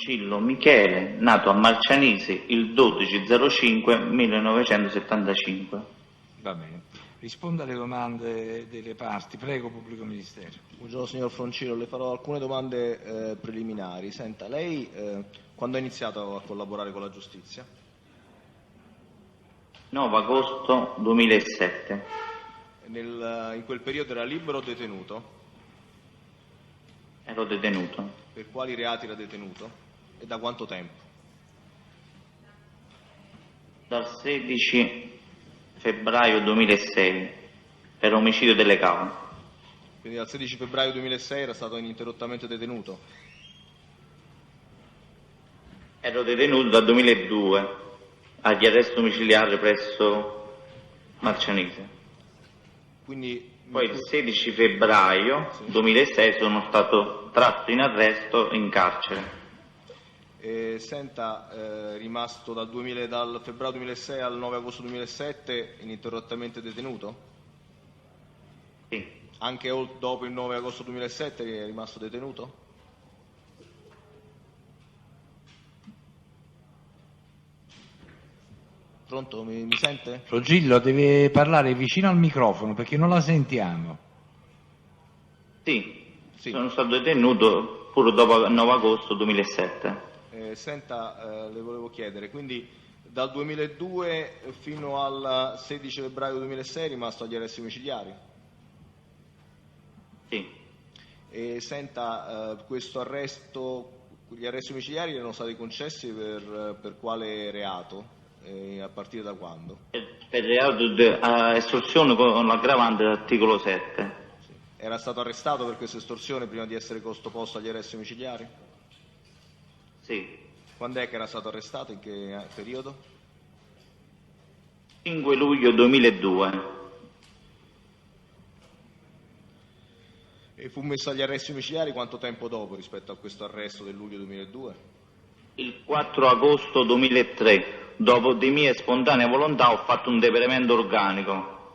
Gillo Michele, nato a Marcianise il 12/05/1975. Va bene. Risponda alle domande delle parti. Prego, pubblico ministero. Buongiorno signor Foncillo, le farò alcune domande preliminari. Senta, lei quando ha iniziato a collaborare con la giustizia? 9 agosto 2007. In quel periodo era libero o detenuto? Ero detenuto. Per quali reati era detenuto? E da quanto tempo? Dal 16 febbraio 2006 per omicidio delle cave. Quindi dal 16 febbraio 2006 era stato ininterrottamente detenuto? Ero detenuto dal 2002 agli arresti domiciliari presso Marcianise. Quindi, Poi il 16 febbraio 2006 sono stato tratto in arresto in carcere. Senta, rimasto dal febbraio 2006 al 9 agosto 2007 ininterrottamente detenuto? Sì. Anche dopo il 9 agosto 2007 è rimasto detenuto? Pronto, mi sente? Rogillo deve parlare vicino al microfono perché non la sentiamo. Sì, Sì. sono stato detenuto pure dopo il 9 agosto 2007. Senta, le volevo chiedere, quindi dal 2002 fino al 16 febbraio 2006 è rimasto agli arresti domiciliari? Sì. Senta, gli arresti domiciliari erano stati concessi per quale reato? A partire da quando? Per reato di estorsione con l'aggravante dell'articolo 7. Sì. Era stato arrestato per questa estorsione prima di essere sottoposto agli arresti domiciliari? Sì. Quando è che era stato arrestato? In che periodo? 5 luglio 2002. E fu messo agli arresti domiciliari quanto tempo dopo rispetto a questo arresto del luglio 2002? Il 4 agosto 2003. Dopo di mia spontanea volontà ho fatto un deperimento organico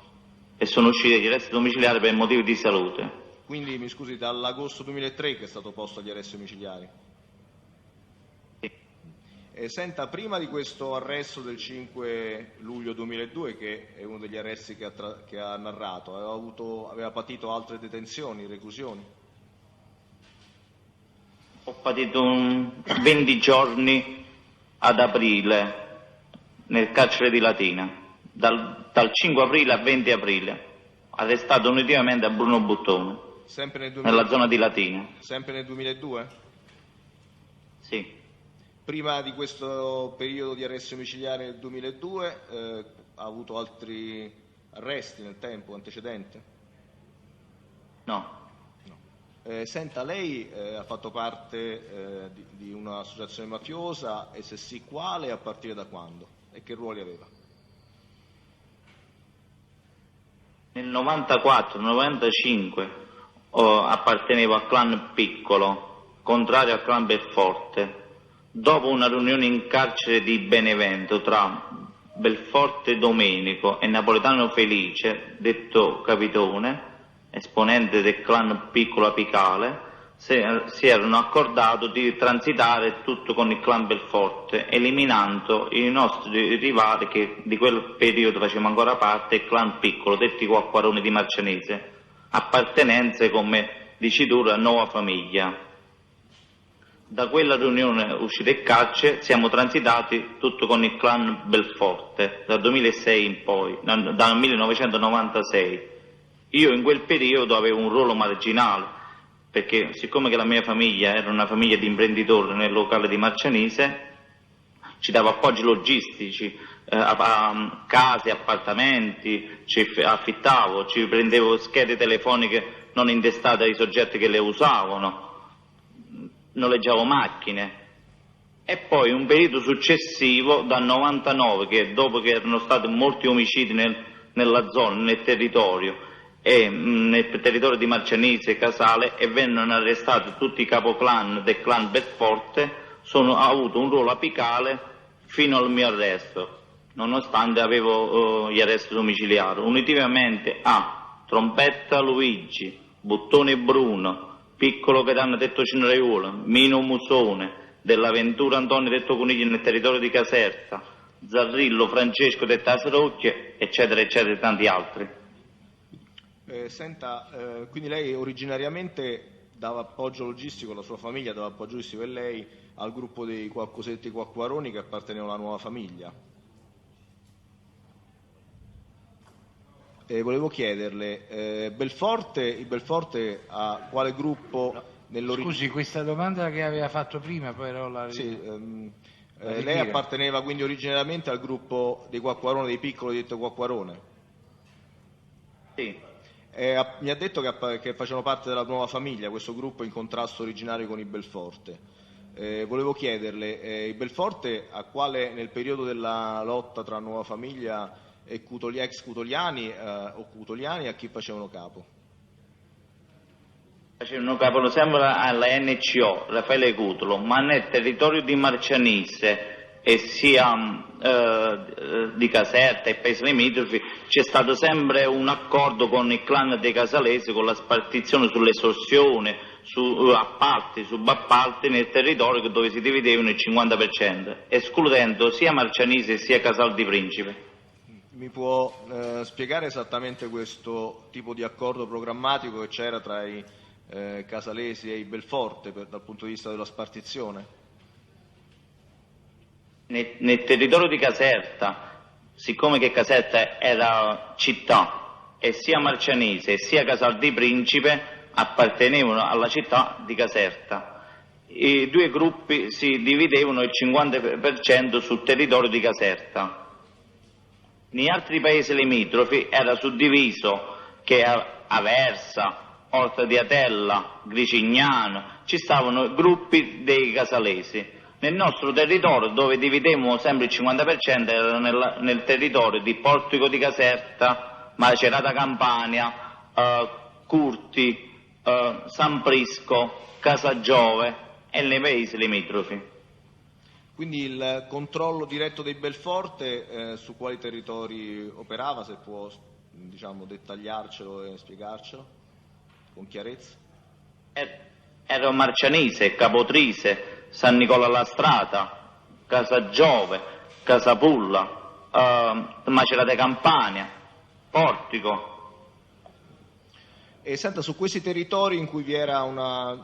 e sono uscito dagli arresti domiciliari per motivi di salute. Quindi, mi scusi, dall'agosto 2003 che è stato posto agli arresti domiciliari? Sì. Senta, prima di questo arresto del 5 luglio 2002, che è uno degli arresti che ha narrato, aveva patito altre detenzioni, reclusioni? Ho patito 20 giorni ad aprile nel carcere di Latina, dal 5 aprile al 20 aprile, arrestato unitivamente a Bruno Buttone, sempre nella zona di Latina. Sempre nel 2002? Sì. Prima di questo periodo di arresto domiciliare nel 2002 ha avuto altri arresti nel tempo antecedente? No. Senta, lei ha fatto parte di un'associazione mafiosa e se sì quale e a partire da quando? E che ruoli aveva? Nel 94-95 appartenevo al clan Piccolo, contrario al clan Belforte. Dopo una riunione in carcere di Benevento tra Belforte Domenico e Napoletano Felice, detto Capitone, esponente del clan Piccolo Apicale, si erano accordato di transitare tutto con il clan Belforte, eliminando i nostri rivali che di quel periodo facevano ancora parte, il clan Piccolo, detti Quacquaroni di Marcianise, appartenenze come dicitura Nuova Famiglia. Da quella riunione uscita in carcere siamo transitati tutto con il clan Belforte, dal 2006 in poi, dal 1996. Io in quel periodo avevo un ruolo marginale, perché siccome che la mia famiglia era una famiglia di imprenditori nel locale di Marcianise, ci dava appoggi logistici, case, appartamenti, ci affittavo, ci prendevo schede telefoniche non intestate ai soggetti che le usavano, noleggiavo macchine. E poi un periodo successivo, dal 99, che dopo che erano stati molti omicidi nella zona, nel territorio, e nel territorio di Marcianise e Casale, e vennero arrestati tutti i capoclan del clan Belforte, ho avuto un ruolo apicale fino al mio arresto, nonostante avevo gli arresti domiciliari, unitamente a Trombetta Luigi, Buttone Bruno, Piccolo Gaetano detto Cineraiuolo, Mino Musone, dell'Avventura Antonio detto Conigli nel territorio di Caserta, Zarrillo Francesco detto Aserocchie, eccetera, eccetera, e tanti altri. Quindi lei originariamente dava appoggio logistico, la sua famiglia dava appoggio logistico e lei al gruppo dei cosiddetti Quacquaroni che apparteneva alla nuova famiglia. Volevo chiederle, il Belforte a quale gruppo Scusi, questa domanda che aveva fatto prima, poi però lei apparteneva quindi originariamente al gruppo dei Quacquarone, dei piccoli detto Quacquarone? Sì. Mi ha detto che facevano parte della nuova famiglia, questo gruppo in contrasto originario con i Belforte. Volevo chiederle, il Belforte nel periodo della lotta tra nuova famiglia e ex Cutoliani o Cutoliani a chi facevano capo? Facevano capo sempre alla NCO, Raffaele Cutolo, ma nel territorio di Marcianise e sia di Caserta e paesi limitrofi c'è stato sempre un accordo con il clan dei Casalesi con la spartizione sull'estorsione, su appalti, subappalti nel territorio dove si dividevano il 50%, escludendo sia Marcianise sia Casal di Principe. Mi può spiegare esattamente questo tipo di accordo programmatico che c'era tra i Casalesi e i Belforte dal punto di vista della spartizione? Nel territorio di Caserta, siccome che Caserta era città e sia Marcianise sia Casal di Principe appartenevano alla città di Caserta, i due gruppi si dividevano il 50% sul territorio di Caserta. Negli altri paesi limitrofi era suddiviso che Aversa, Orta di Atella, Gricignano, ci stavano gruppi dei Casalesi. Nel nostro territorio, dove dividevamo sempre il 50%, era nel territorio di Portico di Caserta, Macerata Campania, Curti, San Prisco, Casagiove e nei paesi limitrofi. Quindi il controllo diretto dei Belforte su quali territori operava, se può dettagliarcelo e spiegarcelo con chiarezza? Era Marcianise, Capotrise, San Nicola la Strata, Casagiove, Casapulla, Macerata Campania, Portico. E senta, su questi territori in cui vi era una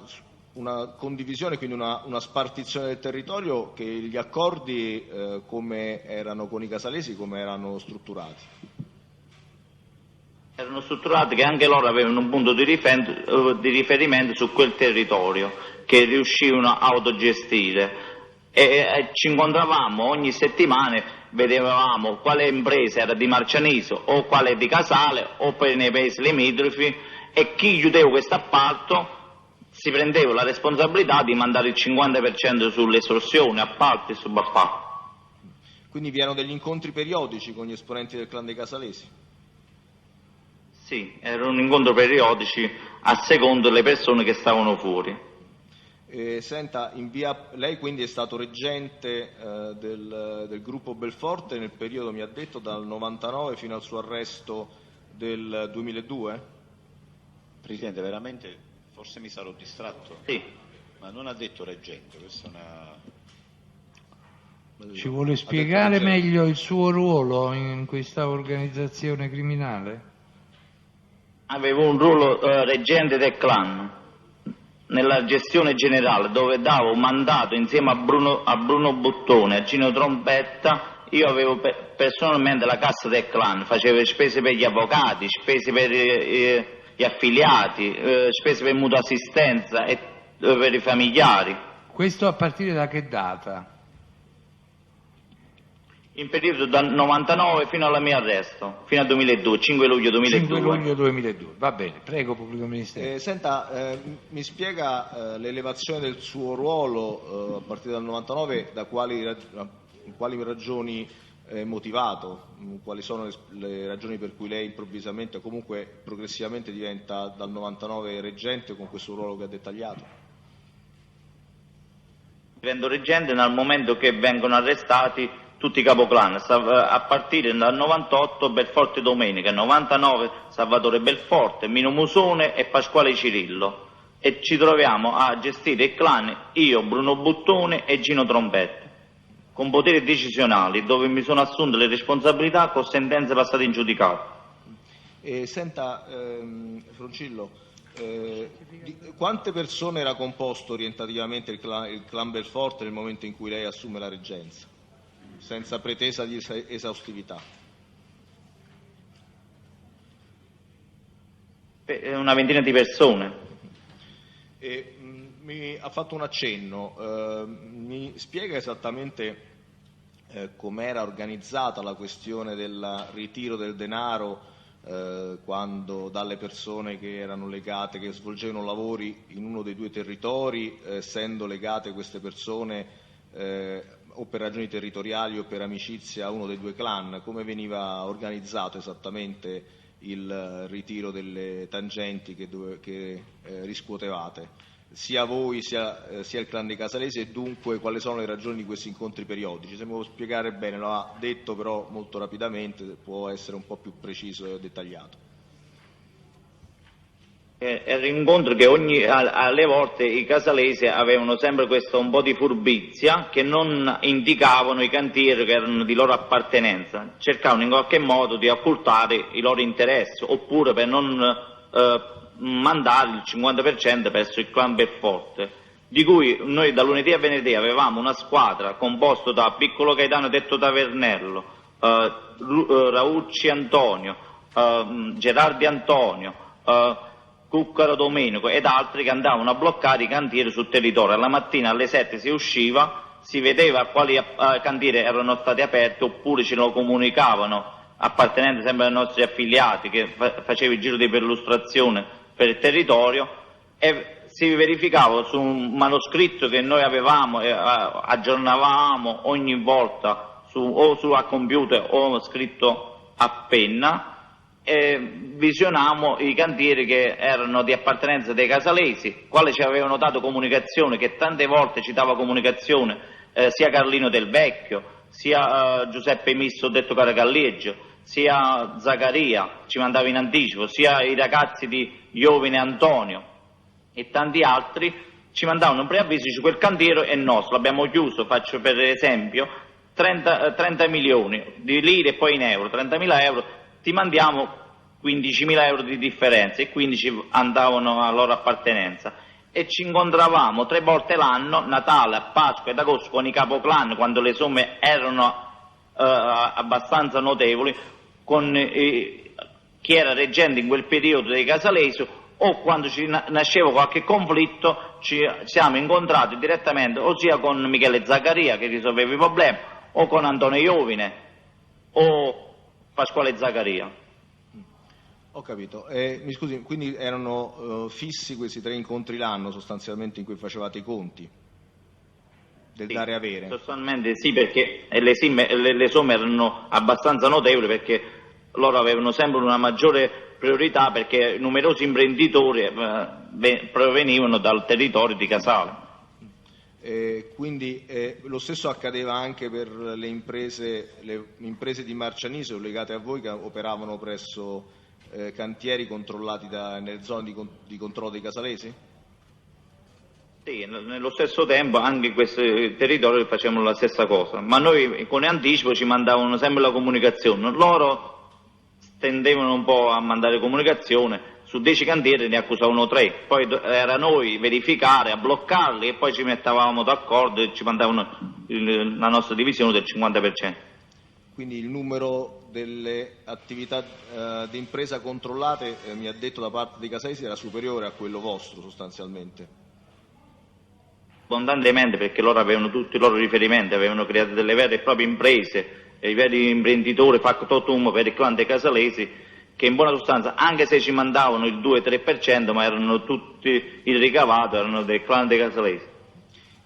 condivisione, quindi una spartizione del territorio, che gli accordi come erano con i Casalesi, come erano strutturati? Erano strutturati che anche loro avevano un punto di riferimento su quel territorio che riuscivano a autogestire e ci incontravamo ogni settimana, vedevamo quale impresa era di Marcianise o quale di Casale o per nei paesi limitrofi e chi chiudeva questo appalto si prendeva la responsabilità di mandare il 50% sull'estorsione, appalti e subappalti. Quindi vi erano degli incontri periodici con gli esponenti del clan dei Casalesi? Sì, erano incontri periodici a secondo delle persone che stavano fuori. Senta, lei quindi è stato reggente del gruppo Belforte nel periodo, mi ha detto, dal 99 fino al suo arresto del 2002? Presidente, veramente forse mi sarò distratto. Sì. Ma non ha detto reggente, questa è una... Ci vuole spiegare meglio il suo ruolo in questa organizzazione criminale? Avevo un ruolo reggente del clan nella gestione generale, dove davo mandato insieme a Bruno Bottone, a Gino Trombetta. Io avevo personalmente la cassa del clan, facevo spese per gli avvocati, spese per gli affiliati, spese per mutua assistenza e per i familiari. Questo a partire da che data? In periodo dal 99 fino al mio arresto, fino al 2002, 5 luglio 2002. 5 luglio 2002, va bene, prego Pubblico Ministero. Senta, mi spiega l'elevazione del suo ruolo a partire dal 99, da quali ragioni è motivato, quali sono le ragioni per cui lei improvvisamente o comunque progressivamente diventa dal 99 reggente con questo ruolo che ha dettagliato? Divento reggente nel momento che vengono arrestati tutti i capoclan, a partire dal 98 Belforte Domenica, 99 Salvatore Belforte, Mino Musone e Pasquale Cirillo. e ci troviamo a gestire il clan io, Bruno Buttone e Gino Trombetta, con poteri decisionali, dove mi sono assunto le responsabilità con sentenze passate in giudicato. Senta, Froncillo, quante persone era composto orientativamente il clan Belforte nel momento in cui lei assume la reggenza, senza pretesa di esaustività? Una ventina di persone. Mi ha fatto un accenno, mi spiega esattamente com'era organizzata la questione del ritiro del denaro quando dalle persone che erano legate, che svolgevano lavori in uno dei due territori, essendo legate queste persone o per ragioni territoriali o per amicizia a uno dei due clan, come veniva organizzato esattamente il ritiro delle tangenti che riscuotevate? Sia voi sia il clan dei Casalesi, e dunque quali sono le ragioni di questi incontri periodici? Se mi può spiegare bene, lo ha detto però molto rapidamente, può essere un po' più preciso e dettagliato. Era un incontro che alle volte i Casalesi avevano sempre questo un po' di furbizia, che non indicavano i cantieri che erano di loro appartenenza, cercavano in qualche modo di occultare i loro interessi, oppure per non mandare il 50% verso il clan Belforte, di cui noi da lunedì a venerdì avevamo una squadra composta da Piccolo Gaetano detto Tavernello, Raucci Antonio, Gerardi Antonio, Cuccaro Domenico ed altri che andavano a bloccare i cantieri sul territorio. La mattina alle 7 si usciva, si vedeva quali cantieri erano stati aperti, oppure ce lo comunicavano appartenenti sempre ai nostri affiliati che faceva il giro di perlustrazione per il territorio, e si verificava su un manoscritto che noi avevamo e aggiornavamo ogni volta o a computer o scritto a penna, e visionavamo i cantieri che erano di appartenenza dei Casalesi, quali ci avevano dato comunicazione, che tante volte ci dava comunicazione sia Carlino Del Vecchio, sia Giuseppe Misso detto Caragalleggio, sia Zaccaria ci mandava in anticipo, sia i ragazzi di Iovine Antonio e tanti altri ci mandavano un preavviso su quel cantiere è nostro, l'abbiamo chiuso, faccio per esempio 30 milioni di lire e poi in euro, 30.000 euro, ti mandiamo 15.000 euro di differenza, e quindi ci andavano a loro appartenenza. E ci incontravamo 3 volte l'anno, Natale, a Pasqua ed agosto, con i capoclan, quando le somme erano abbastanza notevoli, con chi era reggente in quel periodo dei Casalesi, o quando ci nasceva qualche conflitto ci siamo incontrati direttamente o sia con Michele Zaccaria che risolveva i problemi, o con Antonio Iovine o Pasquale Zaccaria. Ho capito. Mi scusi, quindi erano fissi questi 3 incontri l'anno sostanzialmente in cui facevate i conti del Sì, dare e avere? sostanzialmente sì, perché le somme erano abbastanza notevoli, perché loro avevano sempre una maggiore priorità, perché numerosi imprenditori provenivano dal territorio di Casale. Quindi lo stesso accadeva anche per le imprese di Marcianise legate a voi, che operavano presso cantieri controllati nelle zone di controllo dei Casalesi? Sì, nello stesso tempo anche in questi territori facevano la stessa cosa, ma noi con anticipo ci mandavano sempre la comunicazione. Loro tendevano un po' a mandare comunicazione, su 10 cantieri ne accusavano 3, poi era noi verificare, a bloccarli, e poi ci mettavamo d'accordo e ci mandavano la nostra divisione del 50%. Quindi il numero delle attività di impresa controllate, mi ha detto da parte dei Casalesi, era superiore a quello vostro sostanzialmente? Abbondantemente, perché loro avevano tutti i loro riferimenti, avevano creato delle vere e proprie imprese, e i veri imprenditori factotum per il clan dei Casalesi, che in buona sostanza, anche se ci mandavano il 2-3%, ma erano tutti, il ricavato erano del clan dei Casalesi.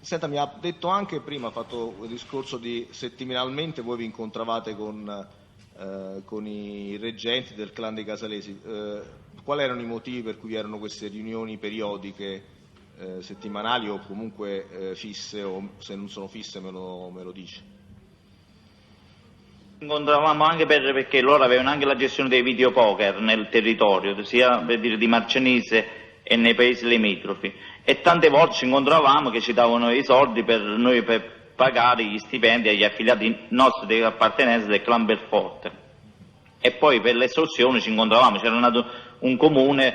Senta, mi ha detto anche prima, ha fatto il discorso di settimanalmente voi vi incontravate con i reggenti del clan dei Casalesi. Quali erano i motivi per cui vi erano queste riunioni periodiche, settimanali o comunque fisse, o se non sono fisse me lo dice? Incontravamo anche perché loro avevano anche la gestione dei videopoker nel territorio, sia per dire di Marcianise e nei paesi limitrofi, e tante volte ci incontravamo che ci davano i soldi per noi per pagare gli stipendi agli affiliati nostri di appartenenza del clan Belforte. E poi per le estorsioni ci incontravamo, c'era un comune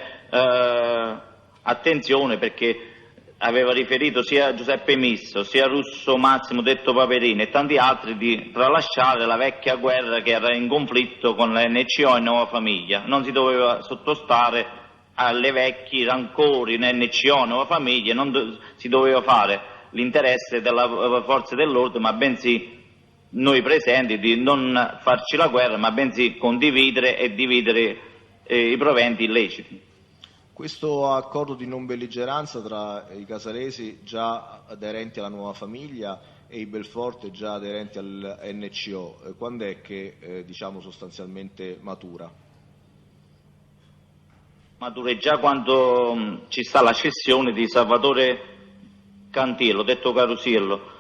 attenzione, perché aveva riferito sia Giuseppe Misso, sia Russo Massimo detto Paperino e tanti altri di tralasciare la vecchia guerra che era in conflitto con la NCO e Nuova Famiglia. Non si doveva sottostare alle vecchi rancori in NCO e Nuova Famiglia, non si doveva fare l'interesse della forza dell'ordine, ma bensì noi presenti di non farci la guerra, ma bensì condividere e dividere i proventi illeciti. Questo accordo di non belligeranza tra i casalesi già aderenti alla Nuova Famiglia e i Belforte già aderenti al NCO, quando è che diciamo sostanzialmente matura? Matura già quando ci sta la scissione di Salvatore Cantillo, detto Carusiello,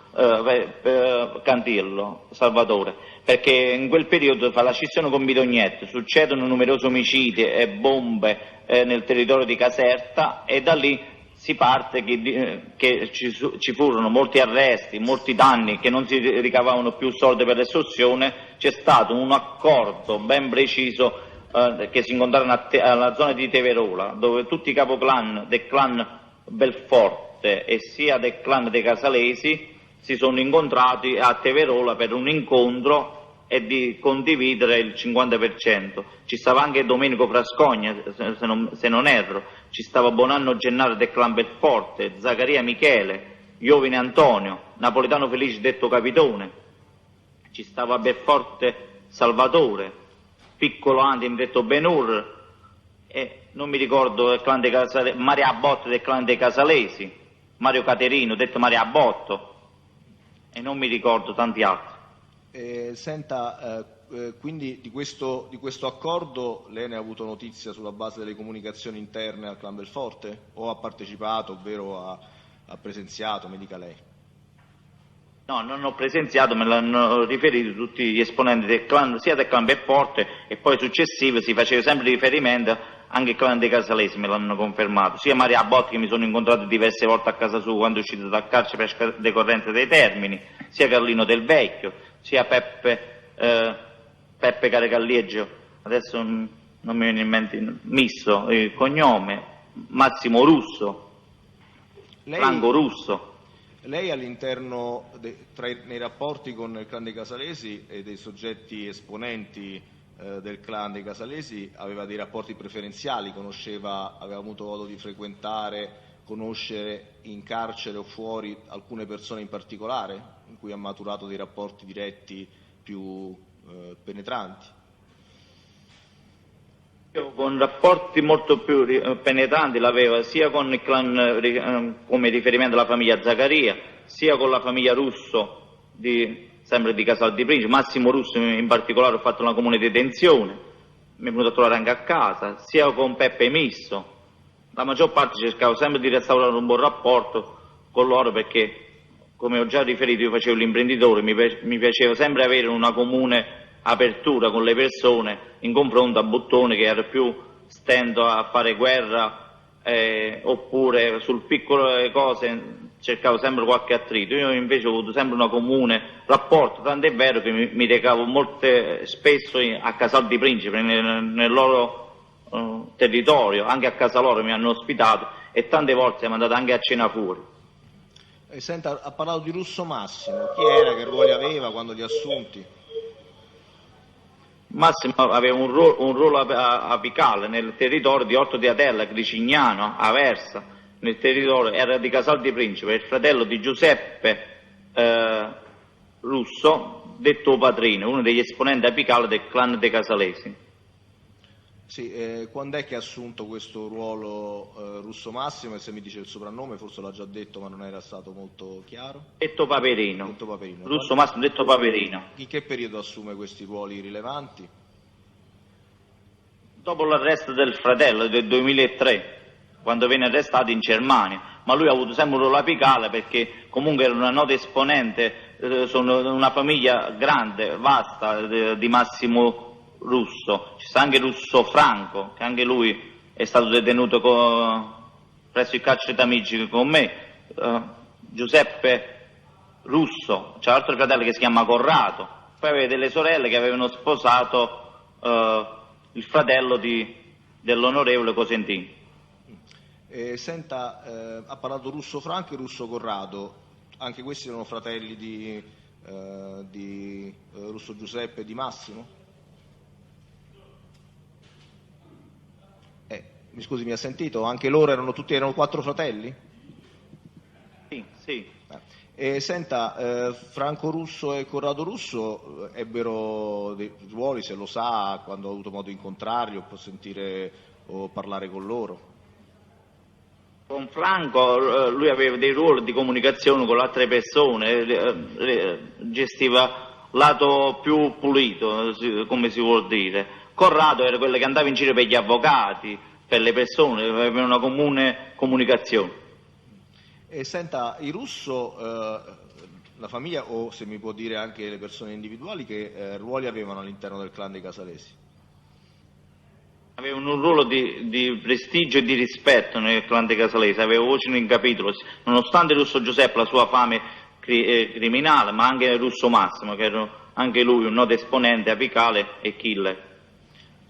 Cantillo, Salvatore, perché in quel periodo fa la scissione con Bidognette, succedono numerosi omicidi e bombe nel territorio di Caserta, e da lì si parte che ci furono molti arresti, molti danni, che non si ricavavano più soldi per l'estorsione. C'è stato un accordo ben preciso che si incontrarono alla zona di Teverola, dove tutti i capoclan del clan Belforte e sia del clan dei Casalesi si sono incontrati a Teverola per un incontro e di condividere il 50%. Ci stava anche Domenico Frascogna, se non erro, ci stava Bonanno Gennaro del clan Belforte, Zaccaria Michele, Iovine Antonio, Napoletano Felice detto Capitone, ci stava Belforte Salvatore, Piccolo Andim detto Benur, e non mi ricordo il clan dei Casalesi, Mario Abbotto del clan dei Casalesi, Mario Caterino detto Mario Abbotto, e non mi ricordo tanti altri. Quindi di questo accordo lei ne ha avuto notizia sulla base delle comunicazioni interne al clan Belforte, o ha partecipato, ovvero ha presenziato, mi dica lei? No, non ho presenziato, me l'hanno riferito tutti gli esponenti del clan, sia del clan Belforte, e poi successivo si faceva sempre riferimento anche al clan dei Casalesi, me l'hanno confermato, sia Maria Botti, che mi sono incontrato diverse volte a casa sua quando è uscito dal carcere per decorrenza dei termini, sia Carlino del Vecchio, sia Peppe Carecallieggio, adesso non mi viene in mente, Misso, il cognome, Massimo Russo, Franco Russo. Lei all'interno, nei rapporti con il clan dei Casalesi e dei soggetti esponenti del clan dei Casalesi, aveva dei rapporti preferenziali, aveva avuto modo di frequentare, conoscere in carcere o fuori alcune persone in particolare, in cui ha maturato dei rapporti diretti più penetranti? Io con rapporti molto più penetranti l'aveva sia con il clan come riferimento alla famiglia Zaccaria, sia con la famiglia Russo sempre di Casal di Principe, Massimo Russo in particolare. Ho fatto una comune detenzione, mi è venuto a trovare anche a casa, sia con Peppe Misso. La maggior parte cercavo sempre di restaurare un buon rapporto con loro, perché, come ho già riferito, io facevo l'imprenditore, mi piaceva sempre avere una comune apertura con le persone in confronto a Bottone, che era più stento a fare guerra, oppure sul piccole cose cercavo sempre qualche attrito. Io invece ho avuto sempre una comune rapporto, tant'è vero che mi recavo spesso a Casal di Principe, nel loro territorio, anche a casa loro mi hanno ospitato, e tante volte siamo andati anche a cena fuori. Senta, ha parlato di Russo Massimo, chi era, che ruoli aveva quando li ha assunti? Massimo aveva un ruolo apicale nel territorio di Orto di Atella, Gricignano, Aversa, nel territorio, era di Casal di Principe, il fratello di Giuseppe Russo, detto Patrino, uno degli esponenti apicali del clan dei Casalesi. Sì, quando è che ha assunto questo ruolo Russo Massimo? E se mi dice il soprannome, forse l'ha già detto ma non era stato molto chiaro. Detto Paperino. Detto Paperino. Russo Massimo detto Paperino. In che periodo assume questi ruoli rilevanti? Dopo l'arresto del fratello del 2003, quando venne arrestato in Germania, ma lui ha avuto sempre un ruolo apicale, perché comunque era una nota esponente, sono una famiglia grande, vasta, di Massimo Russo. Ci sta anche Russo Franco, che anche lui è stato detenuto presso il carcere Tamigi con me, Giuseppe Russo, c'è un altro fratello che si chiama Corrado, poi aveva delle sorelle che avevano sposato il fratello dell'onorevole Cosentino. Senta, ha parlato Russo Franco e Russo Corrado, anche questi erano fratelli di Russo Giuseppe e di Massimo? Mi scusi, mi ha sentito? Anche loro erano 4 fratelli? Sì, sì. Senta, Franco Russo e Corrado Russo ebbero dei ruoli, se lo sa, quando ha avuto modo di incontrarli o può sentire o parlare con loro? Con Franco lui aveva dei ruoli di comunicazione con le altre persone, gestiva lato più pulito, come si vuol dire. Corrado era quello che andava in giro per gli avvocati, per le persone, aveva una comune comunicazione. Senta, i Russo, la famiglia, o se mi può dire anche le persone individuali, che ruoli avevano all'interno del clan dei Casalesi? Avevano un ruolo di prestigio e di rispetto nel clan dei Casalesi, aveva voce in capitolo, nonostante Russo Giuseppe la sua fame criminale, ma anche Russo Massimo, che era anche lui un noto esponente apicale e killer.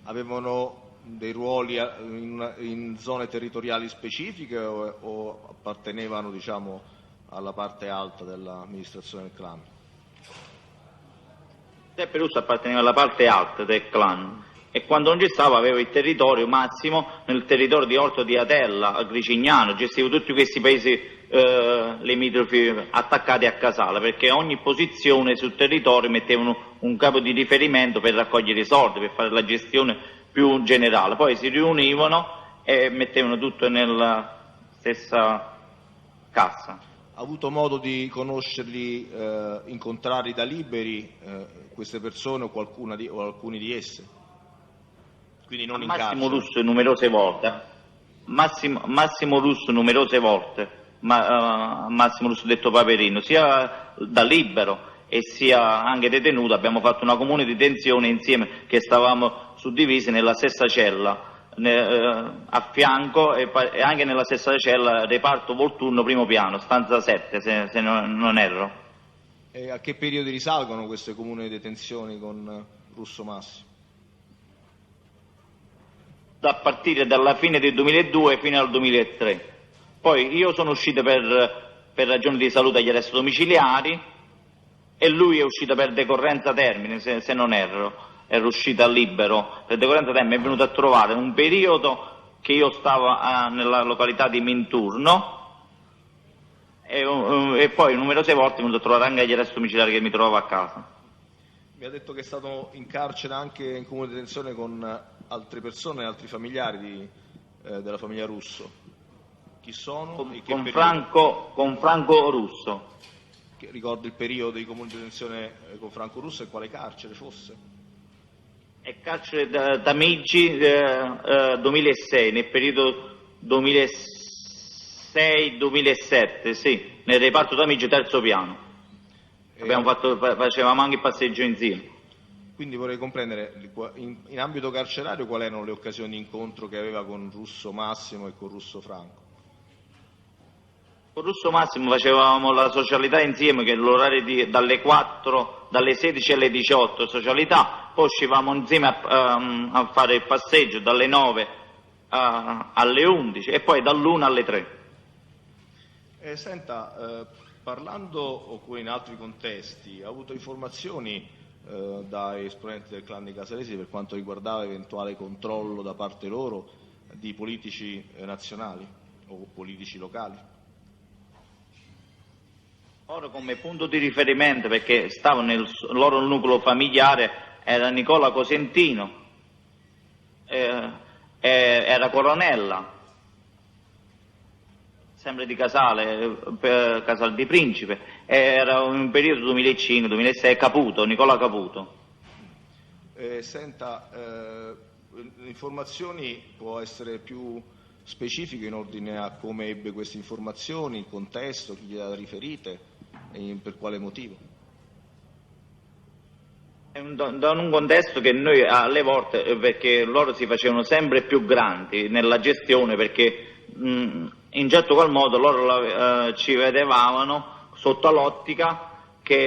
Avevano dei ruoli in zone territoriali specifiche o appartenevano, diciamo, alla parte alta dell'amministrazione del clan? Giuseppe Russo apparteneva alla parte alta del clan e quando non ci stava aveva il territorio Massimo nel territorio di Orto di Atella, a Gricignano, gestiva tutti questi paesi limitrofi attaccati a Casale, perché ogni posizione sul territorio mettevano un capo di riferimento per raccogliere i soldi, per fare la gestione più generale, poi si riunivano e mettevano tutto nella stessa cassa. Ha avuto modo di conoscerli, incontrarli da liberi, queste persone o alcuni di esse? Quindi non in Massimo carcere. Russo numerose volte, Massimo Russo numerose volte, Massimo Russo detto Paperino, sia da libero e sia anche detenuto, abbiamo fatto una comune detenzione insieme, che stavamo suddivisi nella stessa cella, a fianco e anche nella stessa cella, reparto Volturno primo piano, stanza 7 se non erro. E a che periodi risalgono queste comuni detenzioni con Russo Massimo? Da partire dalla fine del 2002 fino al 2003. Poi io sono uscito per ragioni di salute agli arresti domiciliari e lui è uscito per decorrenza termine, se non erro, era uscito a libero per decorrenza termine, è venuto a trovare un periodo che io stavo nella località di Minturno e poi numerose volte è venuto a trovare anche agli arresti domiciliari che mi trovavo a casa. Mi ha detto che è stato in carcere anche in comune detenzione con altre persone, altri familiari della famiglia Russo. Chi sono? Con Franco Russo. Ricordo il periodo di comune detenzione con Franco Russo e quale carcere fosse? È carcere Tamigi 2006, nel periodo 2006-2007, sì, nel reparto Tamigi terzo piano. Facevamo anche il passeggio insieme. Quindi vorrei comprendere, in ambito carcerario, quali erano le occasioni di incontro che aveva con Russo Massimo e con Russo Franco? Con Russo Massimo facevamo la socialità insieme, che è l'orario dalle 16 alle 18 socialità, poi uscivamo insieme a fare il passeggio dalle 9 alle 11 e poi dall'1 alle 3. Senta, parlando oppure in altri contesti, ha avuto informazioni da esponenti del clan dei Casalesi per quanto riguardava eventuale controllo da parte loro di politici nazionali o politici locali? Loro come punto di riferimento, perché stavo nel loro nucleo familiare, era Nicola Cosentino, era Coronella, sempre di Casale, Casal di Principe, era un periodo 2005-2006, Nicola Caputo. Senta, informazioni può essere più specifiche in ordine a come ebbe queste informazioni, il contesto, chi le ha riferite e per quale motivo? È da un contesto che noi alle volte, perché loro si facevano sempre più grandi nella gestione, perché in certo qual modo loro ci vedevano sotto l'ottica che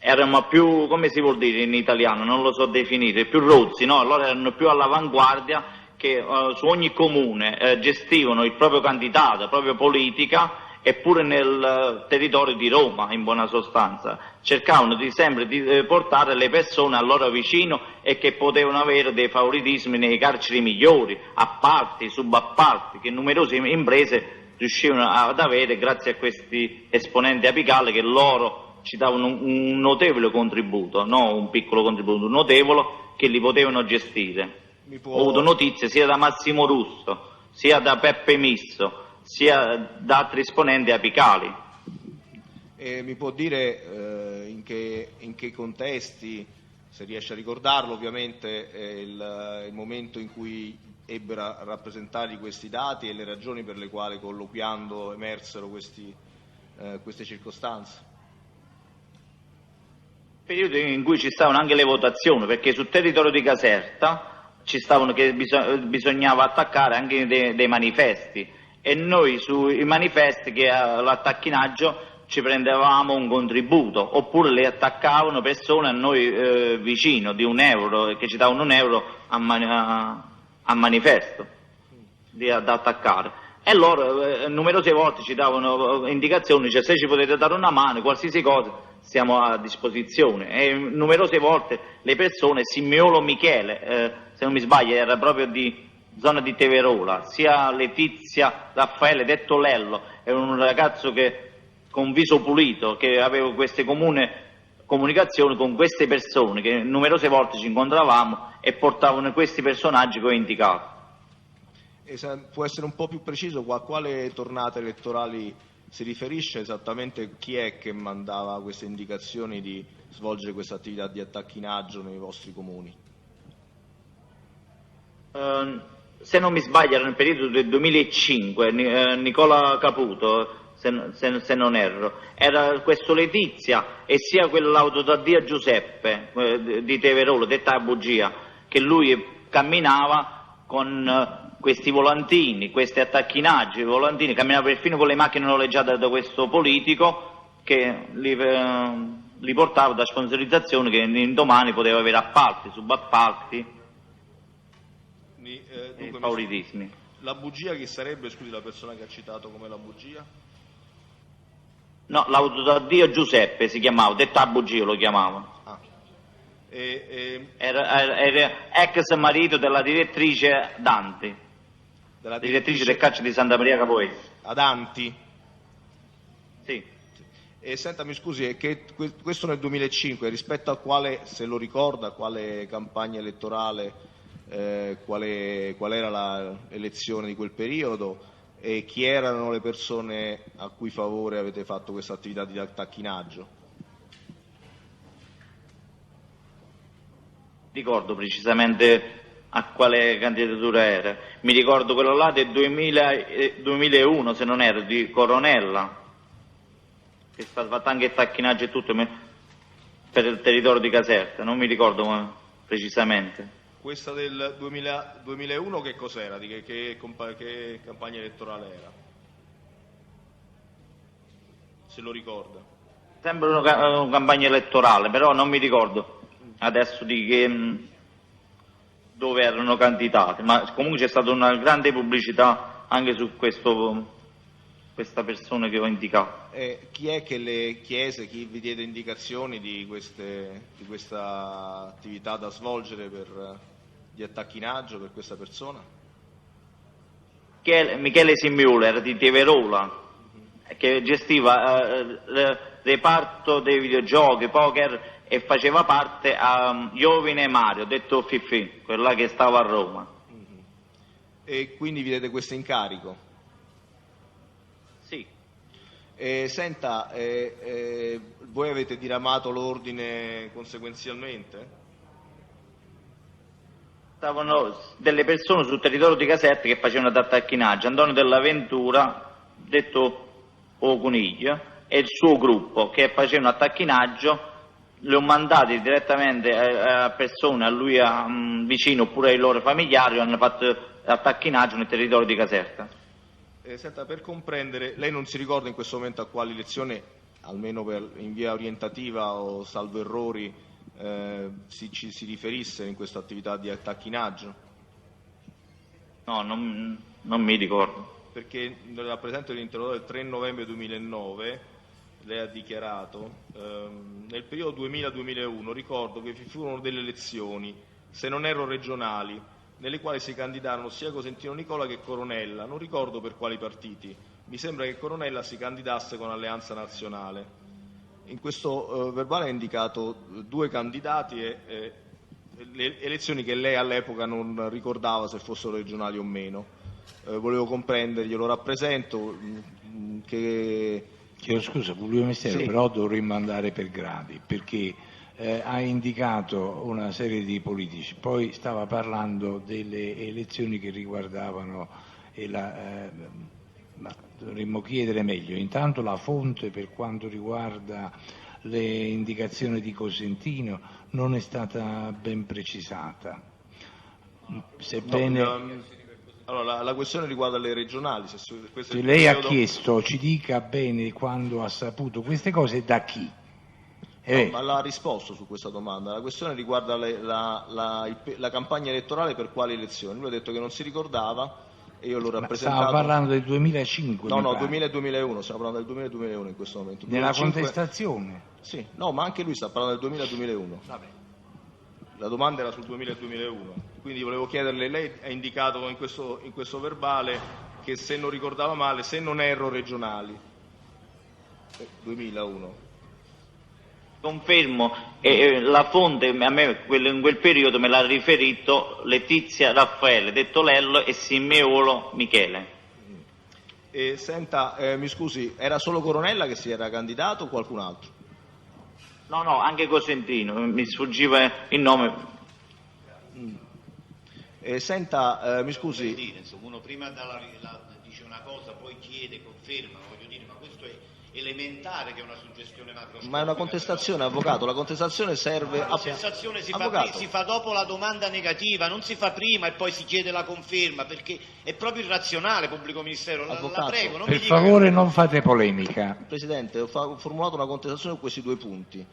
erano più, come si vuol dire in italiano, non lo so definire, più rozzi, no? Loro erano più all'avanguardia, che su ogni comune gestivano il proprio candidato, la propria politica, eppure nel territorio di Roma, in buona sostanza, cercavano sempre di portare le persone a loro vicino e che potevano avere dei favoritismi nei carceri migliori, appalti, subappalti, che numerose imprese riuscivano ad avere grazie a questi esponenti apicali che loro ci davano un notevole contributo, non un piccolo contributo, un notevole, che li potevano gestire. Ho avuto notizie sia da Massimo Russo, sia da Peppe Misso, sia da altri esponenti apicali. Mi può dire in che contesti, se riesce a ricordarlo ovviamente, il momento in cui ebbero a rappresentare questi dati e le ragioni per le quali colloquiando emersero queste circostanze? Periodo in cui ci stavano anche le votazioni, perché sul territorio di Caserta ci stavano che bisognava attaccare anche dei manifesti, e noi sui manifesti che all'attacchinaggio ci prendevamo un contributo, oppure le attaccavano persone a noi vicino di €1, che ci davano €1 a manifesto da attaccare. E loro numerose volte ci davano indicazioni, cioè se ci potete dare una mano, qualsiasi cosa siamo a disposizione. E numerose volte le persone, Simiolo Michele, se non mi sbaglio era proprio di zona di Teverola, sia Letizia Raffaele detto Lello, era un ragazzo che con viso pulito, che aveva queste comunicazioni con queste persone, che numerose volte ci incontravamo e portavano questi personaggi che ho indicato. Può essere un po' più preciso a quale tornate elettorali si riferisce esattamente? Chi è che mandava queste indicazioni di svolgere questa attività di attacchinaggio nei vostri comuni? Se non mi sbaglio era nel periodo del 2005, Nicola Caputo, se non erro, era questo Letizia e sia quell'autodaddia Giuseppe di Teverolo, detta a bugia, che lui camminava con questi volantini, questi attacchinaggi, volantini, camminava perfino con le macchine noleggiate da questo politico che li portava da sponsorizzazioni che indomani poteva avere appalti, subappalti, favoritismi. La bugia chi sarebbe, scusi, la persona che ha citato come la bugia? No, l'autodaddio Giuseppe si chiamava, detta a bugia lo chiamavano. Era ex marito della direttrice Danti, direttrice del carcere di Santa Maria Capoese. Adanti? Sì. E senta, mi scusi, che questo nel 2005, rispetto a quale, se lo ricorda, quale campagna elettorale, qual era l'elezione di quel periodo e chi erano le persone a cui favore avete fatto questa attività di attacchinaggio? Ricordo precisamente a quale candidatura era. Mi ricordo quello là del 2001, se non era, di Coronella, che è stato fatto anche il tacchinaggio e tutto per il territorio di Caserta, non mi ricordo precisamente. Questa del 2001 che cos'era? Di che campagna elettorale era? Se lo ricorda. Sembra una campagna elettorale, però non mi ricordo adesso dove erano candidati, ma comunque c'è stata una grande pubblicità anche su questa persona che ho indicato. Chi è che le chiese, chi vi diede indicazioni di questa attività da svolgere di attacchinaggio per questa persona? Michele Simmuler di Teverola, che gestiva il reparto dei videogiochi, poker, e faceva parte a Iovine Mario, detto Fiffì, quella che stava a Roma. E quindi vi date questo incarico? Sì. Senta, voi avete diramato l'ordine conseguenzialmente? Stavano delle persone sul territorio di Caserta che facevano d'attacchinaggio, Antonio Della Ventura, detto Ocuniglio, e il suo gruppo che facevano attacchinaggio. Li ho mandati direttamente a persone a lui vicino oppure ai loro familiari, hanno fatto attacchinaggio nel territorio di Caserta. Senta, per comprendere, lei non si ricorda in questo momento a quali lezioni, almeno in via orientativa o salvo errori, si riferisse in questa attività di attacchinaggio? No, non mi ricordo. Perché rappresento l'interrogatorio del 3 novembre 2009, lei ha dichiarato, nel periodo 2000-2001 ricordo che vi furono delle elezioni, se non erro regionali, nelle quali si candidarono sia Cosentino Nicola che Coronella, non ricordo per quali partiti, mi sembra che Coronella si candidasse con Alleanza Nazionale. In questo verbale ha indicato 2 candidati e le elezioni che lei all'epoca non ricordava se fossero regionali o meno. Volevo comprendere, glielo rappresento, che... Chiedo scusa, pubblico ministero, Sì. però dovremmo andare per gradi, perché ha indicato una serie di politici, poi stava parlando delle elezioni che riguardavano ma dovremmo chiedere meglio. Intanto la fonte per quanto riguarda le indicazioni di Cosentino non è stata ben precisata. Sebbene Allora, la questione riguarda le regionali. se lei ha chiesto, ci dica bene quando ha saputo queste cose e da chi. Ma l'ha risposto su questa domanda. La questione riguarda la campagna elettorale per quali elezioni. Lui ha detto che non si ricordava e io l'ho rappresentato. Stava parlando del 2005. No, 2000 e 2001, stiamo parlando del 2000-2001 in questo momento. Nella 2005... contestazione? Sì, no, ma anche lui sta parlando del 2000-2001. Vabbè. La domanda era sul 2000 e 2001, quindi volevo chiederle, lei ha indicato in questo verbale che se non ricordava male, se non erro regionali, 2001. Confermo, la fonte a me in quel periodo me l'ha riferito Letizia Raffaele, detto Lello, e Simeolo Michele. Senta, mi scusi, era solo Coronella che si era candidato o qualcun altro? No, anche Cosentino, mi sfuggiva il nome. Senta, mi scusi. Insomma, uno prima dice una cosa, poi chiede, conferma, voglio dire, ma questo è elementare che è una suggestione macroscopica. Ma è una contestazione, avvocato, la contestazione serve La contestazione si fa dopo la domanda negativa, non si fa prima e poi si chiede la conferma, perché è proprio irrazionale, pubblico ministero, la prego. Non per favore non fate polemica. Presidente, ho formulato una contestazione su questi 2 punti.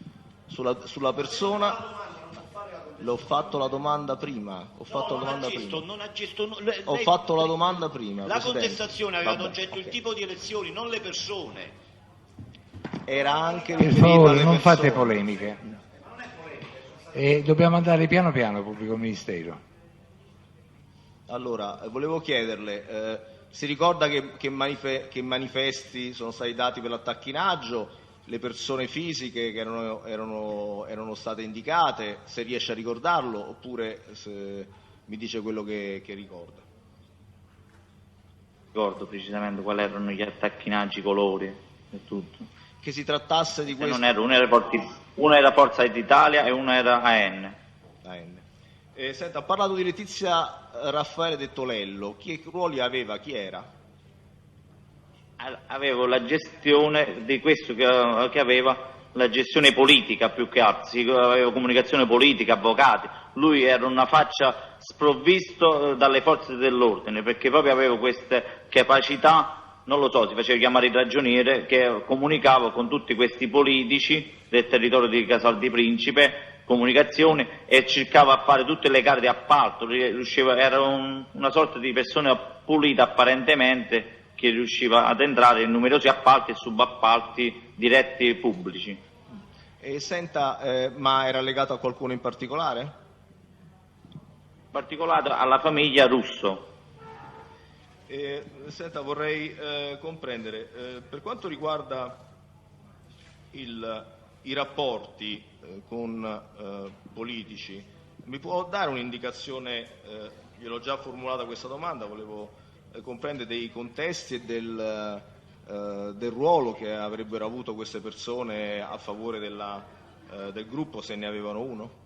Sulla persona... L'ho fatto la domanda prima. Ho fatto la domanda prima. La contestazione aveva ad oggetto il tipo di elezioni, non le persone. Era anche Per favore non fate polemiche. Dobbiamo andare piano piano, pubblico ministero. Allora, volevo chiederle, si ricorda che manifesti sono stati dati per l'attacchinaggio, le persone fisiche che erano state indicate, se riesce a ricordarlo, oppure se mi dice quello che ricorda. Ricordo precisamente quali erano gli attacchinaggi, i colori e tutto. Che si trattasse di questo... Uno era Forza d'Italia e uno era AN. Senta, ha parlato di Letizia Raffaele detto Lello. Che ruoli aveva? Chi era? Avevo la gestione di questo che aveva la gestione politica più che altro, avevo comunicazione politica, avvocati. Lui era una faccia sprovvisto dalle forze dell'ordine, perché proprio avevo queste capacità. Non lo so, si faceva chiamare il ragioniere, che comunicava con tutti questi politici del territorio di Casal di Principe, comunicazioni, e cercava a fare tutte le gare di appalto, era una sorta di persona pulita apparentemente, che riusciva ad entrare in numerosi appalti e subappalti diretti pubblici. Senta, ma era legato a qualcuno in particolare? In particolare alla famiglia Russo. Senta, vorrei comprendere, per quanto riguarda i rapporti con politici, mi può dare un'indicazione, gliel'ho già formulata questa domanda, volevo comprendere dei contesti e del ruolo che avrebbero avuto queste persone a favore del gruppo, se ne avevano uno?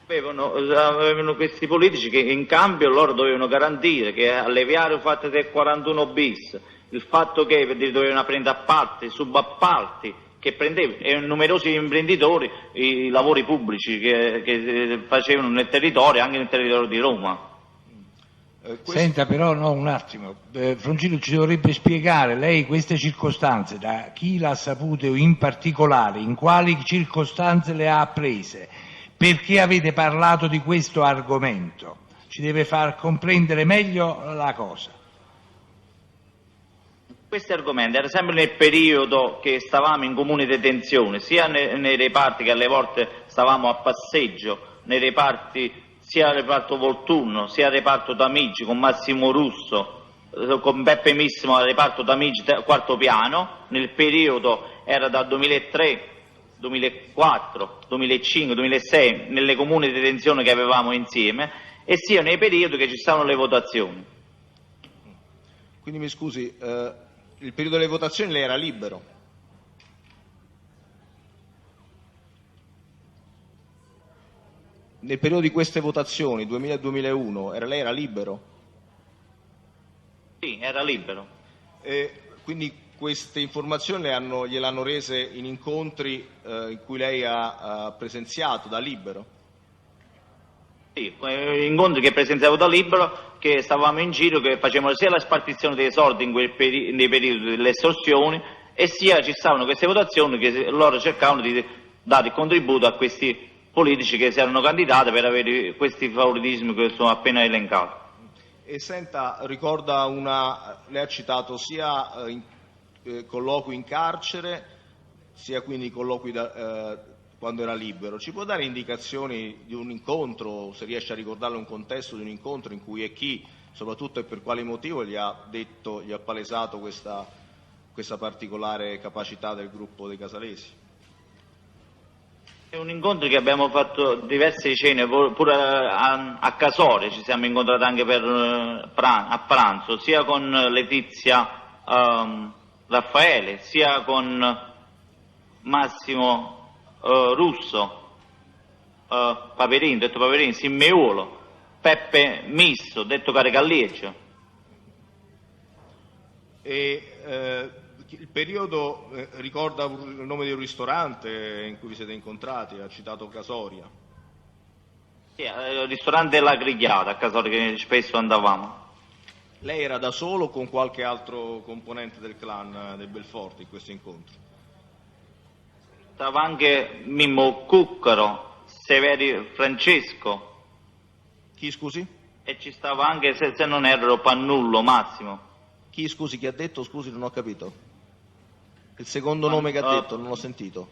Avevano questi politici che in cambio loro dovevano garantire che alleviare il fatto del 41 bis, il fatto che dovevano prendere appalti, subappalti, che prendevano, e numerosi imprenditori i lavori pubblici che facevano nel territorio, anche nel territorio di Roma. Senta però, no, un attimo, Frongillo ci dovrebbe spiegare lei queste circostanze, da chi l'ha sapute in particolare, in quali circostanze le ha apprese, perché avete parlato di questo argomento, ci deve far comprendere meglio la cosa. Questi argomenti era sempre nel periodo che stavamo in comune detenzione, sia nei reparti che alle volte stavamo a passeggio, nei reparti sia al reparto Volturno, sia al reparto Tamigi con Massimo Russo, con Beppe Missimo al reparto Tamigi quarto piano, nel periodo era dal 2003, 2004, 2005, 2006, nelle comuni detenzione che avevamo insieme, e sia nei periodi che ci stavano le votazioni. Quindi mi scusi, il periodo delle votazioni lei era libero? Nel periodo di queste votazioni, 2000-2001, lei era libero? Sì, era libero. Quindi queste informazioni gliel'hanno rese in incontri in cui lei ha presenziato da libero? Sì, incontri che presenziavo da libero, che stavamo in giro, che facevano sia la spartizione dei soldi nei periodi delle estorsioni, e sia ci stavano queste votazioni che loro cercavano di dare il contributo a questi politici che si erano candidati per avere questi favoritismi che sono appena elencati. E senta, ricorda lei ha citato sia colloqui in carcere, sia quindi colloqui quando era libero. Ci può dare indicazioni di un incontro, se riesce a ricordarle un contesto di un incontro in cui e chi, soprattutto e per quale motivo, gli ha palesato questa particolare capacità del gruppo dei casalesi? È un incontro che abbiamo fatto diverse cene, pure a Casoria ci siamo incontrati anche a pranzo, sia con Letizia Raffaele, sia con Massimo Russo, Paperini, detto Paperini, Simmeulo, Peppe Misso, detto Carecallieggio. Il periodo ricorda il nome di un ristorante in cui vi siete incontrati, ha citato Casoria. Sì, il ristorante La Grigliata a Casoria, che spesso andavamo. Lei era da solo o con qualche altro componente del clan del Belforte in questo incontro? Stava anche Mimmo Cuccaro, Severi Francesco. Chi, scusi? E ci stava anche, se non erro, Pannullo Massimo. Chi, scusi, chi ha detto? Scusi, non ho capito. Il secondo nome che ha detto, non l'ho sentito.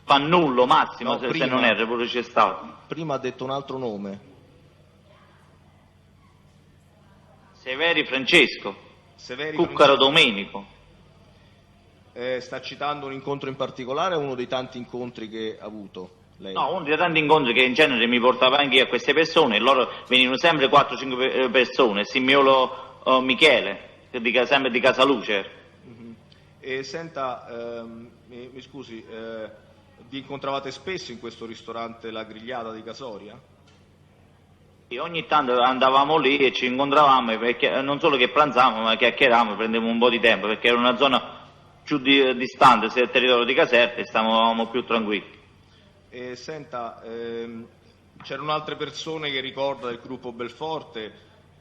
Pannullo Massimo, No, se non erro, pure c'è stato. Prima ha detto un altro nome. Severi Francesco. Severi Cuccaro Francesco. Domenico. Sta citando un incontro in particolare o uno dei tanti incontri che ha avuto lei? No, uno dei tanti incontri che in genere mi portava anche io a queste persone, e loro venivano sempre 4-5 persone, Simiolo Michele, sempre di Casaluce. E senta, mi scusi, vi incontravate spesso in questo ristorante La Grigliata di Casoria? E ogni tanto andavamo lì e ci incontravamo, perché non solo che pranzavamo, ma chiacchieravamo, prendevamo un po' di tempo, perché era una zona più distante sia il territorio di Caserta e stavamo più tranquilli. E senta, c'erano altre persone che ricorda del gruppo Belforte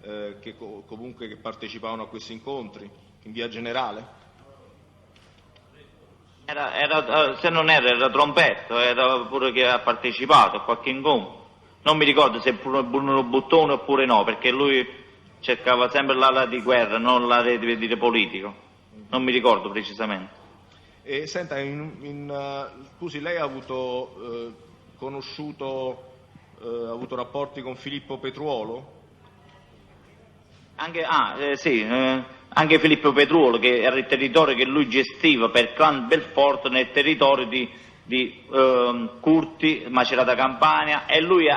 che comunque che partecipavano a questi incontri, in via generale? Se non era Trompetto, era pure che ha partecipato a qualche incontro. Non mi ricordo se pure Bruno Buttone oppure no, perché lui cercava sempre l'ala di guerra, non l'area di dire politico. Non mi ricordo precisamente. E senta, scusi, lei ha avuto ha avuto rapporti con Filippo Petruolo? Anche Filippo Petruolo, che era il territorio che lui gestiva per Clan Belforte nel territorio di Curti, Macerata Campania, e lui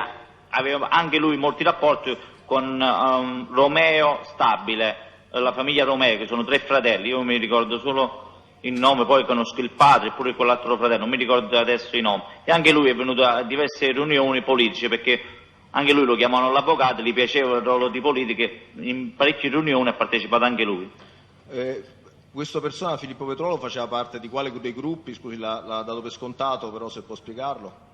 aveva anche lui molti rapporti con Romeo Stabile, la famiglia Romeo, che sono 3 fratelli, io mi ricordo solo il nome, poi conosco il padre e pure quell'altro fratello, non mi ricordo adesso i nomi, e anche lui è venuto a diverse riunioni politiche, perché anche lui lo chiamavano l'avvocato, gli piaceva il ruolo di politica, in parecchie riunioni ha partecipato anche lui. Questa persona, Filippo Petruolo, faceva parte di quale dei gruppi? Scusi, l'ha dato per scontato, però se può spiegarlo.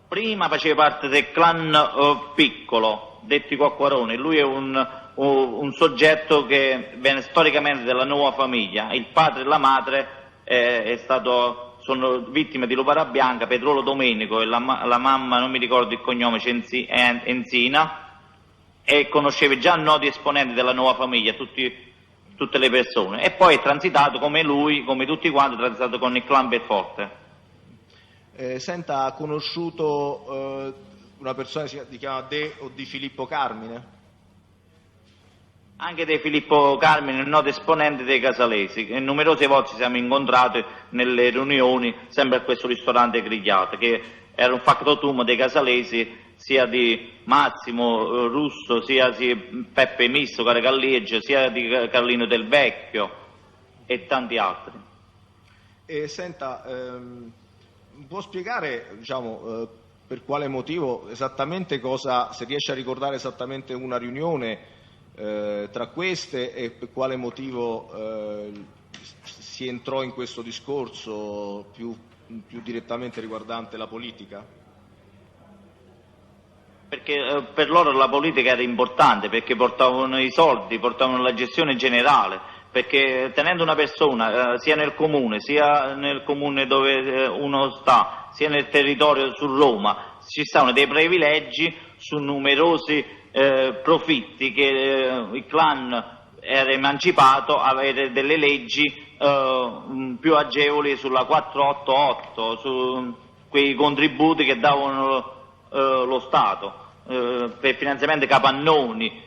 Prima faceva parte del clan piccolo, detti Quacquaroni. Lui è un soggetto che viene storicamente dalla nuova famiglia. Il padre e la madre sono vittime di lupara bianca, Petrolo Domenico, e la mamma, non mi ricordo il cognome, Enzina, e conosceva già noti esponenti della nuova famiglia, tutte le persone. E poi è transitato come lui, come tutti quanti, è transitato con il clan Belforte. Senta, ha conosciuto una persona che si chiama De o di Filippo Carmine? Anche di Filippo Carmine, noto esponente dei Casalesi, che numerose volte ci siamo incontrati nelle riunioni, sempre a questo ristorante Grigliate, che era un factotum dei Casalesi, sia di Massimo Russo, sia di Peppe Misto, Caragalliegio, sia di Carlino del Vecchio e tanti altri. Senta, può spiegare, diciamo, per quale motivo esattamente se riesce a ricordare esattamente una riunione tra queste, e per quale motivo si entrò in questo discorso più direttamente riguardante la politica? Perché per loro la politica era importante, perché portavano i soldi, portavano la gestione generale, perché tenendo una persona sia nel comune dove uno sta, sia nel territorio su Roma, ci stanno dei privilegi su numerosi profitti che il clan era emancipato, avere delle leggi più agevoli sulla 488, su quei contributi che davano lo Stato per finanziamenti capannoni,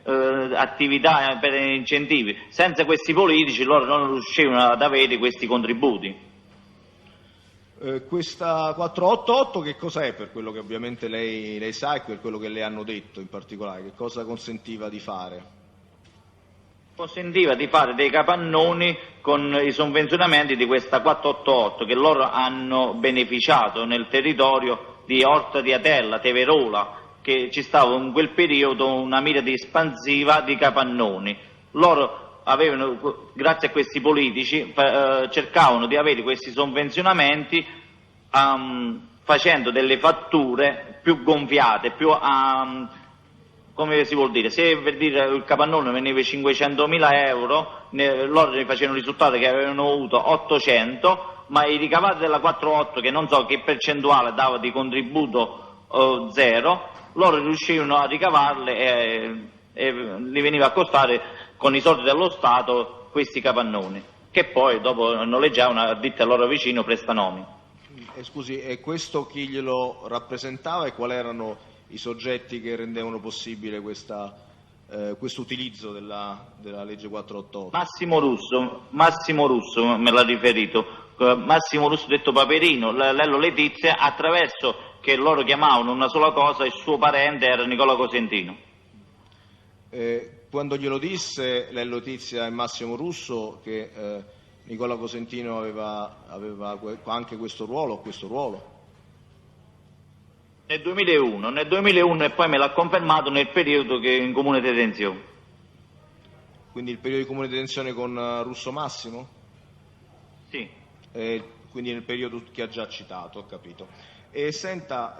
attività per incentivi. Senza questi politici loro non riuscivano ad avere questi contributi. Questa 488 che cos'è, per quello che ovviamente lei sa e per quello che le hanno detto in particolare? Che cosa consentiva di fare? Consentiva di fare dei capannoni con i sovvenzionamenti di questa 488 che loro hanno beneficiato nel territorio di Orta di Atella, Teverola, che ci stava in quel periodo una miriade espansiva di capannoni. Loro avevano, grazie a questi politici, cercavano di avere questi sovvenzionamenti facendo delle fatture più gonfiate, più come si vuol dire, se per dire il capannone veniva 500.000 euro, loro ne facevano il risultato che avevano avuto 800, ma i ricavati della 48, che non so che percentuale dava di contributo zero, loro riuscivano a ricavarle e li veniva a costare con i soldi dello Stato questi capannoni, che poi dopo noleggiavano a ditte a loro vicino Prestanomi. Scusi, e questo chi glielo rappresentava e quali erano i soggetti che rendevano possibile questo utilizzo della legge 488? Massimo Russo me l'ha riferito, Massimo Russo detto Paperino, Lello Letizia, attraverso che loro chiamavano una sola cosa, il suo parente era Nicola Cosentino. Quando glielo disse Lello Letizia e Massimo Russo che Nicola Cosentino aveva anche questo ruolo? Nel 2001 e poi me l'ha confermato nel periodo che in comune detenzione. Quindi il periodo di comune detenzione con Russo Massimo? Sì. Quindi nel periodo che ha già citato, ho capito. E senta,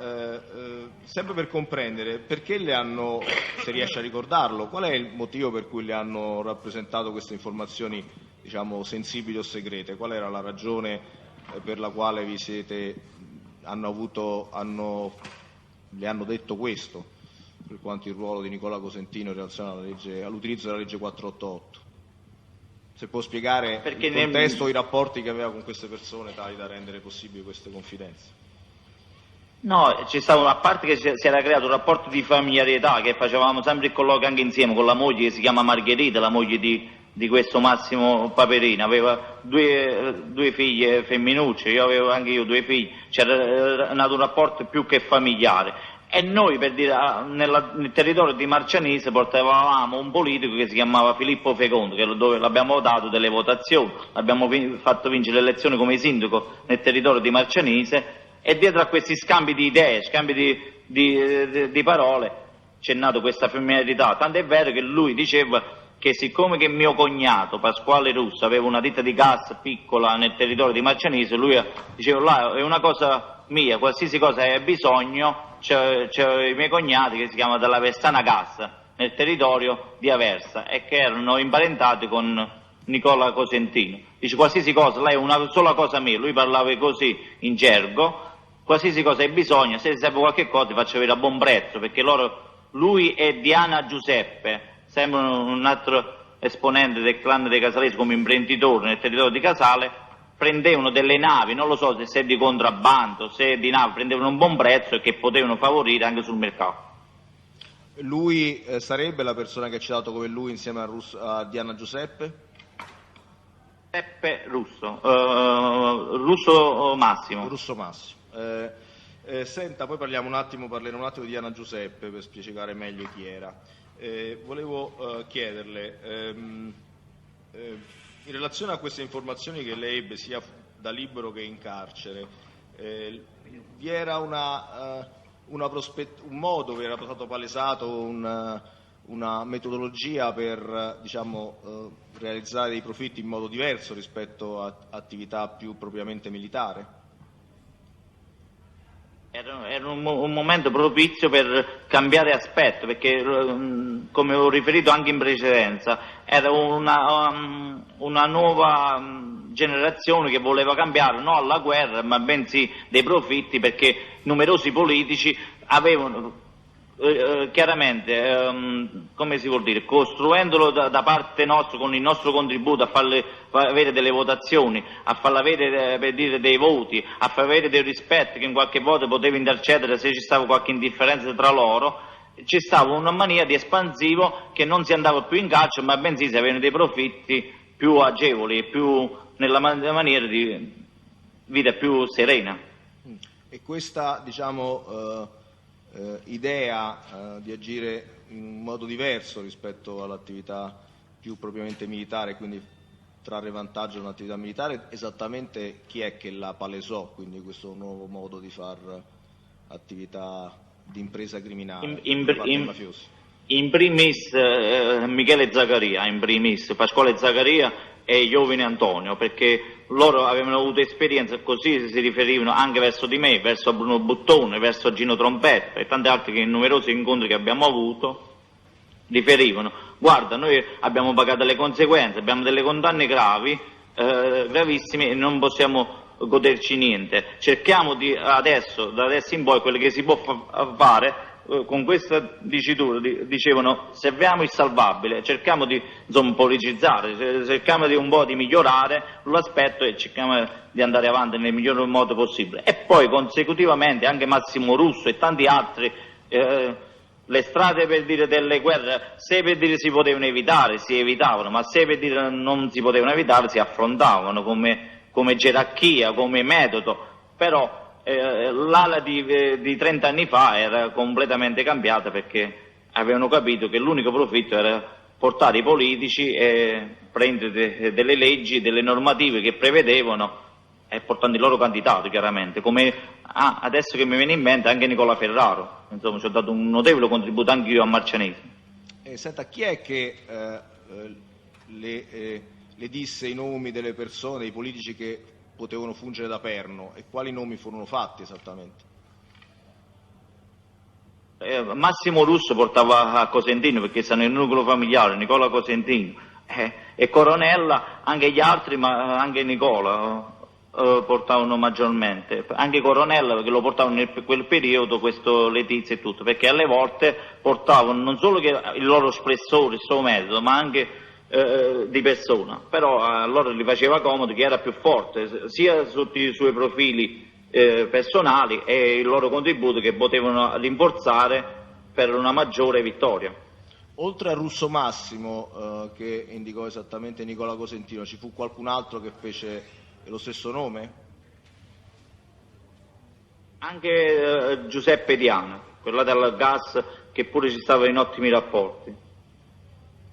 sempre per comprendere, perché le hanno, se riesce a ricordarlo, qual è il motivo per cui le hanno rappresentato queste informazioni, diciamo, sensibili o segrete? Qual era la ragione per la quale le hanno detto questo, per quanto il ruolo di Nicola Cosentino in relazione all'utilizzo della legge 488? Se può spiegare perché il contesto, i rapporti che aveva con queste persone tali da rendere possibili queste confidenze. No, ci stava, a parte che si era creato un rapporto di familiarità, che facevamo sempre il colloquio anche insieme con la moglie che si chiama Margherita, la moglie di questo Massimo Paperino, aveva due figlie femminucce, anche io 2 figli, c'era nato un rapporto più che familiare. E noi, per dire, nel territorio di Marcianise portavamo un politico che si chiamava Filippo Fecondo, dove l'abbiamo votato delle votazioni, l'abbiamo fatto vincere le elezioni come sindaco nel territorio di Marcianise, e dietro a questi scambi di idee, scambi di parole, c'è nato questa familiarità. Tant'è vero che lui diceva che siccome che mio cognato Pasquale Russo aveva una ditta di gas piccola nel territorio di Marcianise, lui diceva là è una cosa mia, qualsiasi cosa hai bisogno, c'è i miei cognati che si chiamano della Vestana Gas, nel territorio di Aversa, e che erano imparentati con Nicola Cosentino. Dice qualsiasi cosa, lei una sola cosa mia, lui parlava così in gergo, qualsiasi cosa hai bisogno, se serve qualche cosa ti faccio avere a buon prezzo, perché lui e Diana Giuseppe, sembrano un altro esponente del clan dei Casalesi come imprenditore nel territorio di Casale, prendevano delle navi, non lo so se di contrabbando, se di navi, prendevano un buon prezzo e che potevano favorire anche sul mercato. Lui sarebbe la persona che ci ha dato come lui insieme a Diana Giuseppe? Giuseppe Russo, Russo Massimo. Russo Massimo. Senta, poi parleremo un attimo di Diana Giuseppe per spiegare meglio chi era. Volevo chiederle, in relazione a queste informazioni che lei ebbe sia da libero che in carcere, vi era un modo che era stato palesato, una metodologia per realizzare dei profitti in modo diverso rispetto a attività più propriamente militare? Era un momento propizio per cambiare aspetto, perché come ho riferito anche in precedenza era una nuova generazione che voleva cambiare non alla guerra ma bensì dei profitti, perché numerosi politici avevano chiaramente, come si vuol dire, costruendolo da parte nostra con il nostro contributo a farle avere delle votazioni, a farle avere per dire dei voti, a far avere dei rispetti che in qualche volta poteva intercedere se ci stava qualche indifferenza tra loro, ci stava una mania di espansivo che non si andava più in carcere ma bensì si avevano dei profitti più agevoli e più nella maniera di vita più serena. E questa idea di agire in un modo diverso rispetto all'attività più propriamente militare, quindi trarre vantaggio da un'attività militare, esattamente chi è che la palesò, quindi questo nuovo modo di far attività di impresa criminale da parte dei mafiosi? In primis Michele Zaccaria, in primis Pasquale Zaccaria e Iovine Antonio, perché loro avevano avuto esperienza, così si riferivano anche verso di me, verso Bruno Buttone, verso Gino Trompetta e tanti altri che in numerosi incontri che abbiamo avuto riferivano: guarda, noi abbiamo pagato le conseguenze, abbiamo delle condanne gravissime e non possiamo goderci niente, cerchiamo da adesso in poi quello che si può fare. Con questa dicitura dicevano: serviamo il salvabile, cerchiamo di politicizzare, cerchiamo di un po' di migliorare l'aspetto e cerchiamo di andare avanti nel miglior modo possibile. E poi consecutivamente anche Massimo Russo e tanti altri, le strade per dire delle guerre, se per dire si potevano evitare, si evitavano, ma se per dire non si potevano evitare, si affrontavano come gerarchia, come metodo. Però l'ala di 30 anni fa era completamente cambiata, perché avevano capito che l'unico profitto era portare i politici e prendere delle leggi, delle normative che prevedevano e portando i loro candidati, chiaramente, come adesso che mi viene in mente anche Nicola Ferraro. Insomma, ci ho dato un notevole contributo anche io a Marcianese. Senta, chi è che le disse i nomi delle persone, dei politici che potevano fungere da perno, e quali nomi furono fatti esattamente? Massimo Russo portava a Cosentino, perché stanno nel nucleo familiare, Nicola Cosentino, e Coronella, anche gli altri, ma anche Nicola portavano maggiormente, anche Coronella, perché lo portavano in quel periodo, questo Letizia e tutto, perché alle volte portavano non solo che il loro spessore, il suo metodo, ma anche di persona. Però a loro gli faceva comodo che era più forte sia sotto i suoi profili personali e il loro contributo che potevano rinforzare per una maggiore vittoria. Oltre a Russo Massimo, che indicò esattamente Nicola Cosentino, ci fu qualcun altro che fece lo stesso nome? Anche Giuseppe Diana, quella del gas, che pure ci stava in ottimi rapporti.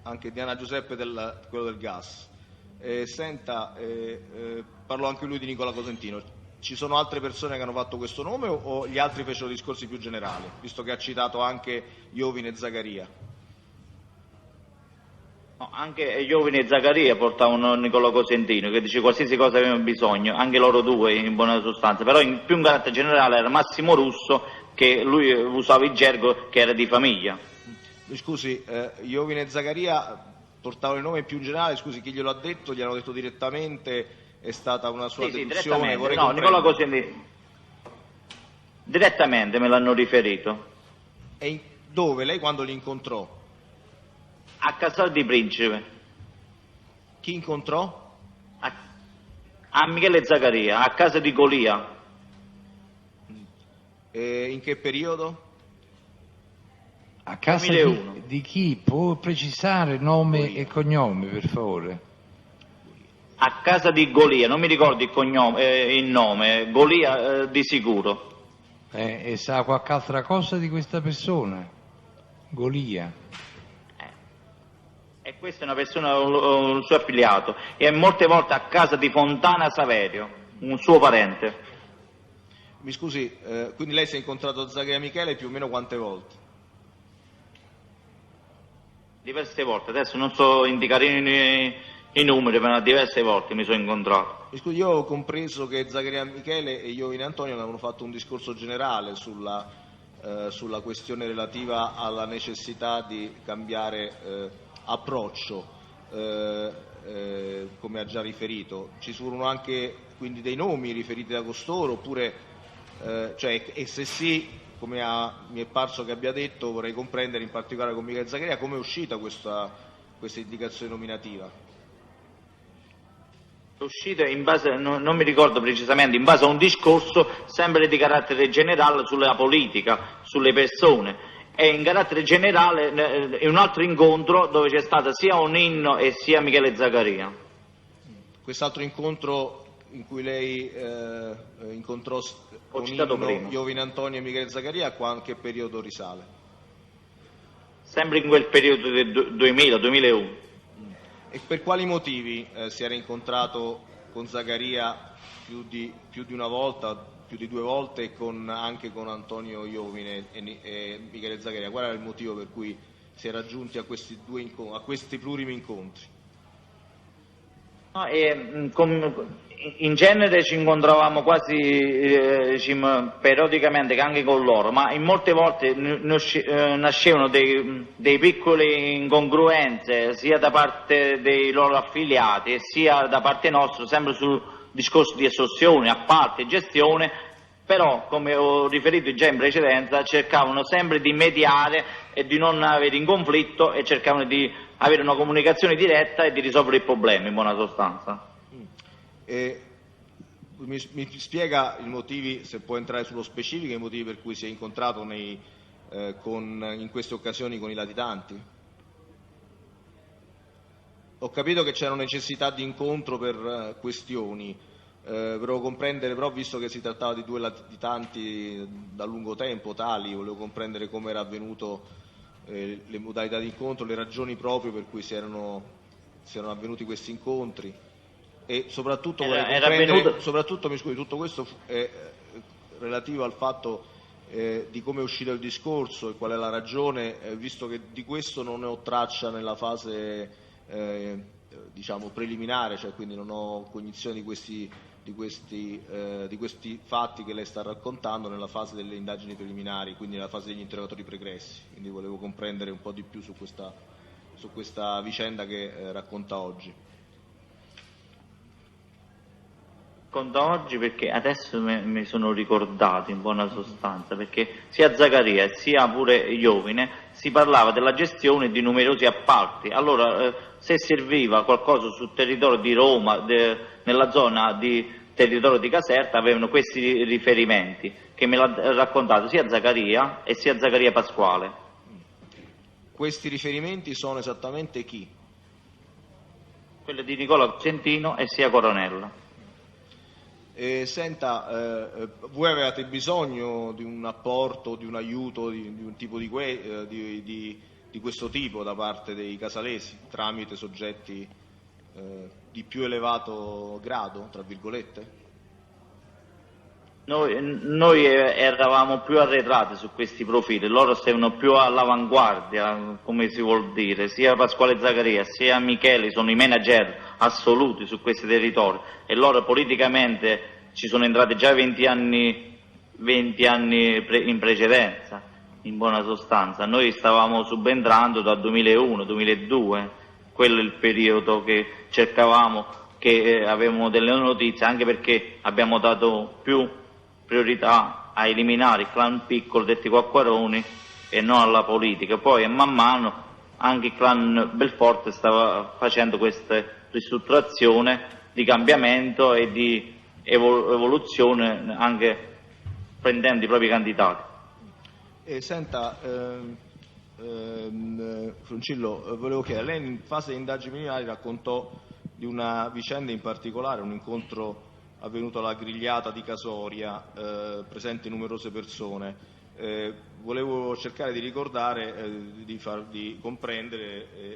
Anche Diana Giuseppe, quello del gas. Senta, parlò anche lui di Nicola Cosentino. Ci sono altre persone che hanno fatto questo nome o gli altri fecero discorsi più generali, visto che ha citato anche Iovine e Zaccaria? No, anche Iovine e Zaccaria portavano Nicola Cosentino che dice qualsiasi cosa avevano bisogno, anche loro due in buona sostanza, però in più in carattere generale era Massimo Russo che lui usava il gergo che era di famiglia. Mi scusi, Iovine e Zaccaria portavano il nome più in generale, scusi, chi glielo ha detto? Gliel'hanno detto direttamente? È stata una sua deduzione? Direttamente, no, Nicola Cosentino direttamente me l'hanno riferito. E dove? Lei quando li incontrò? A Casal di Principe. Chi incontrò? A Michele Zaccaria, a casa di Golia. In che periodo? A casa 2001. di chi? Può precisare nome e cognome, per favore? A casa di Golia, non mi ricordo il cognome, il nome, Golia di sicuro. E sa qualche altra cosa di questa persona? Golia. E questa è una persona, un suo affiliato, e molte volte a casa di Fontana Saverio, un suo parente. Mi scusi, quindi lei si è incontrato Zaccaria Michele più o meno quante volte? Diverse volte, adesso non so indicare i numeri, ma diverse volte mi sono incontrato. Mi scusi, io ho compreso che Zaccaria Michele e Iovine Antonio avevano fatto un discorso generale sulla questione relativa alla necessità di cambiare approccio, come ha già riferito. Ci furono anche quindi dei nomi riferiti da costoro, oppure, e se sì, come mi è parso che abbia detto, vorrei comprendere in particolare con Michele Zaccaria come è uscita questa indicazione nominativa. È uscito in base, non mi ricordo precisamente, in base a un discorso sempre di carattere generale sulla politica, sulle persone. E in carattere generale in un altro incontro dove c'è stato sia Oninno e sia Michele Zaccaria. Quest'altro incontro in cui lei incontrò Oninno, Iovine Antonio e Michele Zaccaria, a che periodo risale? Sempre in quel periodo del 2000-2001. E per quali motivi si era incontrato con Zaccaria più di una volta, più di 2 volte, e anche con Antonio Iovine e Michele Zaccaria? Qual era il motivo per cui si era giunti a questi plurimi incontri? No, in genere ci incontravamo quasi periodicamente anche con loro, ma in molte volte nascevano dei piccole incongruenze sia da parte dei loro affiliati e sia da parte nostra, sempre sul discorso di estorsione, appalti e gestione, però come ho riferito già in precedenza cercavano sempre di mediare e di non avere in conflitto e cercavano di avere una comunicazione diretta e di risolvere il problema in buona sostanza. Mi spiega i motivi, se può entrare sullo specifico, i motivi per cui si è incontrato in queste occasioni con i latitanti? Ho capito che c'era necessità di incontro per questioni, volevo comprendere, però visto che si trattava di 2 latitanti da lungo tempo tali, volevo comprendere come era avvenuto, le modalità di incontro, le ragioni proprio per cui si erano avvenuti questi incontri, e soprattutto vorrei comprendere, soprattutto, mi scusi, tutto questo è relativo al fatto di come è uscito il discorso e qual è la ragione, visto che di questo non ne ho traccia nella fase diciamo preliminare, cioè quindi non ho cognizione di questi fatti che lei sta raccontando nella fase delle indagini preliminari, quindi nella fase degli interrogatori pregressi. Quindi volevo comprendere un po' di più su questa vicenda che racconta oggi. Racconta oggi perché adesso mi sono ricordato in buona sostanza, perché sia Zaccaria sia pure Iovine si parlava della gestione di numerosi appalti. Allora se serviva qualcosa sul territorio di Roma, nella zona di territorio di Caserta, avevano questi riferimenti che me l'ha raccontato sia Zaccaria e sia Zaccaria Pasquale. Questi riferimenti sono esattamente chi? Quello di Nicola Cosentino e sia Coronella. Senta, voi avevate bisogno di un apporto, di un aiuto, di un tipo di questo tipo da parte dei casalesi, tramite soggetti di più elevato grado, tra virgolette? Noi eravamo più arretrati su questi profili, loro stavano più all'avanguardia, come si vuol dire, sia Pasquale Zaccaria sia Micheli sono i manager assoluti su questi territori e loro politicamente ci sono entrati già 20 anni in precedenza, in buona sostanza. Noi stavamo subentrando dal 2001-2002, quello è il periodo che cercavamo, che avevamo delle notizie, anche perché abbiamo dato più priorità a eliminare il clan piccolo detti Quacquaroni e non alla politica. Poi man mano anche il clan Belforte stava facendo questa ristrutturazione di cambiamento e di evoluzione, anche prendendo i propri candidati. Senta, Fruncillo, volevo chiedere, lei in fase di indagini preliminari raccontò di una vicenda in particolare, un incontro avvenuto alla grigliata di Casoria, presenti numerose persone. Volevo cercare di ricordare, di farvi comprendere,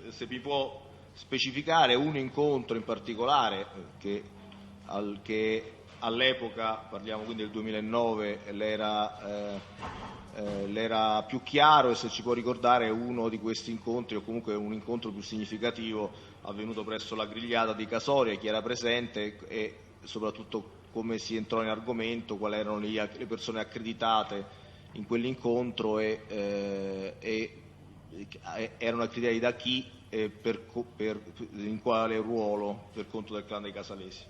se vi può specificare un incontro in particolare che all'epoca, parliamo quindi del 2009, l'era più chiaro, e se ci può ricordare uno di questi incontri o comunque un incontro più significativo avvenuto presso la grigliata di Casoria, chi era presente e soprattutto come si entrò in argomento, quali erano le persone accreditate in quell'incontro e erano accreditati da chi e in quale ruolo per conto del clan dei Casalesi.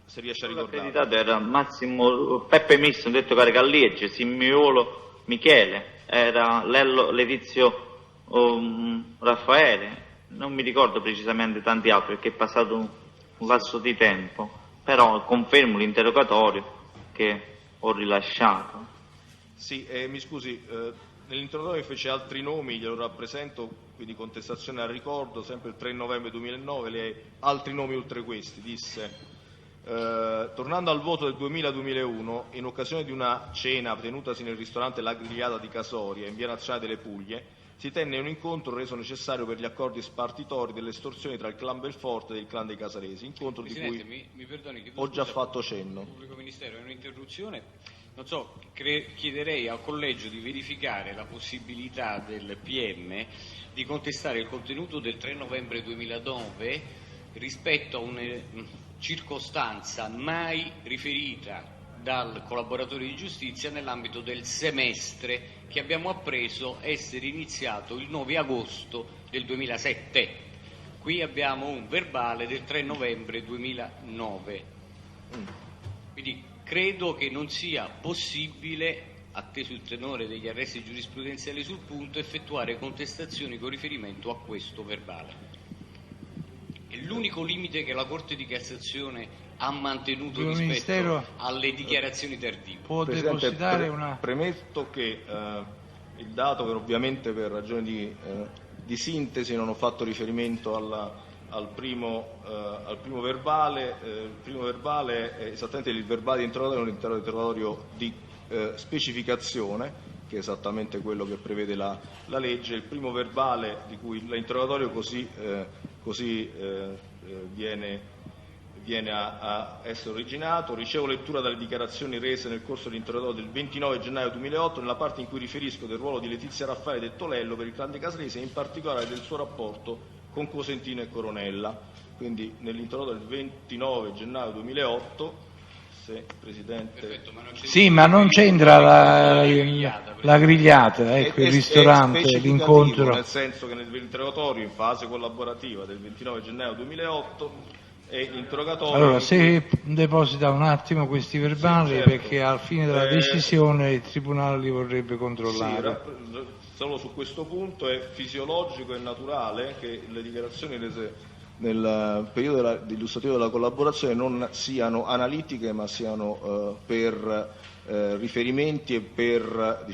Se riesce a ricordare. Accreditato era Massimo Peppe Misso, detto Caricalliegge, Simiolo Michele, era Lello Letizio Raffaele, non mi ricordo precisamente tanti altri perché è passato un lasso di tempo, però confermo l'interrogatorio che ho rilasciato. Sì, mi scusi, nell'interrogatorio fece altri nomi, glielo rappresento, quindi contestazione al ricordo, sempre il 3 novembre 2009, lei altri nomi oltre questi, disse: tornando al voto del 2000-2001, in occasione di una cena tenutasi nel ristorante La Grigliata di Casoria, in via Nazionale delle Puglie, si tenne un incontro reso necessario per gli accordi spartitori delle estorsioni tra il clan Belforte e il clan dei Casalesi, incontro Presidente, di cui mi perdoni, ho già fatto cenno. Pubblico Ministero, è un'interruzione. Non so, chiederei al collegio di verificare la possibilità del PM di contestare il contenuto del 3 novembre 2009 rispetto a una circostanza mai riferita dal collaboratore di giustizia nell'ambito del semestre che abbiamo appreso essere iniziato il 9 agosto del 2007. Qui abbiamo un verbale del 3 novembre 2009. Quindi credo che non sia possibile, atteso il tenore degli arresti giurisprudenziali sul punto, effettuare contestazioni con riferimento a questo verbale. È l'unico limite che la Corte di Cassazione ha mantenuto rispetto alle dichiarazioni tardive. Può depositare una... Premetto che il dato, che ovviamente per ragioni di sintesi non ho fatto riferimento al primo verbale. Il primo verbale è esattamente il verbale di interrogatorio, un interrogatorio di specificazione, che è esattamente quello che prevede la legge. Il primo verbale di cui l'interrogatorio così viene a essere originato: ricevo lettura dalle dichiarazioni rese nel corso dell'interrogatorio del 29 gennaio 2008 nella parte in cui riferisco del ruolo di Letizia Raffaele detto Lello per il clan dei Casalesi e in particolare del suo rapporto con Cosentino e Coronella. Quindi nell'interrogatorio del 29 gennaio 2008, se Presidente... Perfetto, ma non sì, ma non c'entra la grigliata, ecco, il ristorante, l'incontro. Nel senso che nell'interrogatorio in fase collaborativa del 29 gennaio 2008 e l'interrogatorio... Allora, se deposita un attimo questi verbali, sì, certo, perché al fine della decisione il Tribunale li vorrebbe controllare. Sì, solo su questo punto è fisiologico e naturale che le dichiarazioni rese nel periodo illustrativo della collaborazione non siano analitiche, ma siano per riferimenti e per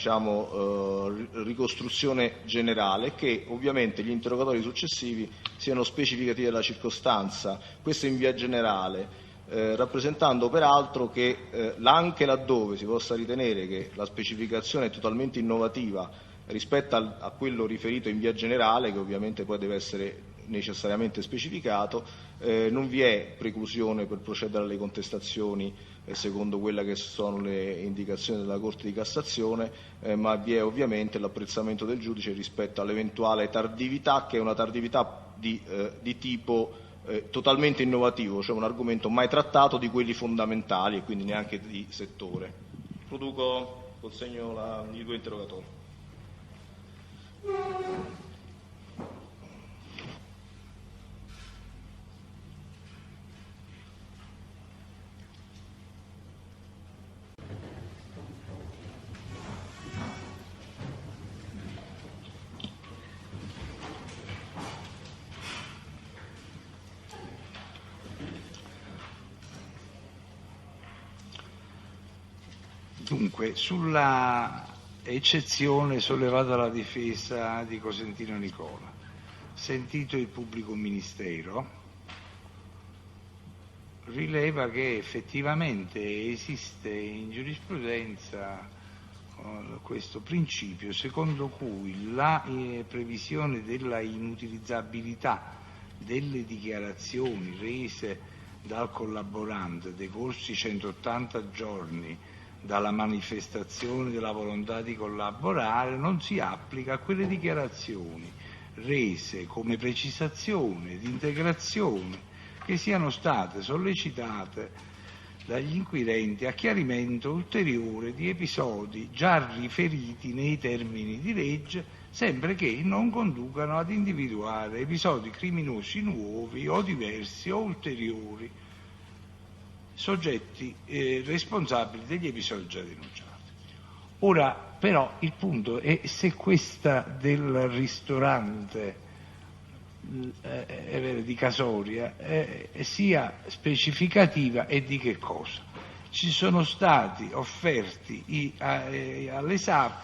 ricostruzione generale, che ovviamente gli interrogatori successivi siano specificativi della circostanza, questo in via generale, rappresentando peraltro che anche laddove si possa ritenere che la specificazione è totalmente innovativa rispetto a quello riferito in via generale, che ovviamente poi deve essere necessariamente specificato, non vi è preclusione per procedere alle contestazioni secondo quelle che sono le indicazioni della Corte di Cassazione, ma vi è ovviamente l'apprezzamento del giudice rispetto all'eventuale tardività, che è una tardività di tipo totalmente innovativo, cioè un argomento mai trattato di quelli fondamentali e quindi neanche di settore. Consegno i due interrogatori. Dunque, sulla eccezione sollevata dalla difesa di Cosentino Nicola, sentito il pubblico ministero, rileva che effettivamente esiste in giurisprudenza questo principio secondo cui la previsione della inutilizzabilità delle dichiarazioni rese dal collaborante decorsi 180 giorni dalla manifestazione della volontà di collaborare non si applica a quelle dichiarazioni rese come precisazione ed integrazione che siano state sollecitate dagli inquirenti a chiarimento ulteriore di episodi già riferiti nei termini di legge, sempre che non conducano ad individuare episodi criminosi nuovi o diversi o ulteriori soggetti responsabili degli episodi già denunciati. Ora però il punto è se questa del ristorante di Casoria sia specificativa e di che cosa. Ci sono stati offerti all'esame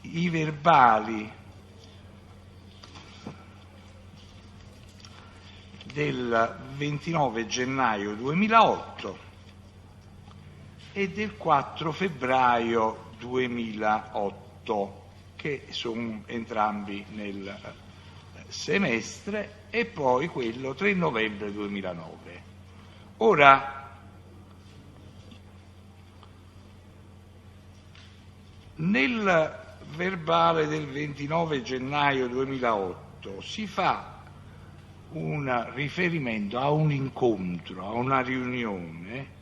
i verbali del 29 gennaio 2008 e del 4 febbraio 2008, che sono entrambi nel semestre, e poi quello 3 novembre 2009. Ora, nel verbale del 29 gennaio 2008 si fa un riferimento a un incontro, a una riunione,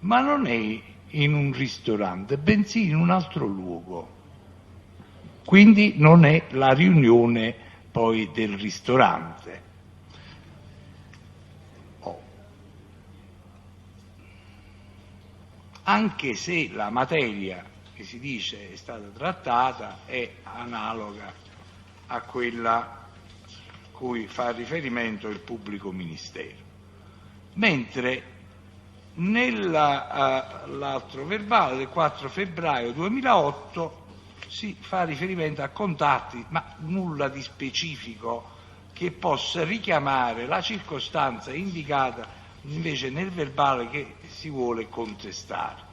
ma non è in un ristorante, bensì in un altro luogo. Quindi non è la riunione poi del ristorante. Anche se la materia che si dice è stata trattata è analoga a quella cui fa riferimento il pubblico ministero, mentre nell'altro verbale del 4 febbraio 2008 si fa riferimento a contatti, ma nulla di specifico che possa richiamare la circostanza indicata invece nel verbale che si vuole contestare.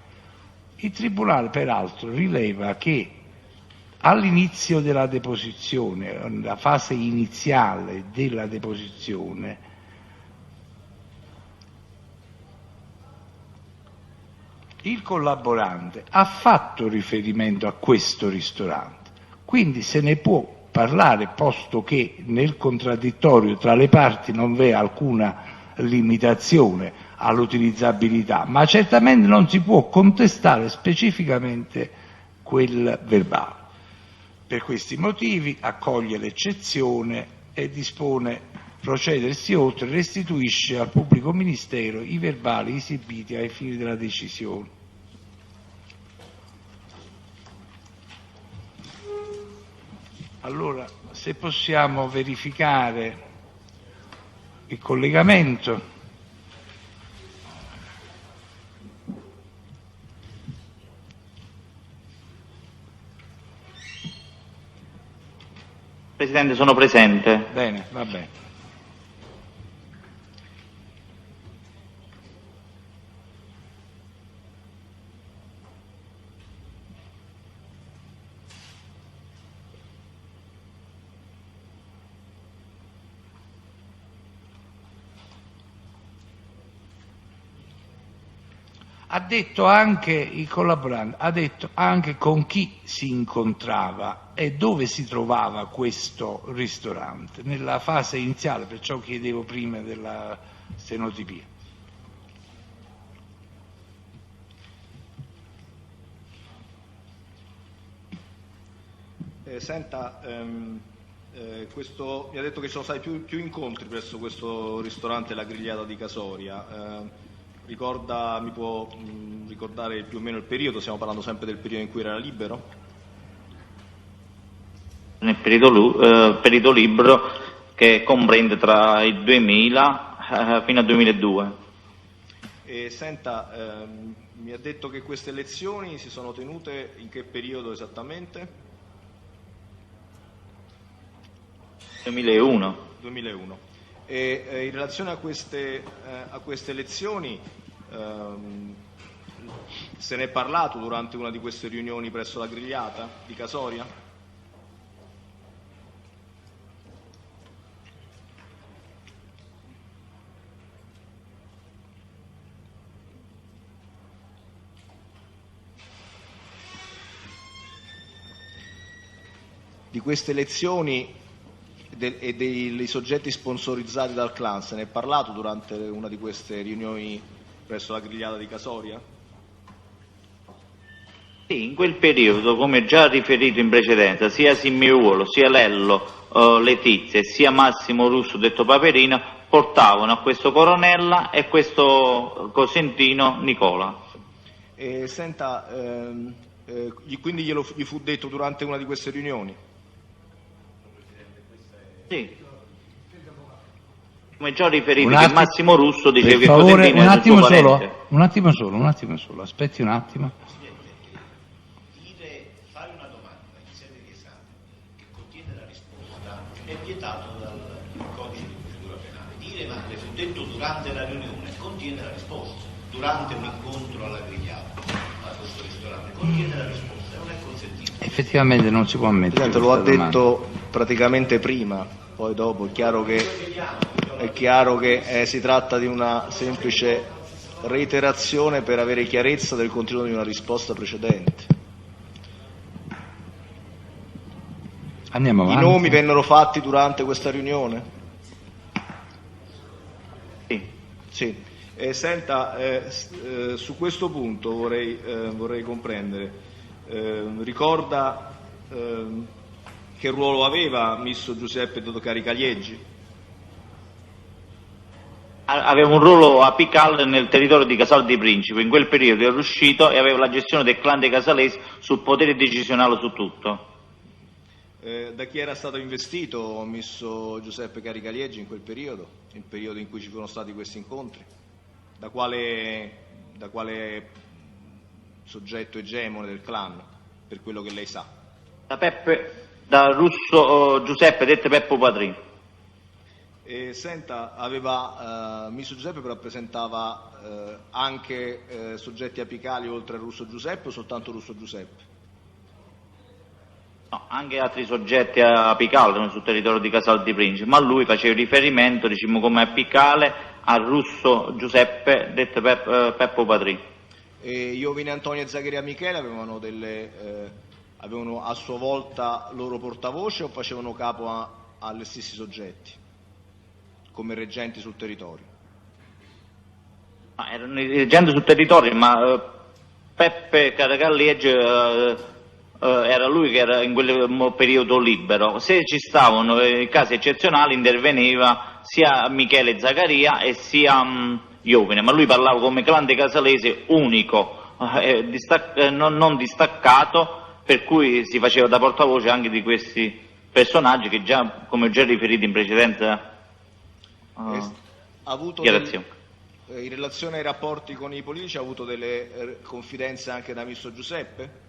Il Tribunale peraltro rileva che all'inizio della deposizione, la fase iniziale della deposizione, il collaborante ha fatto riferimento a questo ristorante, quindi se ne può parlare, posto che nel contraddittorio tra le parti non v'è alcuna limitazione all'utilizzabilità, ma certamente non si può contestare specificamente quel verbale. Per questi motivi accoglie l'eccezione e dispone procedersi oltre, restituisce al pubblico ministero i verbali esibiti ai fini della decisione. Allora, se possiamo verificare il collegamento. Presidente, sono presente. Bene, va bene. Ha detto anche, il collaborante, ha detto anche con chi si incontrava e dove si trovava questo ristorante, nella fase iniziale, perciò chiedevo prima della stenotipia. Senta, mi ha detto che ci sono stati più incontri presso questo ristorante La Grigliata di Casoria. Mi può ricordare più o meno il periodo? Stiamo parlando sempre del periodo in cui era libero? Nel periodo libero che comprende tra il 2000 fino al 2002. Senta, mi ha detto che queste elezioni si sono tenute in che periodo esattamente? 2001. 2001. E in relazione a queste elezioni se ne è parlato durante una di queste riunioni presso la Grigliata di Casoria? Di queste elezioni e dei soggetti sponsorizzati dal clan se ne è parlato durante una di queste riunioni presso la Grigliata di Casoria? Sì, in quel periodo, come già riferito in precedenza, sia Simiuolo, sia Lello, Letizia e sia Massimo Russo, detto Paperino, portavano a questo Coronella e questo Cosentino Nicola. Senta, quindi gli fu detto durante una di queste riunioni? Sì. Come già riferito che Massimo Russo diceva che Cosentino un è il suo attimo parente. un attimo solo, aspetti un attimo. Fare una domanda in sede di esame che contiene la risposta è vietato dal codice di procedura penale. Dire ma le fu detto durante la riunione contiene la risposta, durante un incontro alla Grigliata a questo ristorante contiene la risposta, non è consentito. Effettivamente non si può ammettere. Lo ha detto praticamente prima, poi dopo è chiaro che si tratta di una semplice reiterazione per avere chiarezza del contenuto di una risposta precedente. Andiamo avanti. I nomi vennero fatti durante questa riunione? Sì. Sì. Senta, su questo punto vorrei comprendere, ricorda che ruolo aveva Misso Giuseppe Dodocari Caliegi? Aveva un ruolo apicale nel territorio di Casal di Principe, in quel periodo era uscito e aveva la gestione del clan dei Casalesi sul potere decisionale su tutto. Da chi era stato investito Misso Giuseppe Caricalieggi in quel periodo, il periodo in cui ci furono stati questi incontri? Da quale soggetto egemone del clan, per quello che lei sa? Da Russo Giuseppe, detto Peppo Padrino. Senta, Misso Giuseppe rappresentava anche soggetti apicali oltre a Russo Giuseppe o soltanto Russo Giuseppe? No, anche altri soggetti apicali sul territorio di Casal di Principe, ma lui faceva riferimento, diciamo, come apicale a Russo Giuseppe, detto Peppo Padrino. Iovine Antonio e Zaccaria Michele avevano a sua volta loro portavoce o facevano capo agli stessi soggetti, come reggenti sul territorio? Erano i reggenti sul territorio, ma Peppe Caracalliege era lui che era in quel periodo libero. Se ci stavano casi eccezionali interveniva sia Michele Zaccaria e sia Iovine, ma lui parlava come clan dei Casalesi unico, non distaccato, per cui si faceva da portavoce anche di questi personaggi che già, come ho già riferito in precedenza, dichiarazione. In relazione ai rapporti con i politici ha avuto delle confidenze anche da Misso Giuseppe?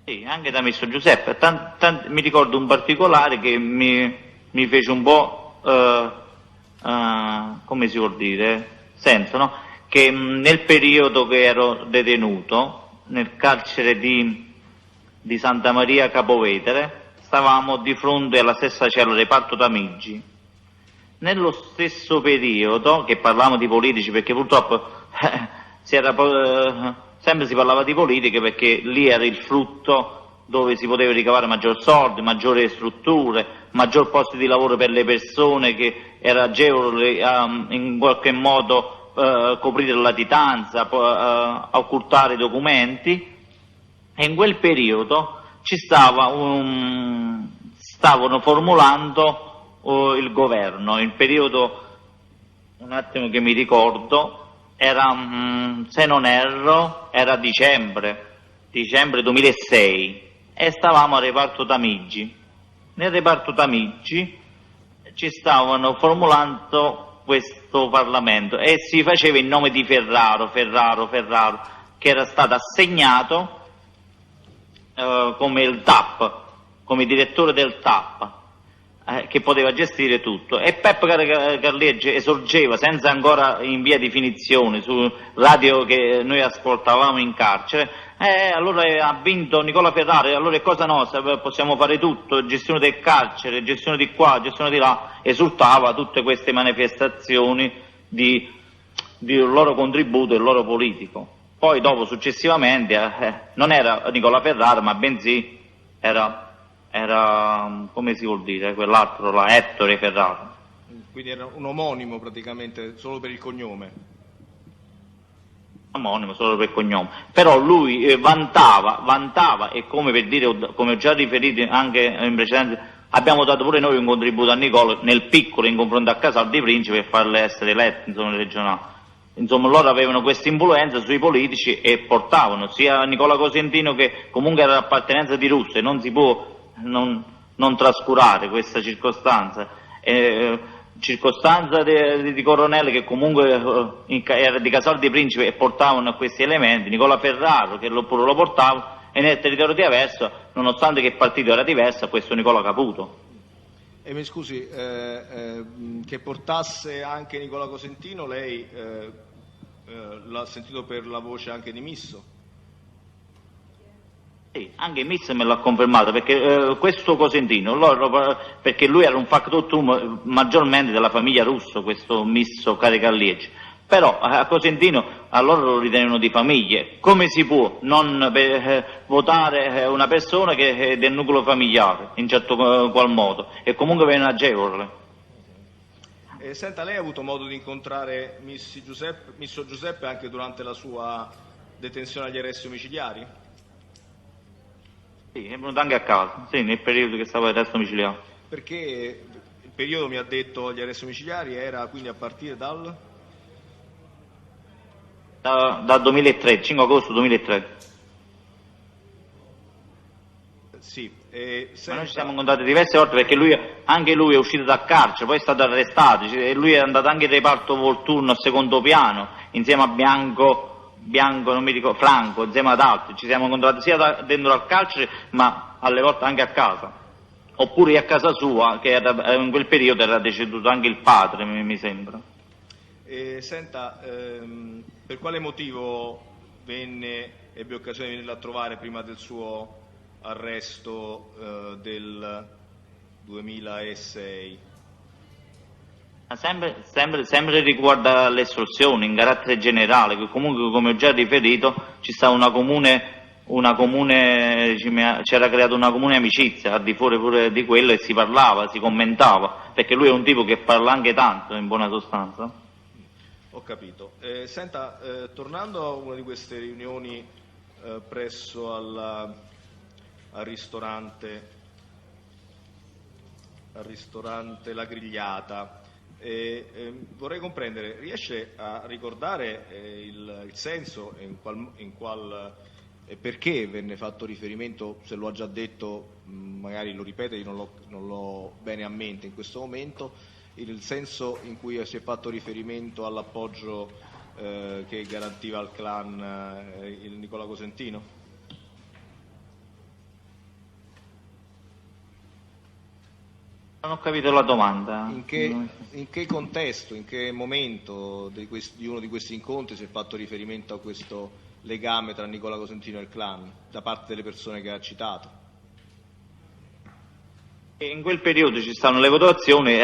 Sì, anche da Misso Giuseppe. Mi ricordo un particolare che mi fece un po', come si vuol dire, senso, no? Che nel periodo che ero detenuto, nel carcere di Santa Maria Capovetere, stavamo di fronte alla stessa cella reparto Tamigi. Nello stesso periodo, che parlavamo di politici perché purtroppo sempre si parlava di politiche perché lì era il frutto dove si poteva ricavare maggior soldi, maggiori strutture, maggior posti di lavoro per le persone, che era agevole in qualche modo coprire la latitanza, occultare i documenti, e in quel periodo stavano formulando il governo. Il periodo, un attimo che mi ricordo, era, se non erro, era dicembre 2006, e stavamo al reparto Tamigi. Nel reparto Tamigi ci stavano formulando questo Parlamento e si faceva in nome di Ferraro, che era stato assegnato come il TAP, come direttore del TAP, che poteva gestire tutto. E Peppe Carleggi esorgeva, senza ancora in via di definizione, su radio che noi ascoltavamo in carcere, allora ha vinto Nicola Ferrari, allora è cosa nostra, possiamo fare tutto, gestione del carcere, gestione di qua, gestione di là, esultava tutte queste manifestazioni di loro contributo e il loro politico. Poi dopo, successivamente, non era Nicola Ferrari, ma bensì era come si vuol dire, quell'altro, Ettore Ferrari. Quindi era un omonimo praticamente, solo per il cognome. Omonimo solo per cognome, però lui vantava, e come per dire, come ho già riferito anche in precedenza, abbiamo dato pure noi un contributo a Nicola nel piccolo in confronto a Casal di Principe per farle essere elette, insomma, regionali. Insomma, loro avevano questa influenza sui politici e portavano sia Nicola Cosentino, che comunque era l'appartenenza di Russo, e non si può non trascurare questa circostanza. Circostanza di Coronelli, che comunque era di Casal di Principe, e portavano questi elementi, Nicola Ferraro che pure lo portava, e nel territorio di Aversa, nonostante che il partito era diverso, questo Nicola Caputo. E mi scusi, che portasse anche Nicola Cosentino, lei l'ha sentito per la voce anche di Misso? Sì, anche Miss me l'ha confermato, perché questo Cosentino, perché lui era un factotum maggiormente della famiglia Russo, questo Misso Caricalliegi, però a Cosentino a loro lo ritenevano di famiglie. Come si può non votare una persona che è del nucleo familiare, in certo qual modo, e comunque viene agevole? Senta, lei ha avuto modo di incontrare Misso Giuseppe anche durante la sua detenzione agli arresti omicidiari? Sì, è venuto anche a casa, sì, nel periodo che stava arresto domiciliare. Perché il periodo, mi ha detto, agli arresti domiciliari era quindi a partire dal 2003, 5 agosto 2003. Sì. Ma noi ci siamo incontrati diverse volte, perché anche lui è uscito da carcere, poi è stato arrestato, e lui è andato anche in reparto Volturno a secondo piano, insieme a Bianco, non mi ricordo, Franco, insieme ad altri. Ci siamo incontrati sia dentro al carcere, ma alle volte anche a casa, oppure a casa sua, che in quel periodo era deceduto anche il padre, mi sembra. Senta, per quale motivo ebbe occasione di venirla a trovare prima del suo arresto del 2006? Sempre riguarda l'estorsione in carattere generale, che comunque, come ho già riferito, c'era creata una comune amicizia al di fuori pure di quello, e si parlava, si commentava, perché lui è un tipo che parla anche tanto, in buona sostanza. Ho capito. Senta, tornando a una di queste riunioni presso al ristorante La Grigliata, vorrei comprendere, riesce a ricordare il senso e perché venne fatto riferimento? Se lo ha già detto, magari lo ripete, io non l'ho bene a mente in questo momento, il senso in cui si è fatto riferimento all'appoggio che garantiva al clan il Nicola Cosentino? Non ho capito la domanda. In che contesto, in che momento di uno di questi incontri si è fatto riferimento a questo legame tra Nicola Cosentino e il clan, da parte delle persone che ha citato? In quel periodo ci stavano le votazioni,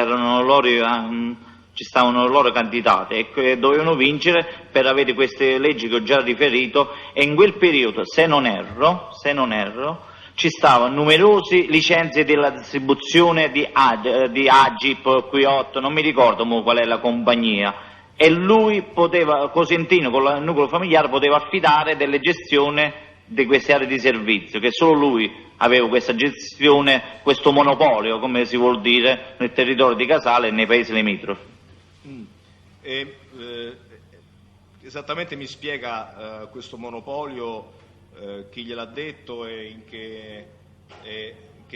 ci stavano loro candidati e che dovevano vincere per avere queste leggi che ho già riferito, e in quel periodo, se non erro, ci stavano numerose licenze della distribuzione di Agip, Q8, non mi ricordo qual è la compagnia, e lui poteva, Cosentino con il nucleo familiare, poteva affidare delle gestioni di queste aree di servizio, che solo lui aveva questa gestione, questo monopolio, come si vuol dire, nel territorio di Casale e nei paesi limitrofi. Esattamente mi spiega questo monopolio, chi gliel'ha detto e in che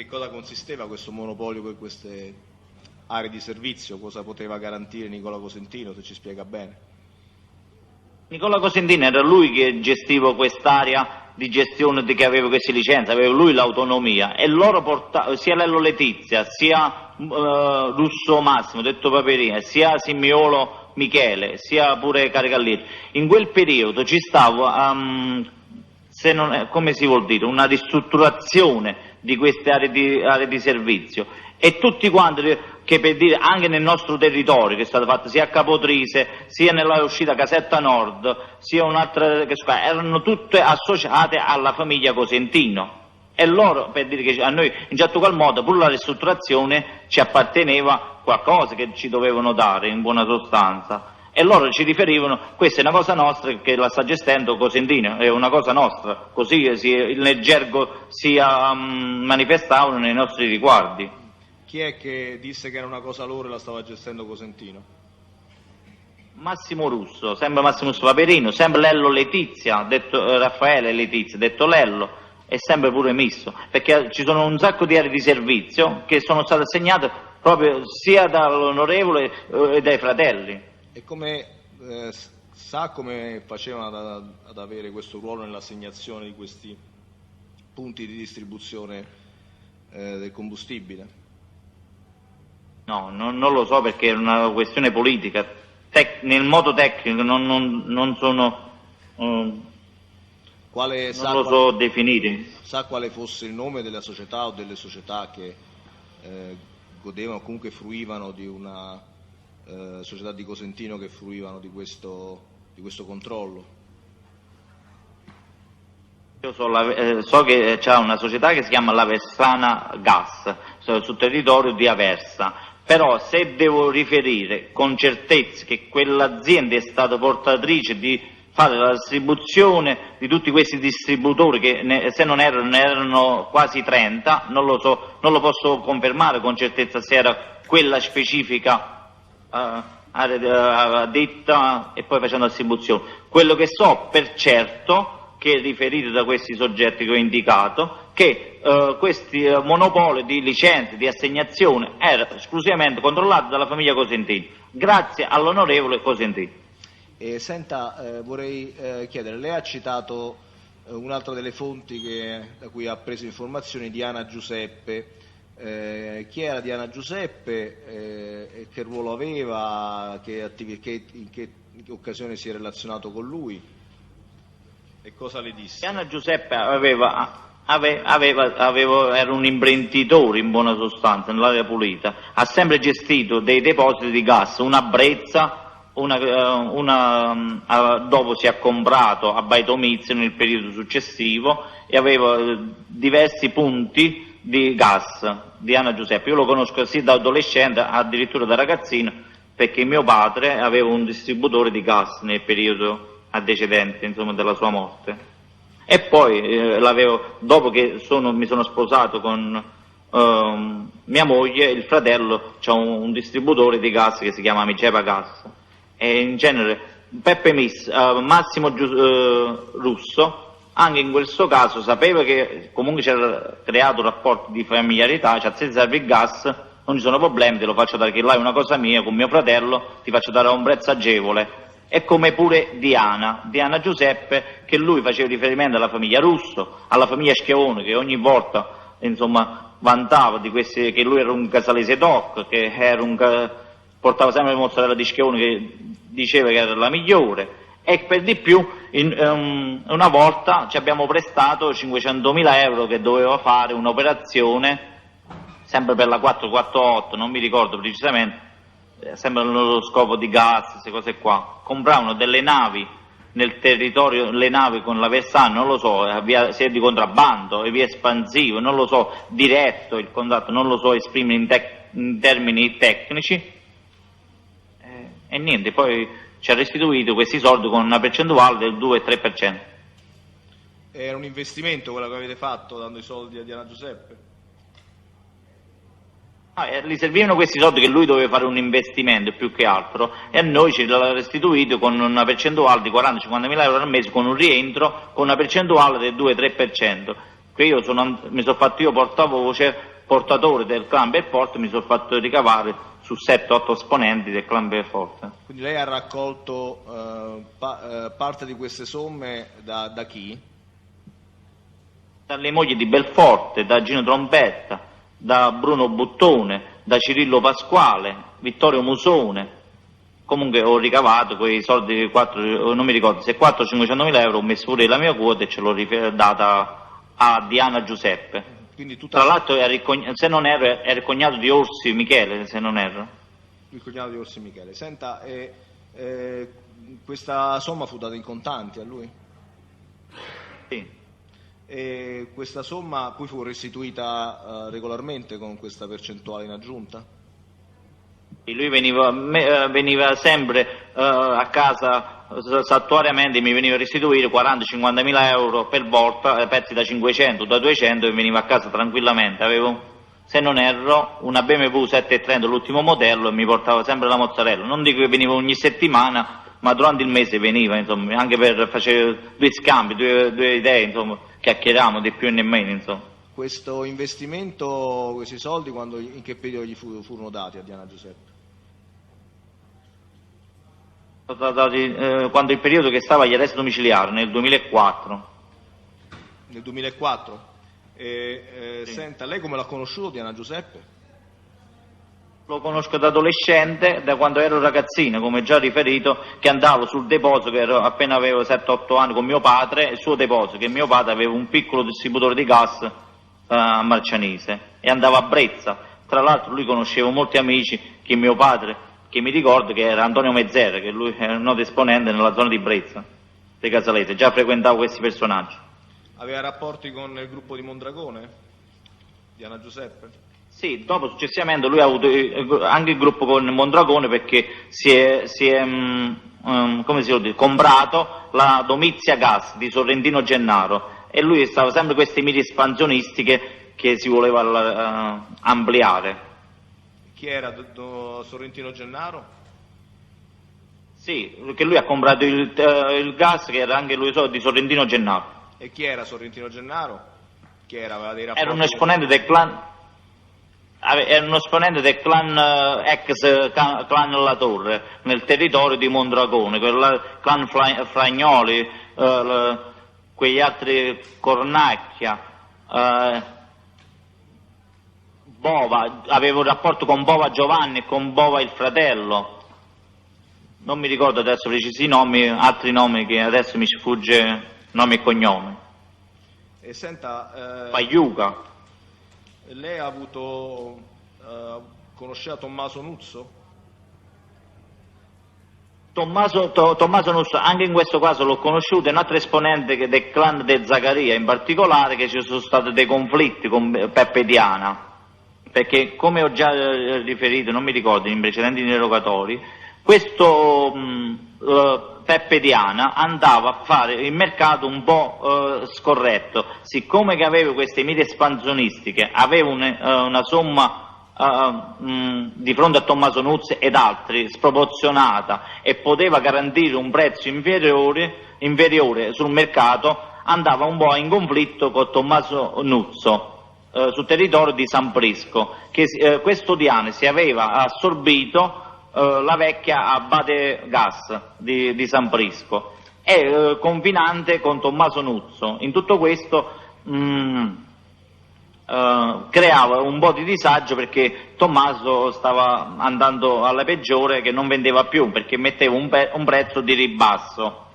cosa consisteva questo monopolio per queste aree di servizio, cosa poteva garantire Nicola Cosentino, se ci spiega bene. Nicola Cosentino era lui che gestiva quest'area di gestione, che aveva queste licenze, aveva lui l'autonomia, e loro portavano sia Lello Letizia, sia Russo Massimo, detto Paperina, sia Simiolo Michele, sia pure Caricallieri. In quel periodo ci stava, se non è, come si vuol dire, una ristrutturazione di queste aree di servizio, e tutti quanti, che per dire anche nel nostro territorio, che è stato fatto sia a Capotrise, sia nella uscita Casetta Nord, sia un'altra, erano tutte associate alla famiglia Cosentino, e loro, per dire che a noi in certo qual modo pur la ristrutturazione ci apparteneva qualcosa che ci dovevano dare in buona sostanza, e loro ci riferivano: questa è una cosa nostra che la sta gestendo Cosentino, è una cosa nostra, così nel gergo si manifestavano nei nostri riguardi. Chi è che disse che era una cosa loro e la stava gestendo Cosentino? Massimo Russo, sempre Massimo Russo Paperino, sempre Lello Letizia, detto Raffaele Letizia, detto Lello, e sempre pure Misso, perché ci sono un sacco di aree di servizio che sono state assegnate proprio sia dall'onorevole e dai fratelli. E come sa come facevano ad avere questo ruolo nell'assegnazione di questi punti di distribuzione del combustibile? No, non lo so, perché è una questione politica. Nel modo tecnico non sono, non lo so definire. Sa quale fosse il nome della società o delle società che godevano, comunque fruivano di una società di Cosentino, che fruivano di questo controllo? Io so che c'è una società che si chiama l'Aversana Gas sul territorio di Aversa, però se devo riferire con certezza che quell'azienda è stata portatrice di fare la distribuzione di tutti questi distributori, che se non erano quasi 30, non lo so, non lo posso confermare con certezza se era quella specifica detta e poi facendo la distribuzione. Quello che so per certo, che riferito da questi soggetti che ho indicato, che questi monopoli di licenze, di assegnazione, era esclusivamente controllato dalla famiglia Cosentino, grazie all'onorevole Cosentino. Senta, vorrei chiedere, lei ha citato un'altra delle fonti da cui ha preso informazioni, Diana Giuseppe. Chi era Diana Giuseppe, che ruolo aveva, in che occasione si è relazionato con lui e cosa le disse? Diana Giuseppe era un imprenditore in buona sostanza nell'area pulita, ha sempre gestito dei depositi di gas, una Brezza, dopo si è comprato a Baitomizio nel periodo successivo, e aveva diversi punti di gas. Diana Giuseppe, io lo conosco sì da adolescente, addirittura da ragazzino, perché mio padre aveva un distributore di gas nel periodo antecedente, insomma, della sua morte. E poi dopo che mi sono sposato con mia moglie, il fratello c'ha un distributore di gas che si chiama Micepa Gas, e in genere Massimo Russo, anche in questo caso, sapeva che comunque c'era creato un rapporto di familiarità, cioè se serve il gas non ci sono problemi, te lo faccio dare, che là è una cosa mia, con mio fratello ti faccio dare a un prezzo agevole. E come pure Diana Giuseppe, che lui faceva riferimento alla famiglia Russo, alla famiglia Schiavone, che ogni volta, insomma, vantava di questi, che lui era un casalese doc, che portava sempre le mozzarella di Schiavone, che diceva che era la migliore, e per di più una volta ci abbiamo prestato 500.000 euro che doveva fare un'operazione sempre per la 448, non mi ricordo precisamente, sempre allo scopo di gas, queste cose qua, compravano delle navi nel territorio, le navi con la Versailles, non lo so, se è di contrabbando, è via espansivo, non lo so, diretto il contratto, non lo so esprimere in termini tecnici, e niente, poi ci ha restituito questi soldi con una percentuale del 2-3%. Era un investimento quello che avete fatto dando i soldi a Diana Giuseppe? Gli servivano questi soldi che lui doveva fare un investimento più che altro, e a noi ce l'ha restituito con una percentuale di 40-50 mila euro al mese, con un rientro con una percentuale del 2-3%. Che io mi sono fatto io portavoce, portatore del clan Belforte, mi sono fatto ricavare su 7-8 esponenti del clan Belforte. Quindi lei ha raccolto parte di queste somme da chi? Dalle mogli di Belforte, da Gino Trombetta, da Bruno Buttone, da Cirillo Pasquale, Vittorio Musone. Comunque ho ricavato quei soldi, non mi ricordo se 400-500 mila euro, ho messo pure la mia quota e ce l'ho data a Diana Giuseppe. Quindi tra l'altro se non erro era il cognato di Orsi Michele, se non erro. Il cognato di Orsi Michele. Senta, questa somma fu data in contanti a lui? Sì. E questa somma poi fu restituita regolarmente con questa percentuale in aggiunta? Lui veniva sempre a casa saltuariamente, mi veniva a restituire 40-50 mila euro per volta, pezzi da 500, da 200, e veniva a casa tranquillamente. Avevo, se non erro, una BMW 730, l'ultimo modello, e mi portava sempre la mozzarella. Non dico che veniva ogni settimana, ma durante il mese veniva, insomma, anche per fare due scambi, due idee, insomma, chiacchieravamo di più e nemmeno, insomma. Questo investimento, questi soldi, in che periodo gli furono dati a Diana Giuseppe? Quando il periodo che stava agli arresti domiciliari, nel 2004. Nel 2004? Sì. Senta, lei come l'ha conosciuto Diana Giuseppe? Lo conosco da adolescente, da quando ero ragazzino, come già riferito, che andavo sul deposito, che appena avevo 7-8 anni, con mio padre, il suo deposito, che mio padre aveva un piccolo distributore di gas a Marcianise, e andavo a Brezza. Tra l'altro lui conosceva molti amici, che mio padre, che mi ricordo che era Antonio Mezzera, che lui era un noto esponente nella zona di Brezza, di Casalese, già frequentavo questi personaggi. Aveva rapporti con il gruppo di Mondragone, Diana Giuseppe? Sì, dopo successivamente lui ha avuto anche il gruppo con Mondragone, perché si è come si può dire, comprato la Domizia Gas di Sorrentino Gennaro, e lui stava sempre queste mire espansionistiche che si voleva ampliare. Chi era Sorrentino Gennaro? Sì, che lui ha comprato il gas, che era anche lui di Sorrentino Gennaro. E chi era Sorrentino Gennaro? Chi era? Aveva dei rapporti? Era un esponente del clan. Era uno esponente del clan ex clan La Torre nel territorio di Mondragone, quel clan Fragnoli, quegli altri Cornacchia, Bova, avevo un rapporto con Bova Giovanni e con Bova il fratello, non mi ricordo adesso precisi nomi, altri nomi che adesso mi sfugge nome e cognome. E senta, Pagliuca. Lei ha avuto, conosceva Tommaso Nuzzo? Tommaso Nuzzo, anche in questo caso l'ho conosciuto, è un altro esponente del clan de Zaccaria, in particolare, che ci sono stati dei conflitti con Peppe Diana, perché come ho già riferito, non mi ricordo, in precedenti interrogatori, questo Peppe Diana andava a fare il mercato un po' scorretto, siccome che aveva queste mire espansionistiche, aveva una somma di fronte a Tommaso Nuzzi ed altri sproporzionata, e poteva garantire un prezzo inferiore sul mercato, andava un po' in conflitto con Tommaso Nuzzo sul territorio di San Prisco, che questo Diana si aveva assorbito la vecchia Abate Gas di San Prisco, è confinante con Tommaso Nuzzo. In tutto questo creava un po' di disagio, perché Tommaso stava andando alla peggiore, che non vendeva più perché metteva un prezzo di ribasso.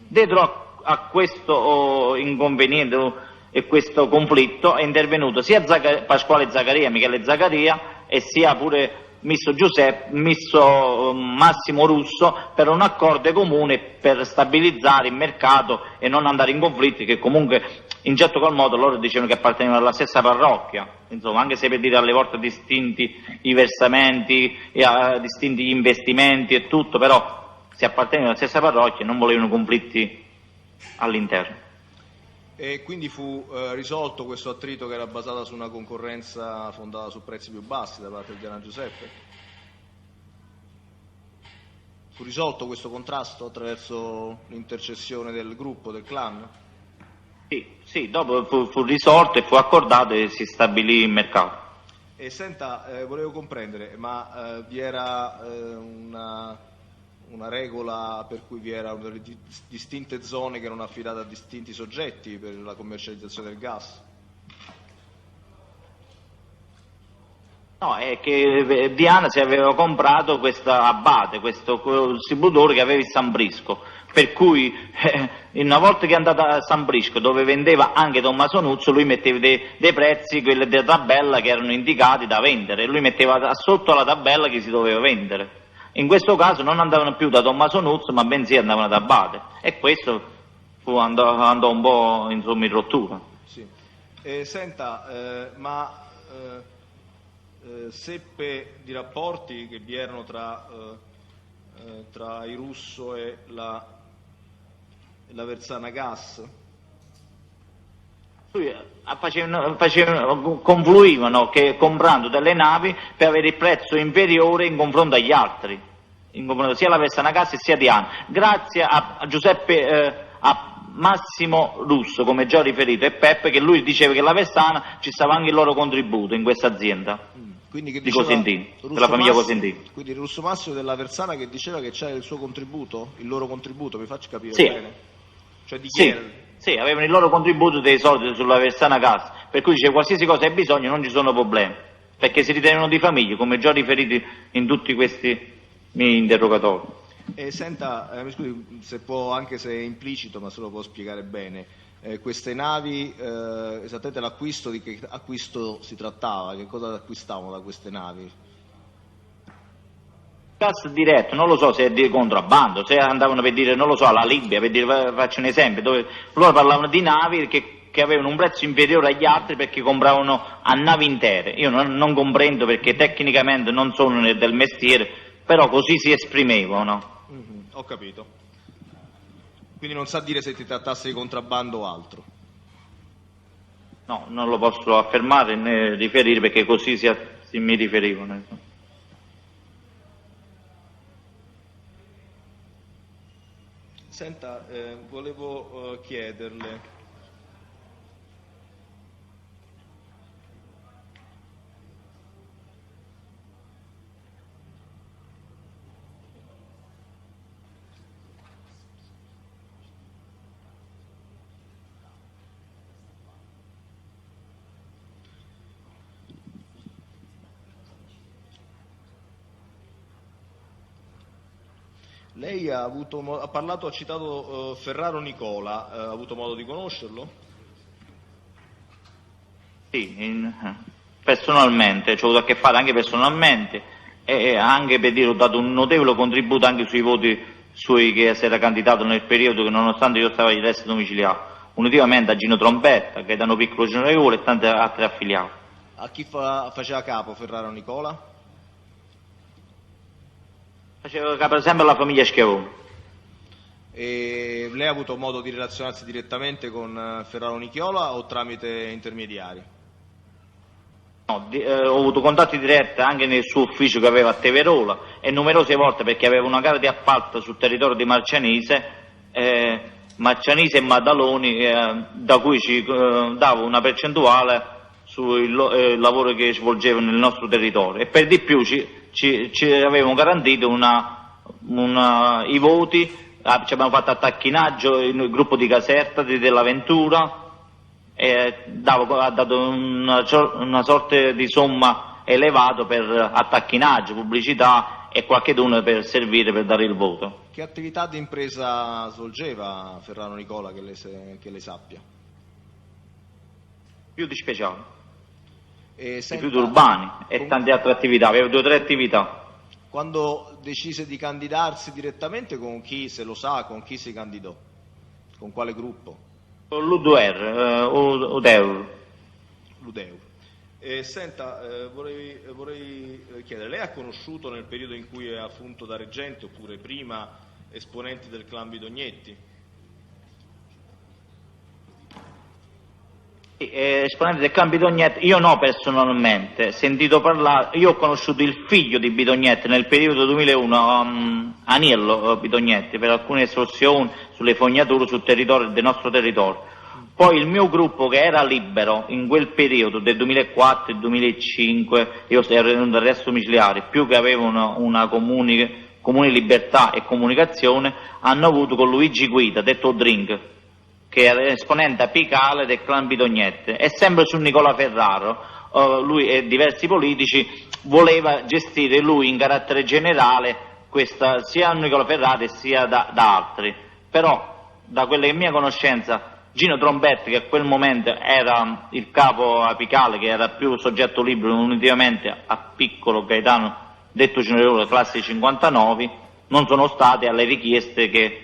Dietro a questo inconveniente e questo conflitto è intervenuto sia Pasquale Zaccaria, Michele Zaccaria, e sia pure misto Massimo Russo, per un accordo comune per stabilizzare il mercato e non andare in conflitti, che comunque in certo qual modo loro dicevano che appartenevano alla stessa parrocchia, insomma, anche se per dire alle volte distinti i versamenti, distinti gli investimenti e tutto, però si appartenevano alla stessa parrocchia e non volevano conflitti all'interno. E quindi fu risolto questo attrito che era basato su una concorrenza fondata su prezzi più bassi da parte di Diana Giuseppe? Fu risolto questo contrasto attraverso l'intercessione del gruppo, del clan? Sì, dopo fu risolto e fu accordato e si stabilì il mercato. E senta, volevo comprendere, ma vi era una regola per cui vi erano delle distinte zone che erano affidate a distinti soggetti per la commercializzazione del gas? No, è che Diana si aveva comprato questa abate, questo distributore che aveva il San Brisco, per cui una volta che è andata a San Brisco, dove vendeva anche Tommaso Nuzzo, lui metteva dei prezzi, quelli della tabella che erano indicati da vendere, lui metteva sotto la tabella che si doveva vendere. In questo caso non andavano più da Tommaso Nuzzo, ma bensì andavano da Abate, e questo andò un po' insomma in rottura. Sì. Senta, seppe di rapporti che vi erano tra il Russo e la Versana Gas? Confluivano che comprando delle navi per avere il prezzo inferiore in confronto agli altri, sia la Versana Gas sia Diana, grazie a Giuseppe, a Massimo Russo, come già riferito, e Peppe, che lui diceva che la Versana ci stava anche il loro contributo in questa azienda. Quindi che di Cosentino, della famiglia Cosentino. Quindi il Russo Massimo della Versana che diceva che c'era il suo contributo, il loro contributo, mi faccio capire bene? Cioè di chi era? Sì, avevano il loro contributo dei soldi sulla Versana Gas, per cui dice qualsiasi cosa hai bisogno non ci sono problemi, perché si ritenevano di famiglia, come già riferiti in tutti questi miei interrogatori. Senta, mi scusi se può, anche se è implicito, ma se lo può spiegare bene, queste navi, esattamente l'acquisto, di che acquisto si trattava, che cosa acquistavano da queste navi? Gas diretto, non lo so se è di contrabbando, se andavano per dire, non lo so, alla Libia, per dire, faccio un esempio, dove loro parlavano di navi che avevano un prezzo inferiore agli altri perché compravano a navi intere. Io non comprendo, perché tecnicamente non sono del mestiere, però così si esprimevano. Ho capito. Quindi non sa dire se ti trattasse di contrabbando o altro? No, non lo posso affermare né riferire, perché così si mi riferivano. Senta, volevo chiederle, lei ha citato Ferraro Nicola, ha avuto modo di conoscerlo? Sì, personalmente, ci ho avuto a che fare anche personalmente, e anche per dire ho dato un notevole contributo anche sui voti che si era candidato nel periodo, che nonostante io stavo agli arresti domiciliari, unitamente a Gino Trombetta, Gaetano Piccolo Generevole e tanti altri affiliati. A chi faceva capo Ferraro Nicola? Faceva capo sempre alla famiglia Schiavone. E lei ha avuto modo di relazionarsi direttamente con Ferraro Nicola o tramite intermediari? No, ho avuto contatti diretti anche nel suo ufficio che aveva a Teverola, e numerose volte, perché aveva una gara di appalto sul territorio di Marcianise e Maddaloni, da cui ci dava una percentuale sul lavoro che svolgeva nel nostro territorio, e per di più ci avevano garantito i voti, ci abbiamo fatto a tacchinaggio il gruppo di Caserta, della Ventura, e ha dato una sorta di somma elevata per attacchinaggio, pubblicità e qualcheduno per servire, per dare il voto. Che attività di impresa svolgeva Ferraro Nicola, che lei sappia? Più di speciale. rifiuti urbani e tante altre attività, aveva 2 o 3 attività. Quando decise di candidarsi direttamente, con chi, se lo sa, con chi si candidò? Con quale gruppo? Con l'UDEUR. L'UDEUR. Senta, vorrei chiedere, lei ha conosciuto nel periodo in cui è appunto da reggente oppure prima esponenti del clan Bidognetti? Esponente del clan Bidognetti, io no personalmente, sentito parlare, io ho conosciuto il figlio di Bidognetti nel periodo 2001, Aniello Bidognetti, per alcune estorsioni sulle fognature sul territorio del nostro territorio. Poi il mio gruppo, che era libero in quel periodo del 2004 e 2005, io ero in arresto domiciliare, più che avevano una comune libertà e comunicazione, hanno avuto con Luigi Guida, detto Drink, che era esponente apicale del clan Bidognetti, e sempre su Nicola Ferraro, lui e diversi politici voleva gestire lui in carattere generale questa, sia Nicola Ferraro sia da altri. Però da quella che è mia conoscenza, Gino Trombetti, che a quel momento era il capo apicale, che era più soggetto libero unitamente a Piccolo Gaetano, detto generale classe 59, non sono stati alle richieste che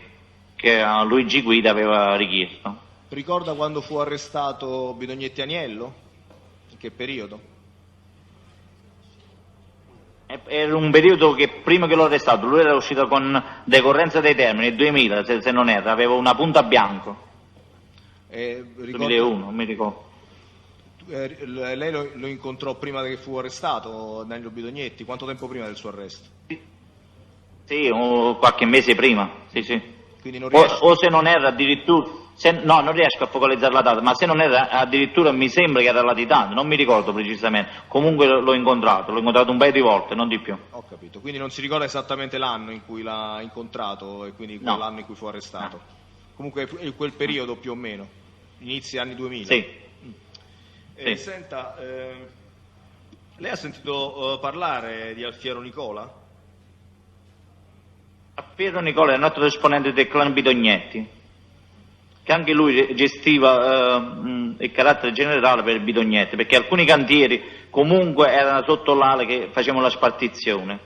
Luigi Guida aveva richiesto. Ricorda quando fu arrestato Bidognetti Aniello? In che periodo? Era un periodo che prima che l'ho arrestato, lui era uscito con decorrenza dei termini, nel 2000 se non erro, aveva una punta bianco. 2001, non mi ricordo. Lei lo incontrò prima che fu arrestato, Danilo Bidognetti? Quanto tempo prima del suo arresto? Sì, qualche mese prima, sì. Quindi non riesce... o se non era addirittura, no, non riesco a focalizzare la data, ma se non era addirittura, mi sembra che era latitante, non mi ricordo precisamente, comunque l'ho incontrato un paio di volte, non di più. Ho capito, quindi non si ricorda esattamente l'anno in cui l'ha incontrato e quindi no. L'anno in cui fu arrestato. No. Comunque è quel periodo più o meno, inizi anni 2000. Sì. Sì. Senta, lei ha sentito parlare di Alfiero Nicola? Alfiero Nicola è un altro esponente del clan Bidognetti, che anche lui gestiva il carattere generale per Bidognetti, perché alcuni cantieri comunque erano sotto l'ala che facevano la spartizione,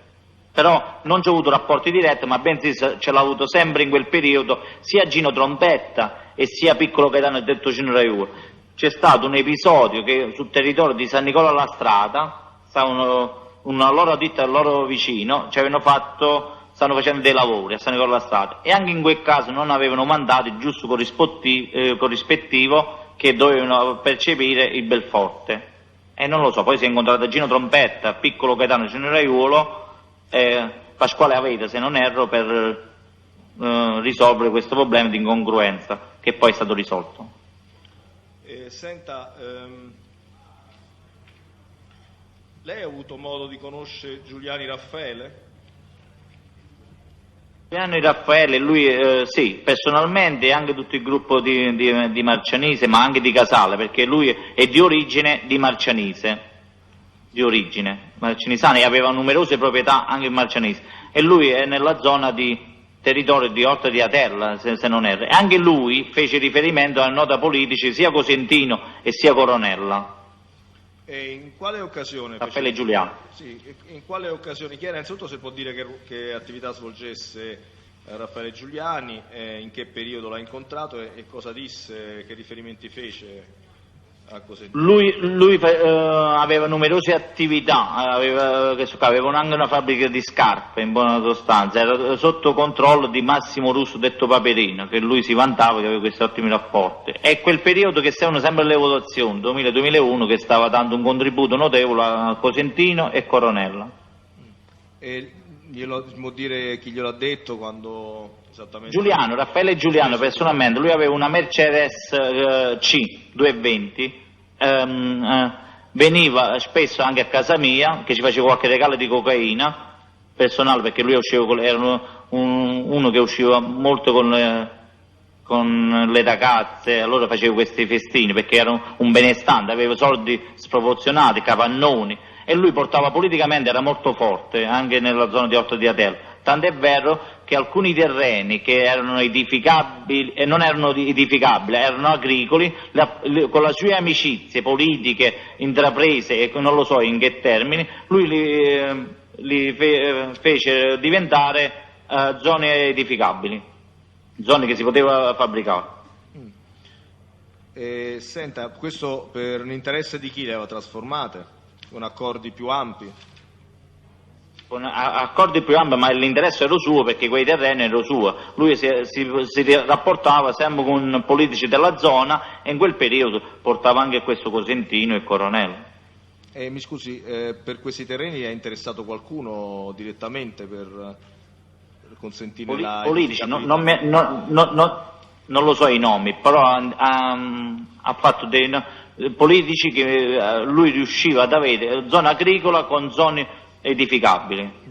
però non c'è avuto rapporti diretti, ma bensì ce l'ha avuto sempre in quel periodo sia Gino Trombetta e sia Piccolo Gaetano, detto Gino Raiuolo. C'è stato un episodio che sul territorio di San Nicola alla Strada, stavano una loro ditta al loro vicino, stanno facendo dei lavori a San Nicola alla Strada, e anche in quel caso non avevano mandato il giusto corrispettivo che dovevano percepire il Belforte. E non lo so, poi si è incontrato Gino Trombetta, Piccolo Gaetano, Gino Raiuolo, Pasquale Aveda, se non erro, per risolvere questo problema di incongruenza, che poi è stato risolto. Senta, lei ha avuto modo di conoscere Giuliani Raffaele? Giuliani Raffaele, lui sì, personalmente, e anche tutto il gruppo di Marcianise, ma anche di Casale, perché lui è di origine di Marcianise, marcianisana, e aveva numerose proprietà anche in Marcianise, e lui è nella zona di territorio di Orta di Atella, se non erro, e anche lui fece riferimento a nota politici sia Cosentino e sia Coronella. E in quale occasione? Raffaele Giuliano. Sì, in quale occasione? Chiede innanzitutto se può dire che attività svolgesse Raffaele Giuliani, in che periodo l'ha incontrato e cosa disse, che riferimenti fece a Cosentino. Lui aveva numerose attività, aveva anche una fabbrica di scarpe, in buona sostanza, era sotto controllo di Massimo Russo, detto Paperino, che lui si vantava che aveva questi ottimi rapporti. È quel periodo che servono sempre le votazioni, 2000-2001, che stava dando un contributo notevole a Cosentino e Coronella. E glielo può dire chi glielo ha detto quando esattamente? Raffaele Giuliano, personalmente, lui aveva una Mercedes C 220, veniva spesso anche a casa mia, che ci faceva qualche regalo di cocaina personale, perché lui era uno che usciva molto con le ragazze, allora faceva questi festini, perché era un benestante, aveva soldi sproporzionati, capannoni, e lui portava politicamente, era molto forte anche nella zona di Orta di Atella, tant'è vero che alcuni terreni che erano edificabili e non erano edificabili, erano agricoli, con le sue amicizie politiche, intraprese e non lo so in che termini, lui li fece diventare zone edificabili, zone che si poteva fabbricare. Senta, questo per l'interesse di chi le aveva trasformate? Con accordi più ampi? Con accordi più ampi, ma l'interesse era suo perché quei terreni erano suoi. Lui si rapportava sempre con politici della zona e in quel periodo portava anche questo Cosentino e Coronel. Mi scusi, per questi terreni è interessato qualcuno direttamente per consentire la Politici, edificabilità? non lo so i nomi, però ha fatto dei politici che lui riusciva ad avere zona agricola con zone edificabili.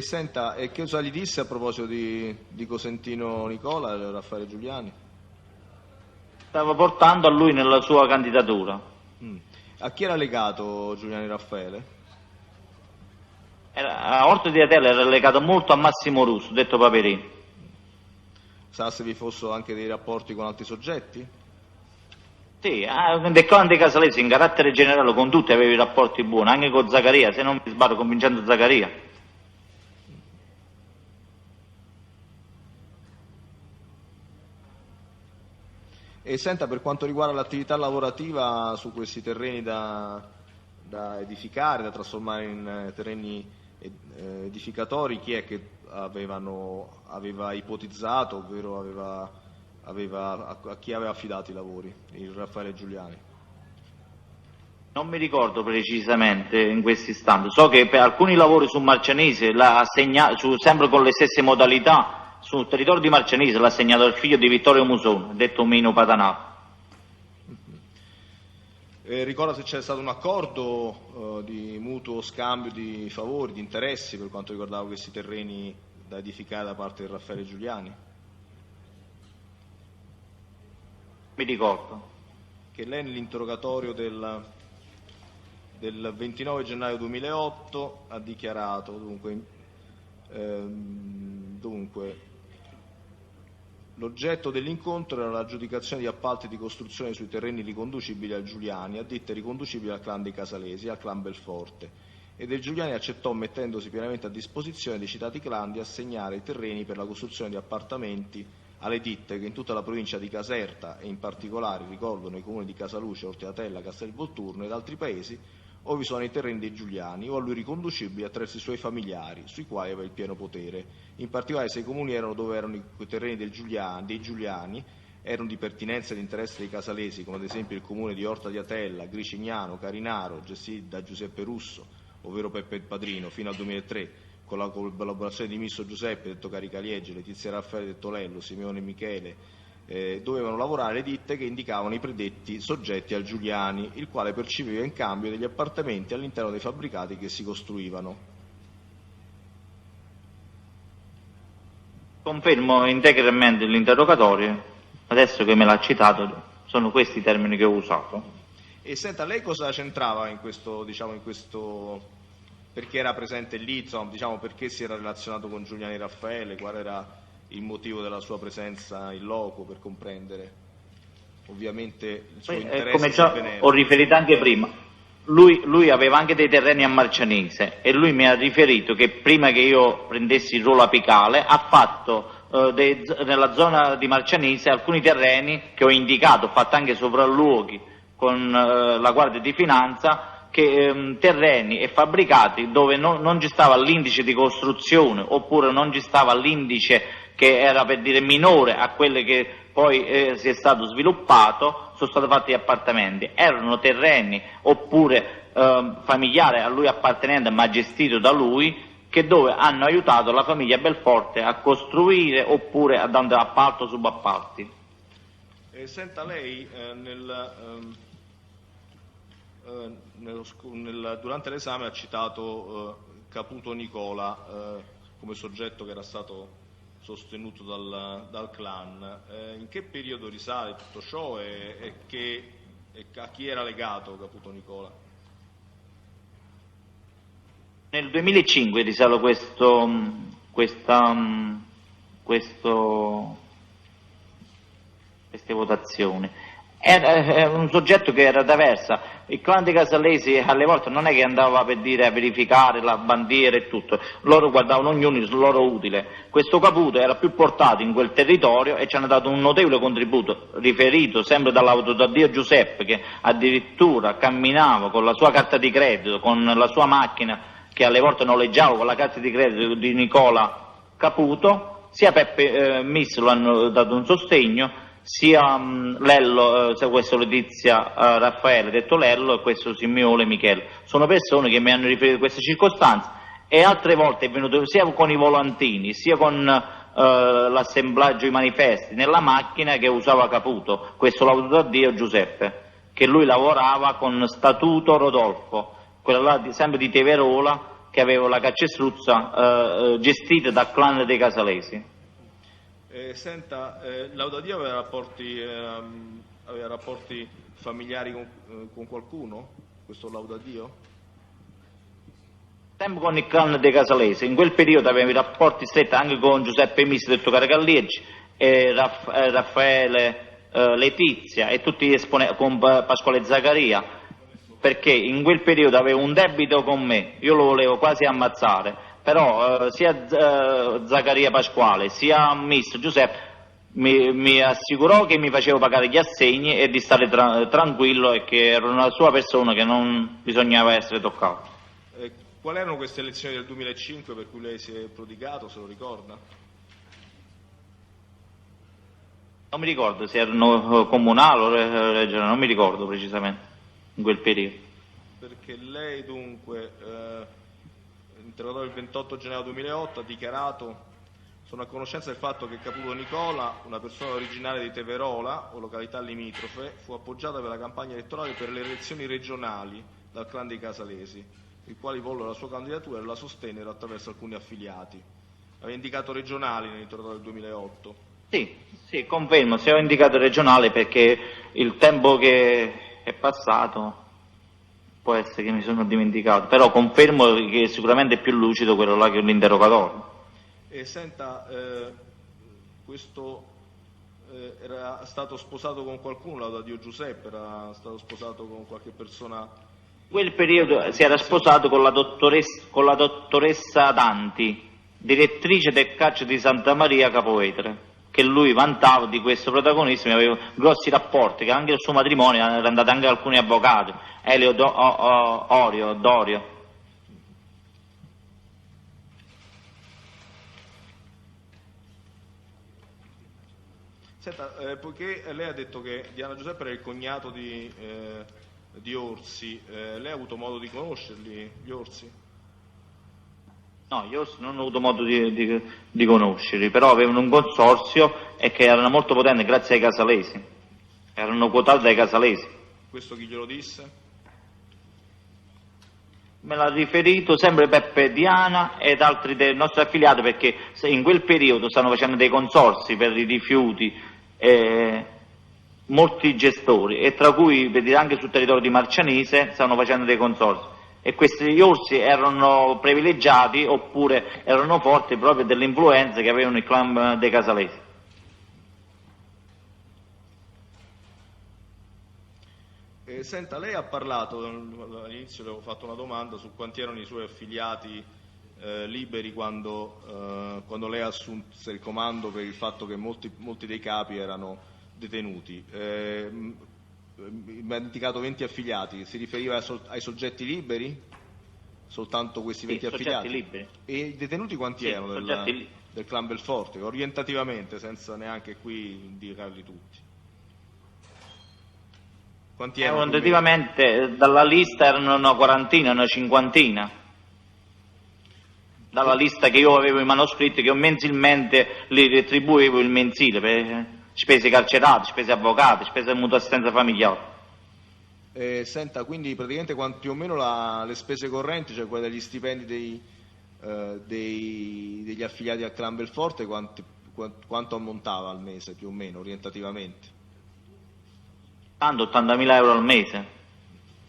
Senta, che cosa gli disse a proposito di Cosentino Nicola e Raffaele Giuliani? Stava portando a lui nella sua candidatura. A chi era legato Giuliani Raffaele? A Orto di Atella era legato molto a Massimo Russo, detto Paperini. Sa se vi fossero anche dei rapporti con altri soggetti? Sì, del clan dei Casalesi in carattere generale con tutti avevi rapporti buoni, anche con Zaccaria, se non mi sbaglio con Vincenzo Zaccaria. E senta, per quanto riguarda l'attività lavorativa su questi terreni da edificare, da trasformare in terreni edificatori, chi è che aveva ipotizzato, ovvero a chi aveva affidato i lavori? Il Raffaele Giuliani? Non mi ricordo precisamente in questo istante, so che per alcuni lavori su Marcianise sempre con le stesse modalità, sul territorio di Marcianise l'ha assegnato il figlio di Vittorio Musone, detto Mino Patanato. Ricorda se c'è stato un accordo di mutuo scambio di favori, di interessi per quanto riguardava questi terreni da edificare da parte di Raffaele Giuliani? Mi ricordo. Che lei nell'interrogatorio del 29 gennaio 2008 ha dichiarato, dunque l'oggetto dell'incontro era l'aggiudicazione di appalti di costruzione sui terreni riconducibili al Giuliani, a ditte riconducibili al clan dei Casalesi e al clan Belforte, e del Giuliani accettò, mettendosi pienamente a disposizione dei citati clan, di assegnare i terreni per la costruzione di appartamenti alle ditte che in tutta la provincia di Caserta e in particolare, ricordo, nei comuni di Casaluce, Ortiatella, Castelvolturno ed altri paesi, ove sono i terreni dei Giuliani o a lui riconducibili attraverso i suoi familiari, sui quali aveva il pieno potere. In particolare, se i comuni erano dove erano i terreni dei Giuliani, erano di pertinenza e di interesse dei Casalesi, come ad esempio il comune di Orta di Atella, Gricignano, Carinaro, gestiti da Giuseppe Russo, ovvero Peppe il Padrino, fino al 2003, con la collaborazione di Misso Giuseppe, detto Caricaliegge, Letizia Raffaele, detto Lello, Simeone Michele, dovevano lavorare le ditte che indicavano i predetti soggetti al Giuliani, il quale percepiva in cambio degli appartamenti all'interno dei fabbricati che si costruivano. Confermo integralmente l'interrogatorio, adesso che me l'ha citato, sono questi i termini che ho usato. E senta, lei cosa c'entrava in questo, perché era presente lì, perché si era relazionato con Giuliani Raffaele, qual era il motivo della sua presenza in loco, per comprendere ovviamente il suo interesse? Come già ho riferito anche prima, lui aveva anche dei terreni a Marcianise e lui mi ha riferito che prima che io prendessi il ruolo apicale ha fatto nella zona di Marcianise alcuni terreni che ho indicato, ho fatto anche sopralluoghi con la Guardia di Finanza, che terreni e fabbricati dove non ci stava l'indice di costruzione oppure non ci stava l'indice che era, per dire, minore a quelle che poi si è stato sviluppato, sono stati fatti gli appartamenti. Erano terreni oppure familiari a lui appartenenti ma gestito da lui, che dove hanno aiutato la famiglia Belforte a costruire oppure a dare appalto o subappalti. Senta, lei durante l'esame ha citato Caputo Nicola come soggetto che era stato sostenuto dal clan. In che periodo risale tutto ciò e a chi era legato Caputo Nicola? Nel 2005 risale queste votazioni. Era un soggetto che era diversa. Il clan dei Casalesi alle volte non è che andava per dire a verificare la bandiera e tutto, loro guardavano ognuno sul loro utile. Questo Caputo era più portato in quel territorio e ci hanno dato un notevole contributo, riferito sempre dall'autodadio Giuseppe, che addirittura camminava con la sua carta di credito, con la sua macchina, che alle volte noleggiava con la carta di credito di Nicola Caputo. Sia Peppe Miss lo hanno dato un sostegno, sia Lello, questo Letizia Raffaele, detto Lello, e questo Simeone Michele. Sono persone che mi hanno riferito queste circostanze, e altre volte è venuto sia con i volantini, sia con l'assemblaggio, i manifesti, nella macchina che usava Caputo, questo l'ha da Dio Giuseppe, che lui lavorava con Statuto Rodolfo, quella là sempre di Teverola, che aveva la caccestruzza gestita dal clan dei Casalesi. Senta, Laudadio aveva rapporti familiari con qualcuno? Questo Laudadio? Sempre con il clan dei Casalesi, in quel periodo aveva i rapporti stretti anche con Giuseppe Missi, detto Caragallieggi, e Raffaele Letizia e tutti gli esponenti, con Pasquale Zaccaria, perché in quel periodo aveva un debito con me, io lo volevo quasi ammazzare. Però sia Zaccaria Pasquale sia Miss Giuseppe mi assicurò che mi facevo pagare gli assegni e di stare tranquillo, e che ero una sua persona, che non bisognava essere toccato. Quali erano queste elezioni del 2005 per cui lei si è prodigato, se lo ricorda? Non mi ricordo se erano comunali o regionali, non mi ricordo precisamente in quel periodo. Perché lei dunque... interrogato il 28 gennaio 2008, ha dichiarato: sono a conoscenza del fatto che Caputo Nicola, una persona originaria di Teverola o località limitrofe, fu appoggiata per la campagna elettorale per le elezioni regionali dal clan dei Casalesi, i quali vollero la sua candidatura e la sostennero attraverso alcuni affiliati. Aveva indicato regionali nell'interrogato del 2008. Sì, confermo, se ho indicato regionale perché il tempo che è passato può essere che mi sono dimenticato, però confermo che sicuramente è più lucido quello là che l'interrogatorio. E senta, questo era stato sposato con qualcuno, Laudadio Giuseppe, era stato sposato con qualche persona? In quel periodo si era sposato con la dottoressa Danti, direttrice del carcere di Santa Maria Capovetere, che lui vantava di questo protagonismo, aveva grossi rapporti, che anche il suo matrimonio erano andati anche alcuni avvocati, Elio Dorio. Senta, poiché lei ha detto che Diana Giuseppe era il cognato di Orsi, lei ha avuto modo di conoscerli, gli Orsi? No, io non ho avuto modo di conoscerli, però avevano un consorzio e che erano molto potenti grazie ai Casalesi, erano quotati dai Casalesi. Questo chi glielo disse? Me l'ha riferito sempre Peppe Diana ed altri dei nostri affiliati, perché in quel periodo stanno facendo dei consorzi per i rifiuti, molti gestori, e tra cui vedete anche sul territorio di Marcianise stanno facendo dei consorzi. E questi orsi erano privilegiati oppure erano forti proprio delle influenze che avevano il clan dei Casalesi. Senta, lei ha parlato, all'inizio le avevo fatto una domanda su quanti erano i suoi affiliati liberi quando lei assunse il comando, per il fatto che molti dei capi erano detenuti. Mi ha indicato 20 affiliati, si riferiva ai soggetti liberi? Soltanto questi 20 affiliati? Liberi. E i detenuti quanti erano del clan Belforte, orientativamente, senza neanche qui indicarli tutti? Quanti erano? Orientativamente dalla lista erano una quarantina, una cinquantina. Dalla lista che io avevo i manoscritti, che io mensilmente li retribuivo il mensile per spese carcerate, spese avvocate, spese di mutua assistenza familiare. Senta, quindi praticamente più o meno le spese correnti, cioè quelle degli stipendi degli affiliati al clan Belforte, quanto ammontava al mese più o meno, orientativamente? Tanto 80.000 euro al mese.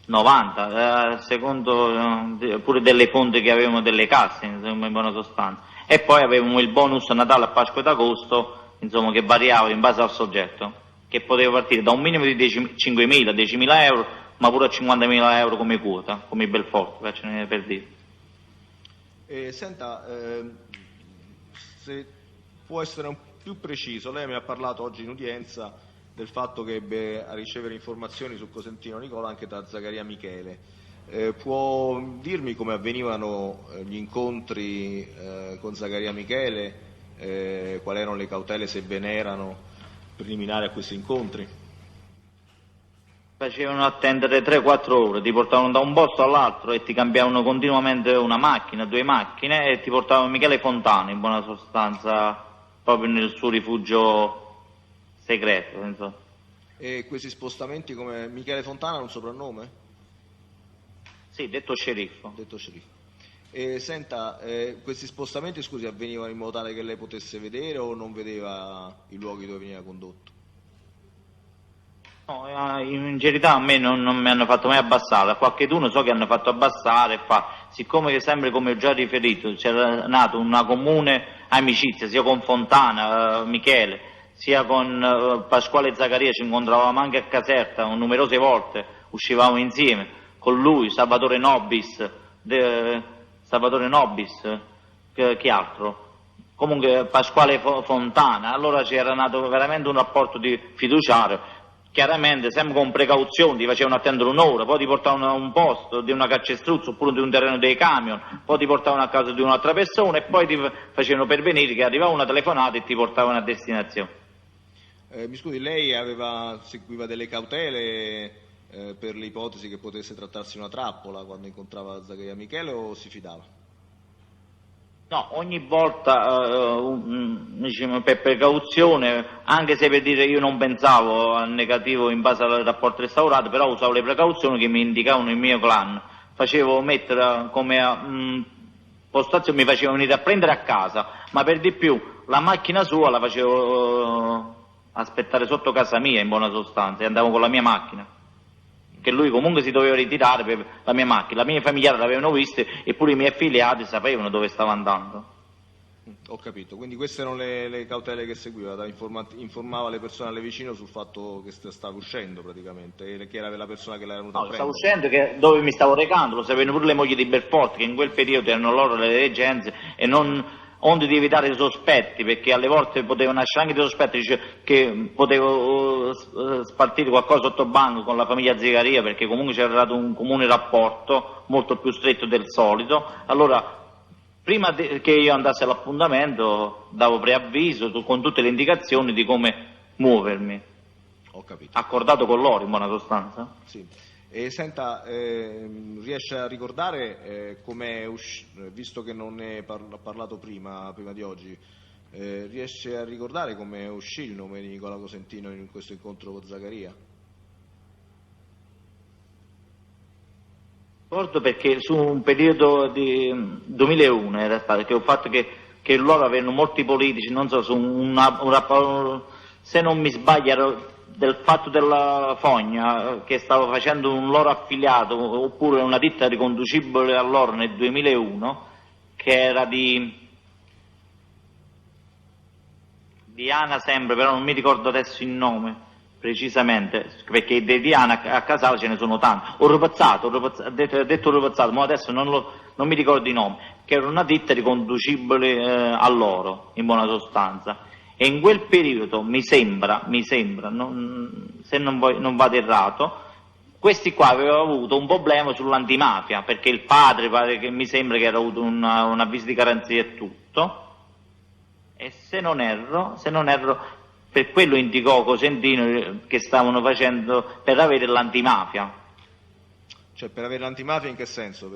90, secondo pure delle fonti che avevamo delle casse, insomma, in buona sostanza. E poi avevamo il bonus Natale a Pasqua ed Agosto, insomma, che variava in base al soggetto, che poteva partire da un minimo di 5.000, 10.000 euro, ma pure a 50.000 euro come quota, come i Belforti, faccio per dire. Senta, se può essere un più preciso, lei mi ha parlato oggi in udienza del fatto che ebbe a ricevere informazioni su Cosentino Nicola anche da Zaccaria Michele. Può dirmi come avvenivano gli incontri con Zaccaria Michele, quali erano le cautele, se ve ne erano, preliminari a questi incontri? Facevano attendere 3-4 ore, ti portavano da un posto all'altro e ti cambiavano continuamente una macchina, 2 macchine, e ti portavano Michele Fontana, in buona sostanza, proprio nel suo rifugio segreto, insomma. E questi spostamenti, come Michele Fontana ha un soprannome? Sì, detto sceriffo. Detto sceriffo. E senta, questi spostamenti, scusi, avvenivano in modo tale che lei potesse vedere o non vedeva i luoghi dove veniva condotto? No, in verità a me non mi hanno fatto mai abbassare, a qualcheduno so che hanno fatto abbassare, siccome che sempre, come ho già riferito, c'era nata una comune amicizia sia con Fontana, Michele, sia con Pasquale Zaccaria, ci incontravamo anche a Caserta numerose volte, uscivamo insieme con lui, Salvatore Nobis, che altro? Comunque Pasquale Fontana, allora c'era nato veramente un rapporto di fiduciario. Chiaramente, sempre con precauzione, ti facevano attendere un'ora, poi ti portavano a un posto di una calcestruzzo oppure di un terreno dei camion, poi ti portavano a casa di un'altra persona e poi ti facevano pervenire che arrivava una telefonata e ti portavano a destinazione. Mi scusi, lei seguiva delle cautele per l'ipotesi che potesse trattarsi una trappola quando incontrava Zaccaria Michele o si fidava? No, ogni volta, diciamo, per precauzione, anche se per dire io non pensavo al negativo in base al rapporto restaurato, però usavo le precauzioni che mi indicavano il mio clan. Facevo mettere come postazione, mi facevo venire a prendere a casa, ma per di più la macchina sua la facevo aspettare sotto casa mia, in buona sostanza, e andavo con la mia macchina, che lui comunque si doveva ritirare per la mia macchina. La mia famiglia l'avevano vista e pure i miei affiliati sapevano dove stava andando. Ho capito, quindi queste erano le cautele che seguiva, informava le persone alle vicine sul fatto che stava uscendo praticamente, e che era la persona che l'era venuta a prendere. Stavo uscendo, dove mi stavo recando, lo sapevano pure le mogli di Belforti, che in quel periodo erano loro le reggenze, e non onde di evitare i sospetti, perché alle volte potevano nascere anche dei sospetti, che potevo spartire qualcosa sotto banco con la famiglia Zaccaria, perché comunque c'era stato un comune rapporto molto più stretto del solito. Allora, prima che io andassi all'appuntamento, davo preavviso con tutte le indicazioni di come muovermi. Ho capito. Accordato con loro, in buona sostanza. Sì. E senta, riesce a ricordare com'è visto che non ne ha parlato prima di oggi, riesce a ricordare come uscì il nome di Nicola Cosentino in questo incontro con Zaccaria? Ricordo perché su un periodo di 2001 era stato, che ho fatto che loro avevano molti politici, non so, su un rapporto, se non mi sbaglio, del fatto della fogna, che stava facendo un loro affiliato oppure una ditta riconducibile a loro nel 2001, che era di Diana sempre, però non mi ricordo adesso il nome precisamente, perché di Diana a Casale ce ne sono tanti. Ho detto rupazzato, ma adesso non mi ricordo i nomi, che era una ditta riconducibile a loro, in buona sostanza. E in quel periodo mi sembra, se non vado errato, questi qua avevano avuto un problema sull'antimafia, perché il padre pare che mi sembra che era avuto un avviso di garanzia e tutto, e se non erro, per quello indicò Cosentino che stavano facendo per avere l'antimafia. Cioè, per avere l'antimafia in che senso?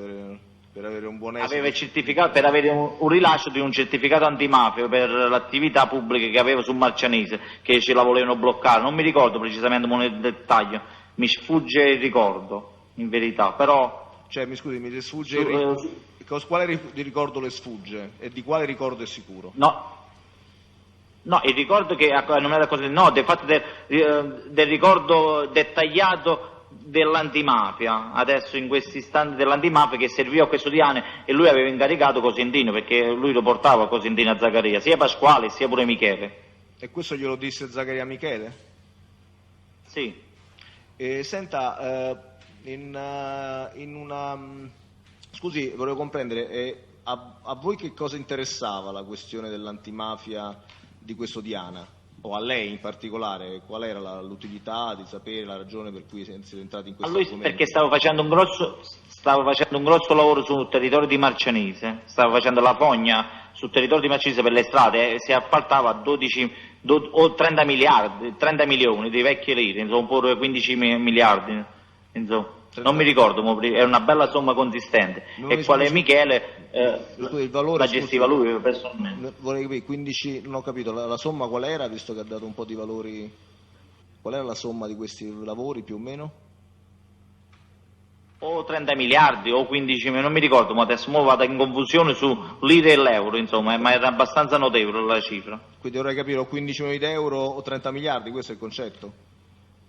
Per avere un buon esito? Aveva il certificato, per avere un rilascio di un certificato antimafia per l'attività pubblica che aveva su Marcianese, che ce la volevano bloccare. Non mi ricordo precisamente nel dettaglio, mi sfugge il ricordo, in verità, però... Cioè, mi scusi, mi sfugge quale ricordo le sfugge e di quale ricordo è sicuro? No, il ricordo che non era cosa, no, del fatto del ricordo dettagliato dell'antimafia, adesso in questi istanti dell'antimafia, che serviva a questo Diane, e lui aveva incaricato Cosentino, perché lui lo portava Cosentino a Zaccaria, sia Pasquale sia pure Michele. E questo glielo disse Zaccaria Michele? Sì. Senta, scusi, volevo comprendere, a voi che cosa interessava la questione dell'antimafia di questo Diana? O a lei in particolare, qual era l'utilità di sapere la ragione per cui siete entrati in questo argomento? Perché stavo facendo un grosso lavoro sul territorio di Marcianise, stavo facendo la fogna sul territorio di Marcianise per le strade, e si appaltava 30 miliardi, 30 milioni di vecchie lire, insomma, pure 15 miliardi, insomma. Non mi ricordo, è una bella somma consistente, e quale Michele il valore, la gestiva lui personalmente. Vorrei capire, 15, non ho capito, la somma qual era, visto che ha dato un po' di valori, qual era la somma di questi lavori più o meno? O 30 miliardi o 15 milioni, non mi ricordo, ma adesso vado in confusione su lire e l'euro, insomma, ma era abbastanza notevole la cifra. Quindi vorrei capire, o 15 milioni di euro o 30 miliardi, questo è il concetto?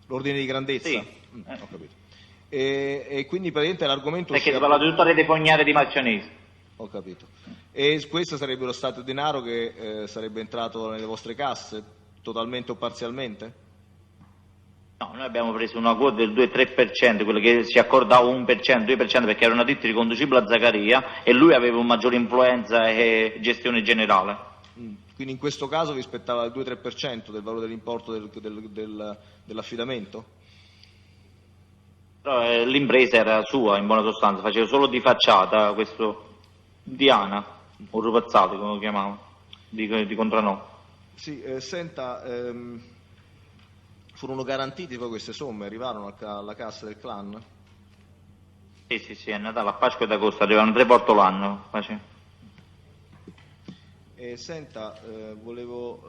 L'ordine di grandezza? Sì. Ho capito. E quindi praticamente l'argomento... Perché si parla di tutta la rete fognaria di Marcianise. Ho capito. E questo sarebbe lo stato di denaro che sarebbe entrato nelle vostre casse, totalmente o parzialmente? No, noi abbiamo preso una quota del 2-3%, quello che si accordava 1%, 2%, perché era una ditta riconducibile a Zaccaria, e lui aveva una maggiore influenza e gestione generale. Quindi in questo caso vi spettava il 2-3% del valore dell'importo dell'affidamento? Però l'impresa era sua, in buona sostanza, faceva solo di facciata questo Diana, o Rupazzati come lo chiamavano, di Contrano. Sì, senta, furono garantiti poi queste somme, arrivarono alla cassa del clan? Sì, è Natale, a Pasqua ed agosto, arrivano 3 porto l'anno. Senta, volevo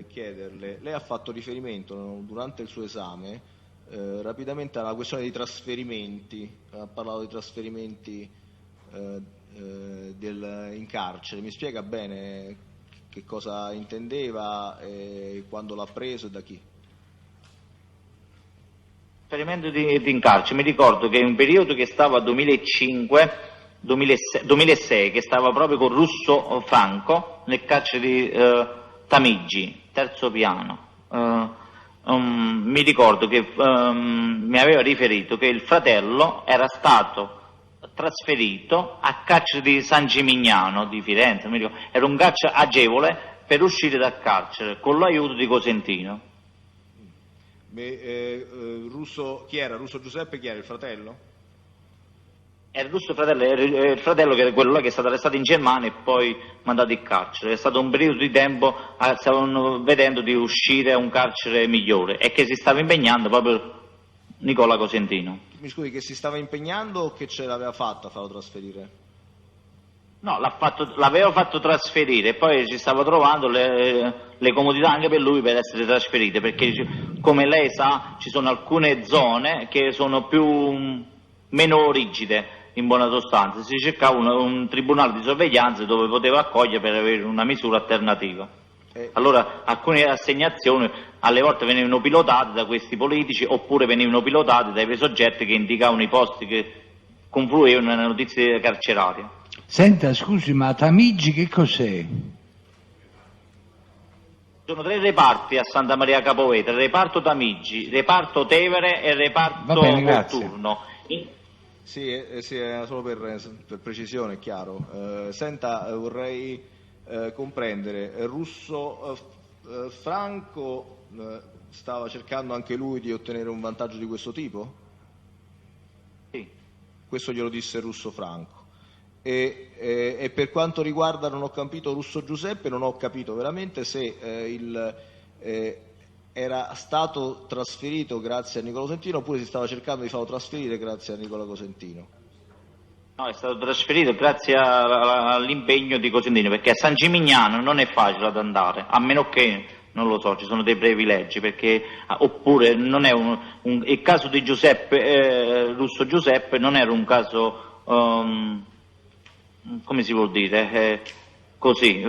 chiederle, lei ha fatto riferimento durante il suo esame rapidamente alla questione dei trasferimenti, ha parlato di trasferimenti in carcere, mi spiega bene che cosa intendeva, quando l'ha preso e da chi? Trasferimento di in carcere, mi ricordo che in un periodo che stava 2006, che stava proprio con Russo Franco nel carcere di Tamigi, terzo piano. Mi ricordo che mi aveva riferito che il fratello era stato trasferito a carcere di San Gimignano di Firenze, mi ricordo. Era un carcere agevole per uscire dal carcere con l'aiuto di Cosentino. Russo, chi era? Russo Giuseppe, chi era il fratello? Era il fratello che era quello là che è stato arrestato in Germania e poi mandato in carcere. È stato un periodo di tempo, stavano vedendo di uscire a un carcere migliore, e che si stava impegnando proprio Nicola Cosentino. Mi scusi, che si stava impegnando o che ce l'aveva fatta a farlo trasferire? No, l'aveva fatto trasferire, e poi ci stava trovando le comodità anche per lui per essere trasferite, perché come lei sa ci sono alcune zone che sono meno rigide, in buona sostanza. Si cercava un tribunale di sorveglianza dove poteva accogliere per avere una misura alternativa. Allora alcune assegnazioni alle volte venivano pilotate da questi politici, oppure venivano pilotate dai soggetti che indicavano i posti che confluivano nelle notizie carcerarie. Senta, scusi, ma Tamigi che cos'è? Sono 3 reparti a Santa Maria Capoveta: il reparto Tamigi, il reparto Tevere e il reparto Volturno. Sì, solo per precisione, è chiaro. Senta, vorrei comprendere, Russo Franco stava cercando anche lui di ottenere un vantaggio di questo tipo? Sì. Questo glielo disse Russo Franco. E per quanto riguarda, non ho capito, Russo Giuseppe, non ho capito veramente se era stato trasferito grazie a Nicola Cosentino, oppure si stava cercando di farlo trasferire grazie a Nicola Cosentino. No, è stato trasferito grazie all'impegno di Cosentino, perché a San Gimignano non è facile ad andare, a meno che, non lo so, ci sono dei privilegi, perché oppure non è il caso di Russo Giuseppe non era un caso, come si vuol dire, così,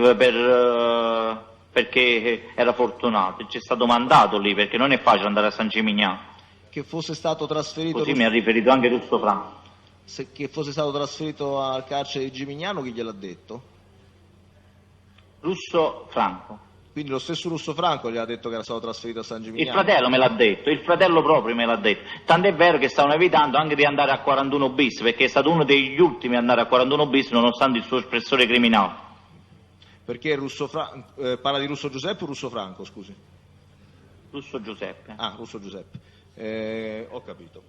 perché era fortunato, c'è stato mandato lì, perché non è facile andare a San Gimignano. che fosse stato trasferito, Così mi ha riferito anche Russo Franco. che fosse stato trasferito al carcere di Gimignano, chi gliel'ha detto? Russo Franco. Quindi lo stesso Russo Franco gli ha detto che era stato trasferito a San Il Gimignano? fratello me l'ha detto, il fratello proprio me l'ha detto. Tant'è vero che stavano evitando anche di andare a 41 bis, perché è stato uno degli ultimi ad andare a 41 bis nonostante il suo spessore criminale. Perché parla di Russo Giuseppe o Russo Franco, scusi? Russo Giuseppe. Ah, Russo Giuseppe. Ho capito.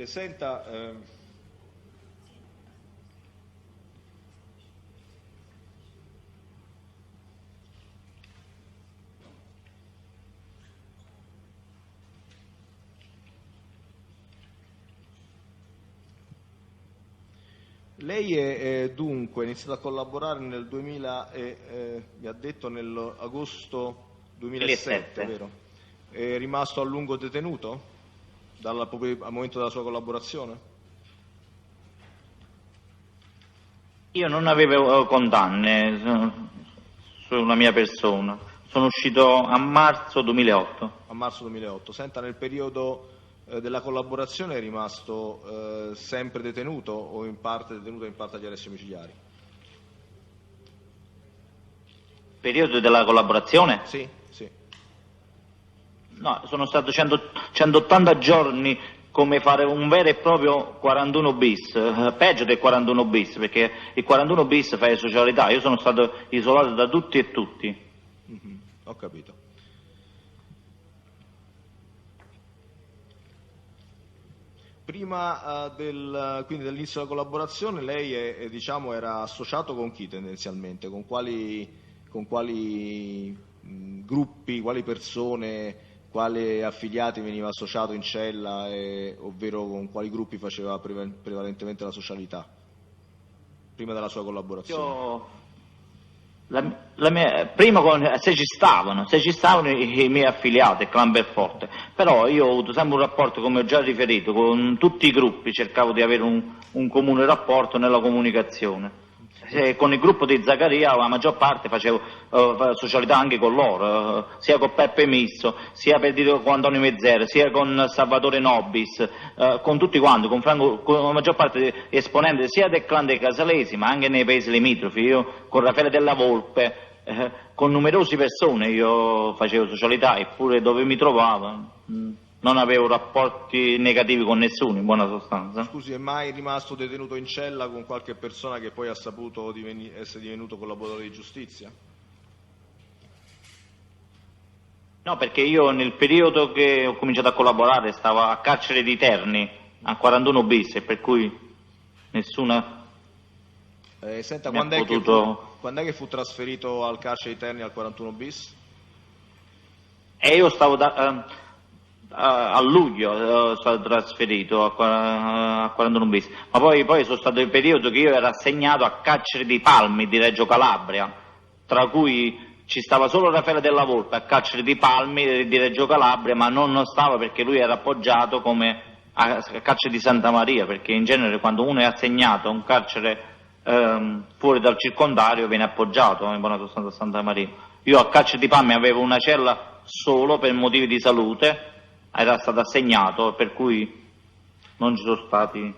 Senta, lei è dunque iniziato a collaborare nel 2000 mi ha detto nell'agosto 2007, 2007. vero? È rimasto a lungo detenuto al momento della sua collaborazione? Io non avevo condanne sulla mia persona. Sono uscito a marzo 2008. A marzo 2008. Senta, nel periodo della collaborazione è rimasto sempre detenuto o in parte detenuto e in parte agli arresti domiciliari? Periodo della collaborazione? Sì, sì. No, sono stato 180 giorni come fare un vero e proprio 41 bis, peggio del 41 bis, perché il 41 bis fa socialità. Io sono stato isolato da tutti e tutti. Mhm, ho capito. Prima quindi dell'inizio della collaborazione lei diciamo, era associato con chi tendenzialmente? Con quali gruppi, quali persone, quali affiliati veniva associato in cella, ovvero con quali gruppi faceva prevalentemente la socialità prima della sua collaborazione? Prima se ci stavano i miei affiliati, il clan Belforte, però io ho avuto sempre un rapporto, come ho già riferito, con tutti i gruppi, cercavo di avere un comune rapporto nella comunicazione. Con il gruppo di Zaccaria la maggior parte facevo socialità anche con loro, sia con Peppe Misso, sia per dire con Antonio Mezzera, sia con Salvatore Nobis, con tutti quanti, con Franco, con la maggior parte esponenti sia del clan dei Casalesi ma anche nei paesi limitrofi, io con Raffaele Della Volpe, con numerose persone io facevo socialità, eppure dove mi trovavo non avevo rapporti negativi con nessuno, in buona sostanza. Scusi, è mai rimasto detenuto in cella con qualche persona che poi ha saputo essere divenuto collaboratore di giustizia? No, perché io nel periodo che ho cominciato a collaborare stavo a carcere di Terni, a 41 bis, e per cui nessuna Senta, mi ha quando potuto... è che fu trasferito al carcere di Terni al 41 bis? E io stavo a luglio sono stato trasferito a 41 bis, ma poi sono stato il periodo che io ero assegnato a carcere di Palmi di Reggio Calabria, tra cui ci stava solo Raffaele Della Volpe a carcere di Palmi di Reggio Calabria, ma non stava perché lui era appoggiato come a carcere di Santa Maria, perché in genere quando uno è assegnato a un carcere fuori dal circondario viene appoggiato in buona sostanza a Santa Maria. Io a carcere di Palmi avevo una cella solo per motivi di salute, era stato assegnato, per cui non ci sono stati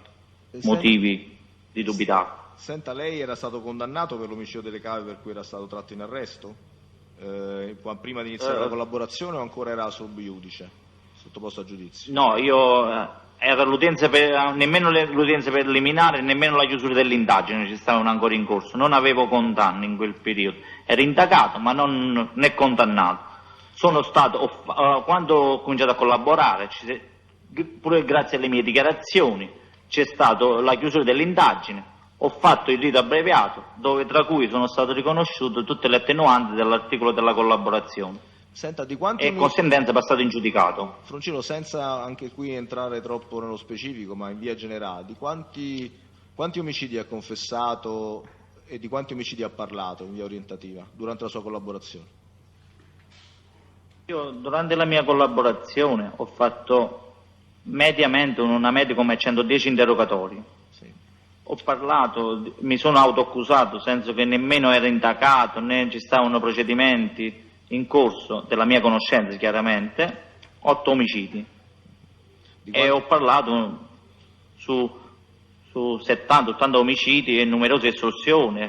motivi di dubitare. Senta, lei era stato condannato per l'omicidio delle cave per cui era stato tratto in arresto? Prima di iniziare la collaborazione o ancora era sub iudice, sottoposto a giudizio? No, io era nemmeno l'udienza preliminare, nemmeno la chiusura dell'indagine ci stavano ancora in corso, non avevo condanne in quel periodo, ero indagato ma non né condannato. Sono stato, quando ho cominciato a collaborare, pure grazie alle mie dichiarazioni, c'è stata la chiusura dell'indagine, ho fatto il rito abbreviato, dove tra cui sono stato riconosciuto tutte le attenuanti dell'articolo della collaborazione. Senta, e con sentenza passato in giudicato. Froncino, senza anche qui entrare troppo nello specifico, ma in via generale, di quanti omicidi ha confessato e di quanti omicidi ha parlato in via orientativa durante la sua collaborazione? Io durante la mia collaborazione ho fatto mediamente una media come 110 interrogatori. Sì. Ho parlato, mi sono autoaccusato senza che nemmeno ero indagato né ci stavano procedimenti in corso della mia conoscenza, chiaramente, 8 omicidi. E ho parlato su 70-80 omicidi e numerose estorsioni,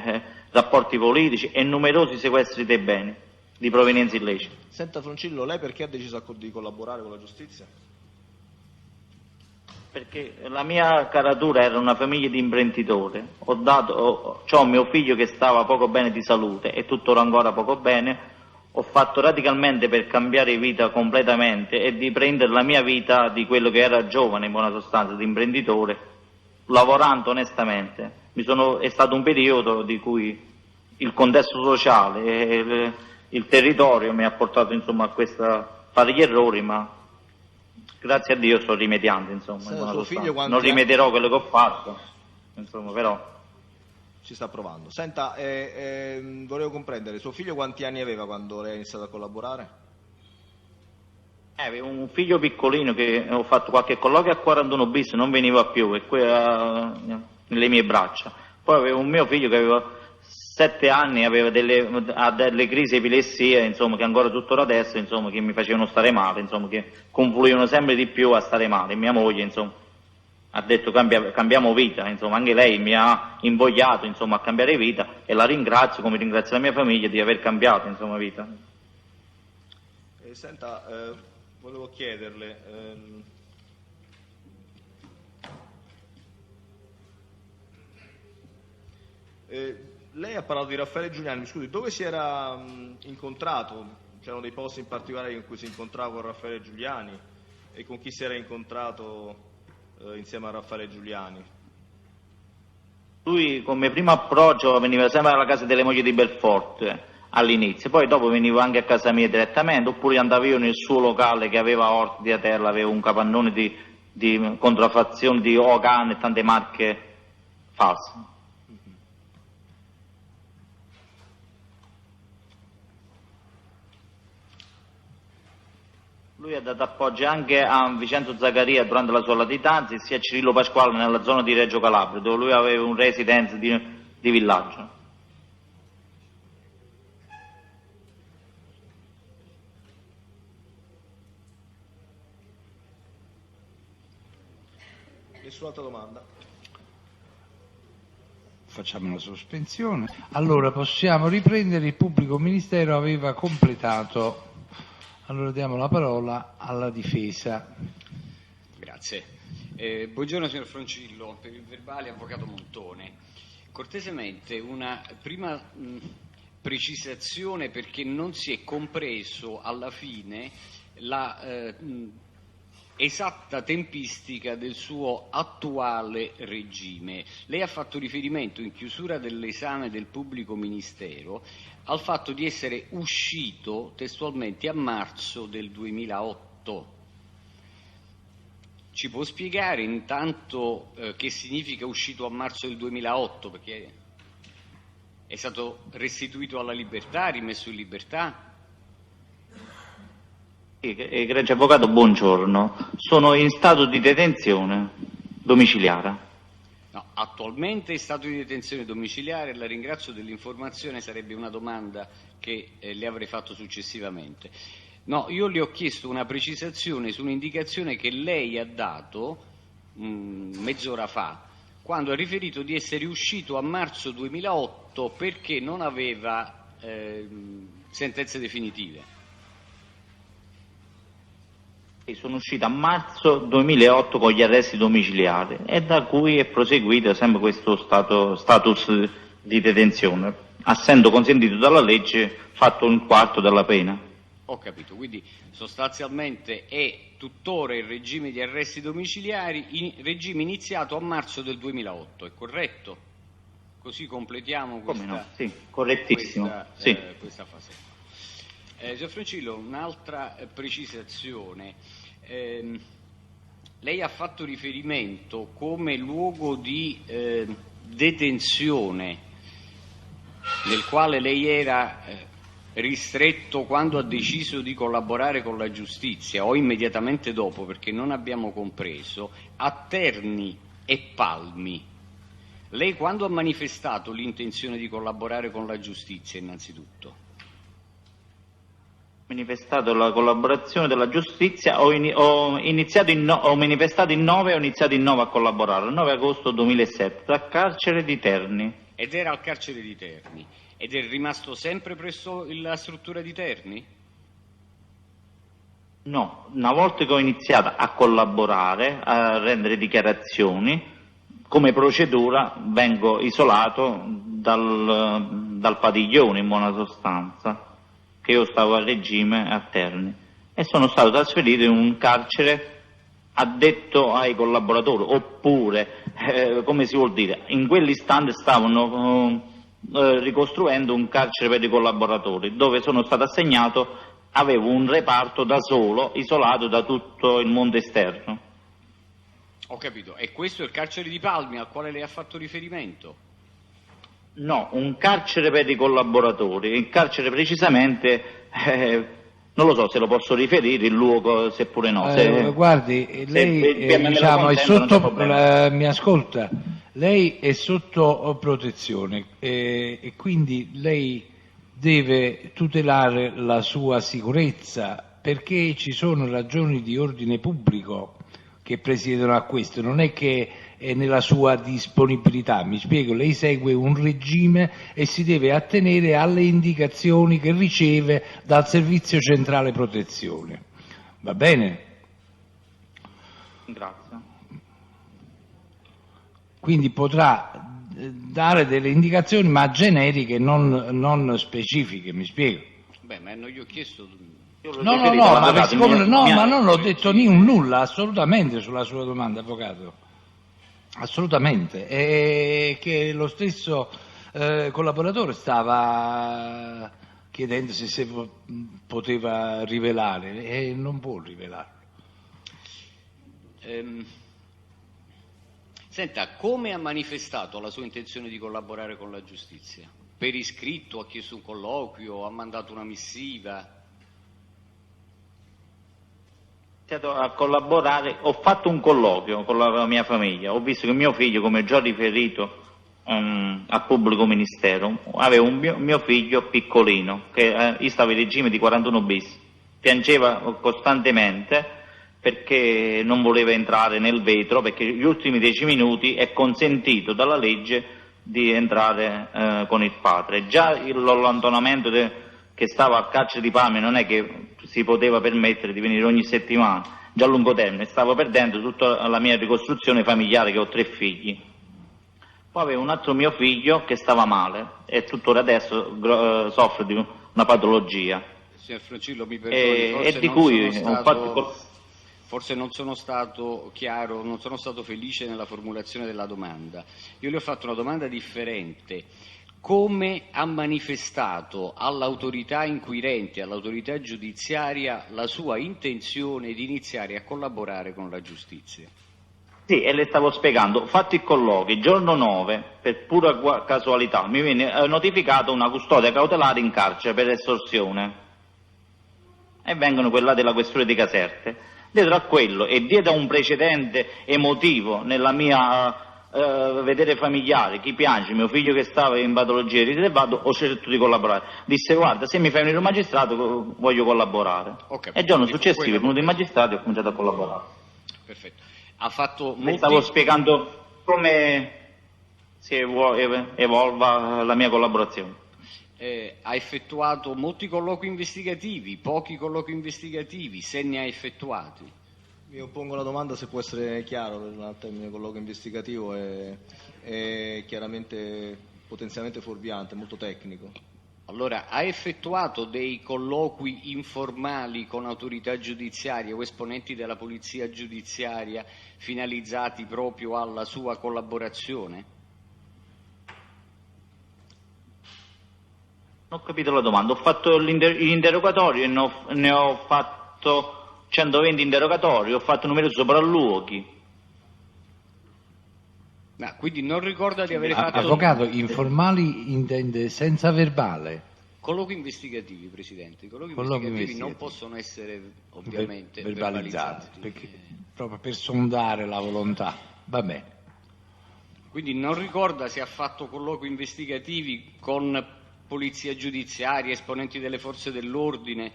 rapporti politici e numerosi sequestri dei beni di provenienza illecita. Senta Froncillo, lei perché ha deciso di collaborare con la giustizia? Perché la mia caratura era una famiglia di imprenditori, c'ho mio figlio che stava poco bene di salute e tuttora ancora poco bene, ho fatto radicalmente per cambiare vita completamente e di prendere la mia vita di quello che era giovane, in buona sostanza, di imprenditore, lavorando onestamente. È stato un periodo di cui il contesto sociale e il territorio mi ha portato insomma a fare gli errori, ma grazie a Dio sto rimediando, insomma. Suo figlio non rimedierò quello che ho fatto, insomma, però ci sta provando. Senta, volevo comprendere, suo figlio quanti anni aveva quando lei ha iniziato a collaborare? Avevo un figlio piccolino che ho fatto qualche colloquio a 41 bis, non veniva più, e nelle mie braccia. Poi avevo un mio figlio che aveva 7 anni, aveva delle crisi epilessia, insomma, che ancora tuttora adesso, insomma, che mi facevano stare male, insomma, che confluivano sempre di più a stare male. Mia moglie, insomma, ha detto cambiamo vita, insomma, anche lei mi ha invogliato, insomma, a cambiare vita e la ringrazio, come ringrazio la mia famiglia, di aver cambiato, insomma, vita. Senta, volevo chiederle, lei ha parlato di Raffaele Giuliani, mi scusi, dove si era incontrato? C'erano dei posti in particolare in cui si incontrava con Raffaele Giuliani e con chi si era incontrato insieme a Raffaele Giuliani? Lui come primo approccio veniva sempre alla casa delle mogli di Belforte all'inizio, poi dopo veniva anche a casa mia direttamente, oppure andavo io nel suo locale che aveva orti a terra, aveva un capannone di contraffazione di Ocan e tante marche false. Lui ha dato appoggio anche a Vincenzo Zaccaria durante la sua latitanza e sia a Cirillo Pasquale nella zona di Reggio Calabria, dove lui aveva un residence di villaggio. Nessun'altra domanda? Facciamo una sospensione. Allora possiamo riprendere. Il pubblico ministero aveva completato. Allora diamo la parola alla difesa. Grazie. Buongiorno signor Froncillo, per il verbale avvocato Montone. Cortesemente una prima precisazione, perché non si è compreso alla fine la esatta tempistica del suo attuale regime. Lei ha fatto riferimento in chiusura dell'esame del pubblico ministero al fatto di essere uscito testualmente a marzo del 2008. Ci può spiegare intanto che significa uscito a marzo del 2008? Perché è stato restituito alla libertà, rimesso in libertà? Egregio avvocato, buongiorno. Sono in stato di detenzione domiciliare. No, attualmente è stato di detenzione domiciliare, la ringrazio dell'informazione, sarebbe una domanda che le avrei fatto successivamente. No, io le ho chiesto una precisazione su un'indicazione che lei ha dato mezz'ora fa, quando ha riferito di essere uscito a marzo 2008 perché non aveva sentenze definitive. Sono uscito a marzo 2008 con gli arresti domiciliari e da cui è proseguito sempre questo status di detenzione, essendo consentito dalla legge fatto un quarto della pena. Ho capito, quindi sostanzialmente è tuttora il regime di arresti domiciliari, regime iniziato a marzo del 2008, è corretto? Così completiamo questa, come no? Sì, correttissimo. Questa fase. Signor Froncillo, un'altra precisazione. Lei ha fatto riferimento come luogo di detenzione nel quale lei era ristretto quando ha deciso di collaborare con la giustizia o immediatamente dopo, perché non abbiamo compreso, a Terni e Palmi. Lei quando ha manifestato l'intenzione di collaborare con la giustizia innanzitutto? Manifestato la collaborazione della giustizia, ho manifestato in 9 e ho iniziato in 9 a collaborare, il 9 agosto 2007, dal carcere di Terni. Ed era al carcere di Terni. Ed è rimasto sempre presso la struttura di Terni? No, una volta che ho iniziato a collaborare, a rendere dichiarazioni, come procedura vengo isolato dal padiglione in buona sostanza, che io stavo a regime a Terni, e sono stato trasferito in un carcere addetto ai collaboratori, oppure, come si vuol dire, in quell'istante stavano ricostruendo un carcere per i collaboratori, dove sono stato assegnato, avevo un reparto da solo, isolato da tutto il mondo esterno. Ho capito, e questo è il carcere di Palmi al quale lei ha fatto riferimento? No, un carcere per i collaboratori, il carcere precisamente, non lo so se lo posso riferire, il luogo seppure no. Guardi, lei diciamo, è sotto, mi ascolta, lei è sotto protezione e quindi lei deve tutelare la sua sicurezza, perché ci sono ragioni di ordine pubblico che presiedono a questo, non è che è nella sua disponibilità, mi spiego, lei segue un regime e si deve attenere alle indicazioni che riceve dal Servizio Centrale Protezione, va bene? Grazie. Quindi potrà dare delle indicazioni ma generiche, non specifiche, mi spiego? Beh, ma non gli ho chiesto... No, ma non ho detto nulla, assolutamente, sulla sua domanda, avvocato. Assolutamente. E che lo stesso collaboratore stava chiedendosi se poteva rivelare, e non può rivelarlo. Senta, come ha manifestato la sua intenzione di collaborare con la giustizia? Per iscritto, ha chiesto un colloquio, ha mandato una missiva? A collaborare, ho fatto un colloquio con la mia famiglia, ho visto che mio figlio, come già riferito al pubblico ministero, aveva un mio figlio piccolino che stava in regime di 41 bis, piangeva costantemente perché non voleva entrare nel vetro, perché gli ultimi 10 minuti è consentito dalla legge di entrare con il padre. Già l'allontanamento che stava al carcere di Palmi non è che si poteva permettere di venire ogni settimana, già a lungo termine, stavo perdendo tutta la mia ricostruzione familiare, che ho 3 figli. Poi avevo un altro mio figlio che stava male e tuttora adesso soffre di una patologia. Signor Francillo, mi perdoni, forse non sono stato chiaro, non sono stato felice nella formulazione della domanda. Io le ho fatto una domanda differente. Come ha manifestato all'autorità inquirente, all'autorità giudiziaria, la sua intenzione di iniziare a collaborare con la giustizia? Sì, e le stavo spiegando, fatti i colloqui, giorno 9, per pura casualità, mi viene notificato una custodia cautelare in carcere per estorsione, e vengono quella della questura di Caserte. Dietro a quello, e dietro a un precedente emotivo nella mia... vedere familiare, chi piange, mio figlio che stava in patologia riservato, ho scelto di collaborare. Disse: guarda, se mi fai venire un magistrato voglio collaborare. Okay, e il giorno successivo è venuto il magistrato e ho cominciato a collaborare. Perfetto. Ha fatto Le stavo spiegando come si evolva la mia collaborazione. Ha effettuato molti colloqui investigativi, pochi colloqui investigativi, se ne ha effettuati? Mi oppongo alla domanda, se può essere chiaro, il termine colloquio investigativo è chiaramente potenzialmente fuorviante, molto tecnico. Allora, ha effettuato dei colloqui informali con autorità giudiziarie o esponenti della polizia giudiziaria finalizzati proprio alla sua collaborazione? Non ho capito la domanda, ho fatto l'interrogatorio e ne ho fatto 120 interrogatori, ho fatto numerosi sopralluoghi. Quindi non ricorda di aver fatto... Avvocato, informali intende senza verbale? Colloqui investigativi, Presidente. Colloqui investigativi non possono essere ovviamente verbalizzati. Perché, proprio per sondare la volontà. Va bene. Quindi non ricorda se ha fatto colloqui investigativi con polizia giudiziaria, esponenti delle forze dell'ordine,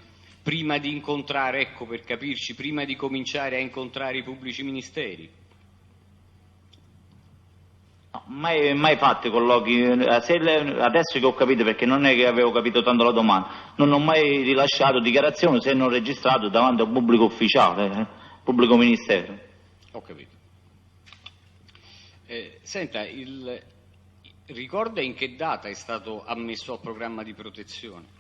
prima di incontrare, ecco, per capirci, prima di cominciare a incontrare i pubblici ministeri? No, mai fatti colloqui. Adesso che ho capito, perché non è che avevo capito tanto la domanda, non ho mai rilasciato dichiarazioni se non registrato davanti a un pubblico ufficiale, pubblico ministero. Ho capito. Senta, ricorda in che data è stato ammesso al programma di protezione?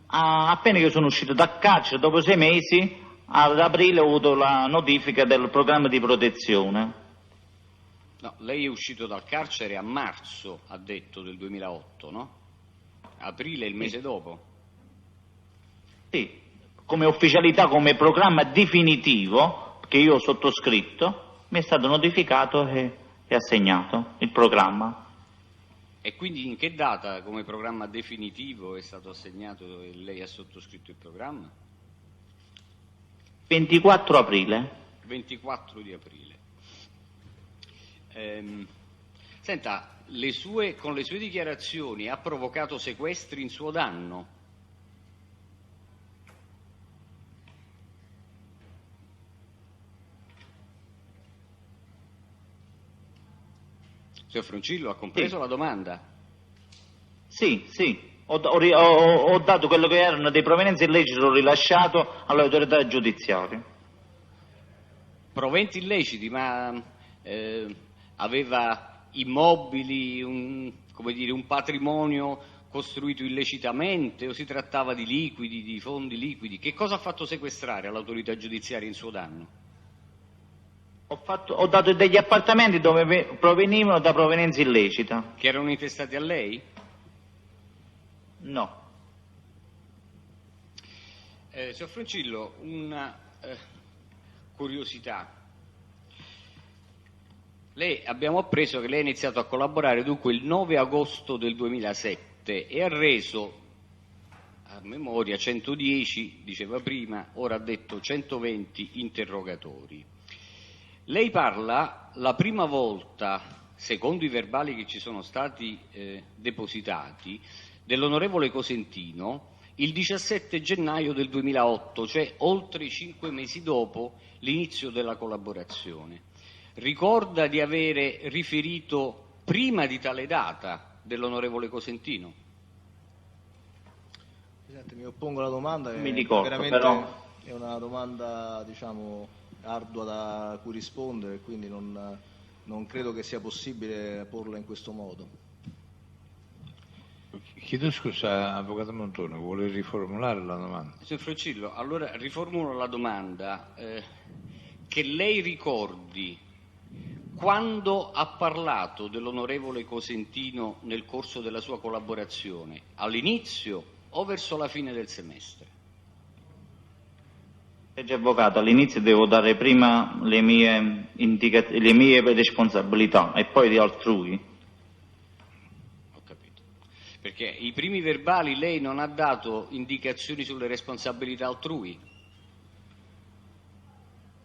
Appena che sono uscito da carcere, dopo 6 mesi, ad aprile ho avuto la notifica del programma di protezione. No, lei è uscito dal carcere a marzo, ha detto, del 2008, no? Aprile è il mese dopo? Sì, come ufficialità, come programma definitivo, che io ho sottoscritto, mi è stato notificato e assegnato il programma. E quindi in che data, come programma definitivo, è stato assegnato e lei ha sottoscritto il programma? 24 aprile. 24 di aprile. Senta, con le sue dichiarazioni ha provocato sequestri in suo danno? Signor Fruncillo, ha compreso Sì. la domanda? Sì, ho dato quello che erano dei provenienze illeciti, l'ho rilasciato alle autorità giudiziarie. Proventi illeciti, ma aveva immobili, un patrimonio costruito illecitamente, o si trattava di liquidi, di fondi liquidi? Che cosa ha fatto sequestrare all'autorità giudiziaria in suo danno? Ho dato degli appartamenti dove provenivano da provenienza illecita. Che erano intestati a lei? No. Signor Fruncillo, una curiosità. Abbiamo appreso che lei ha iniziato a collaborare dunque il 9 agosto del 2007 e ha reso, a memoria, 110, diceva prima, ora ha detto 120 interrogatori. Lei parla la prima volta, secondo i verbali che ci sono stati depositati, dell'onorevole Cosentino il 17 gennaio del 2008, cioè oltre 5 mesi dopo l'inizio della collaborazione. Ricorda di avere riferito prima di tale data dell'onorevole Cosentino? Presidente, mi oppongo alla domanda, Mi ricordo, veramente però. è una domanda, diciamo, ardua da cui rispondere, quindi non credo che sia possibile porla in questo modo. Chiedo scusa, Avvocato Montone, vuole riformulare la domanda? Signor Fruncillo, allora riformulo la domanda. Che lei ricordi quando ha parlato dell'onorevole Cosentino nel corso della sua collaborazione, all'inizio o verso la fine del semestre? Legge avvocato, all'inizio devo dare prima le mie responsabilità e poi di altrui. Ho capito. Perché i primi verbali lei non ha dato indicazioni sulle responsabilità altrui?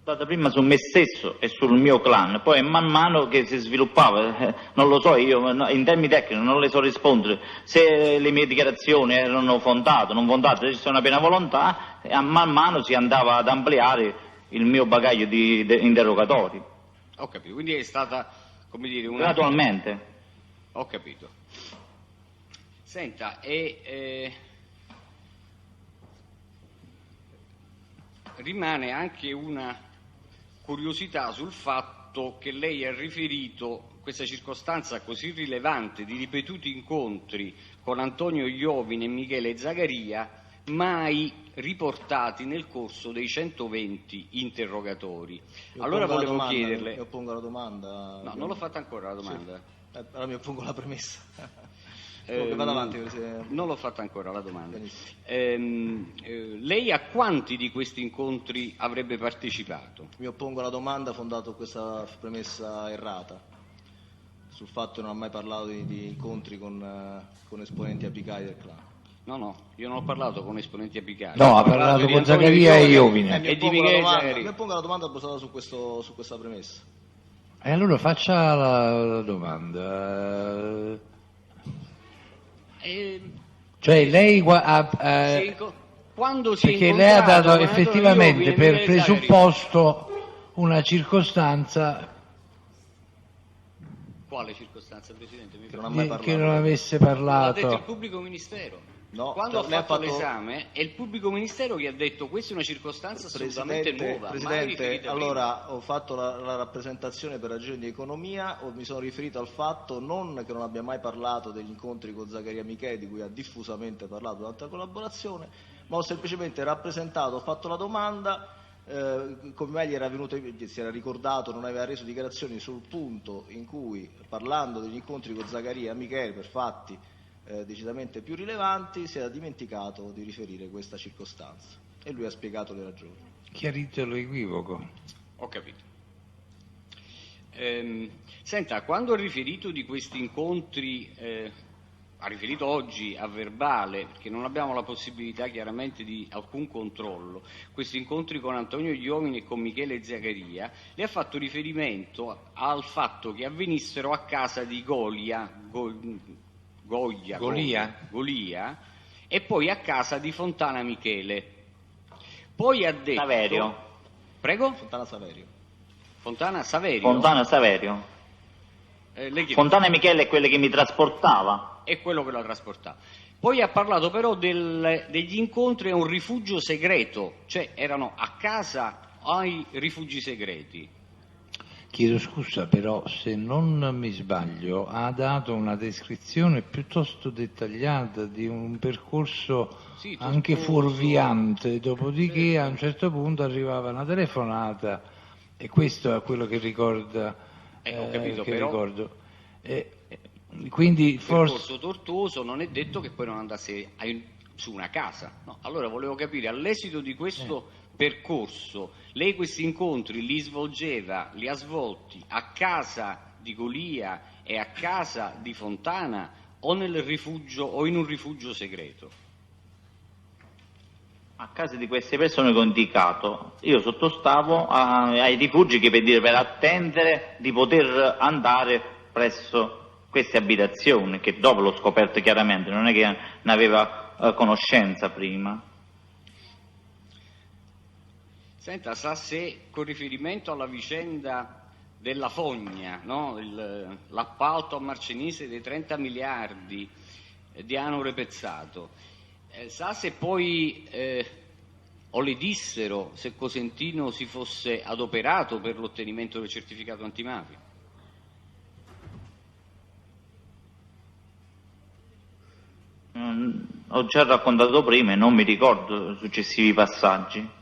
Ho dato prima su me stesso e sul mio clan, poi man mano che si sviluppava, non lo so, io in termini tecnici non le so rispondere se le mie dichiarazioni erano fondate o non fondate, se c'è una piena volontà, e man mano si andava ad ampliare il mio bagaglio di interrogatori. Ho capito, quindi è stata, come dire, una... Gradualmente. Ho capito. Senta, rimane anche una curiosità sul fatto che lei ha riferito questa circostanza così rilevante di ripetuti incontri con Antonio Iovine e Michele Zagaria, mai riportati nel corso dei 120 interrogatori. Allora volevo chiederle... Mi oppongo alla domanda. No, non l'ho fatta ancora la domanda. Sì. Allora mi oppongo alla premessa. Vado avanti, non l'ho fatta ancora la domanda. Lei a quanti di questi incontri avrebbe partecipato? Mi oppongo alla domanda fondato questa premessa errata, sul fatto che non ha mai parlato di incontri con esponenti apicali del clan. No, io non ho parlato con esponenti apicali. No, ha parlato con Zagaria e Iovine. E di Michele Zagaria. Mi oppongo alla domanda basata su questa premessa. E allora faccia la domanda. Cioè lei quando si è perché lei ha incontrato dato con Antonio effettivamente Iovine e per Michele Zagari. presupposto una circostanza Quale circostanza, Presidente? Mi Non ha fermo. mai che non parlato. avesse L'ha detto il parlato. pubblico ministero. No, Quando cioè, ha lei ha fatto fatto- l'esame è il pubblico ministero che ha detto questa è una circostanza assolutamente nuova. mai Presidente, riferita allora ho fatto la rappresentazione per ragioni di economia, mi sono riferito al fatto non che non abbia mai parlato degli incontri con Zaccaria Micheli, di cui ha diffusamente parlato durante la collaborazione, ma ho semplicemente rappresentato, ho fatto la domanda, come mai gli era venuto, si era ricordato, non aveva reso dichiarazioni sul punto in cui, parlando degli incontri con Zaccaria Micheli per fatti decisamente più rilevanti, si era dimenticato di riferire questa circostanza e lui ha spiegato le ragioni. Chiarito l'equivoco. Ho capito. Senta, quando ha riferito di questi incontri, ha riferito oggi a verbale, perché non abbiamo la possibilità chiaramente di alcun controllo, questi incontri con Antonio Iovine e con Michele Zagaria, le ha fatto riferimento al fatto che avvenissero a casa di Golia e poi a casa di Fontana Michele. Poi ha detto... Saverio. Prego? Fontana Saverio. Fontana Saverio? Fontana Saverio. Lei chiede- Fontana Michele è quello che mi trasportava. È quello che la trasportava. Poi ha parlato però degli incontri a un rifugio segreto, cioè erano a casa ai rifugi segreti. Chiedo scusa, però se non mi sbaglio ha dato una descrizione piuttosto dettagliata di un percorso Sì, anche tortuoso. fuorviante, dopodiché Sì. a un certo punto arrivava una telefonata e questo è quello che ricorda, Ho capito, che però ricordo. Quindi il forse percorso tortuoso non è detto che poi non andasse su una casa. No? Allora volevo capire, all'esito di questo percorso, lei questi incontri li ha svolti a casa di Golia e a casa di Fontana o nel rifugio o in un rifugio segreto? A casa di queste persone che ho indicato, io sottostavo ai rifugi che per attendere di poter andare presso queste abitazioni, che dopo l'ho scoperto chiaramente, non è che ne aveva conoscenza prima. Senta, sa se con riferimento alla vicenda della Fogna, no? L'appalto a Marcenise dei 30 miliardi di Anore Pezzato, sa se poi o le dissero se Cosentino si fosse adoperato per l'ottenimento del certificato antimafia? Ho già raccontato prima e non mi ricordo successivi passaggi.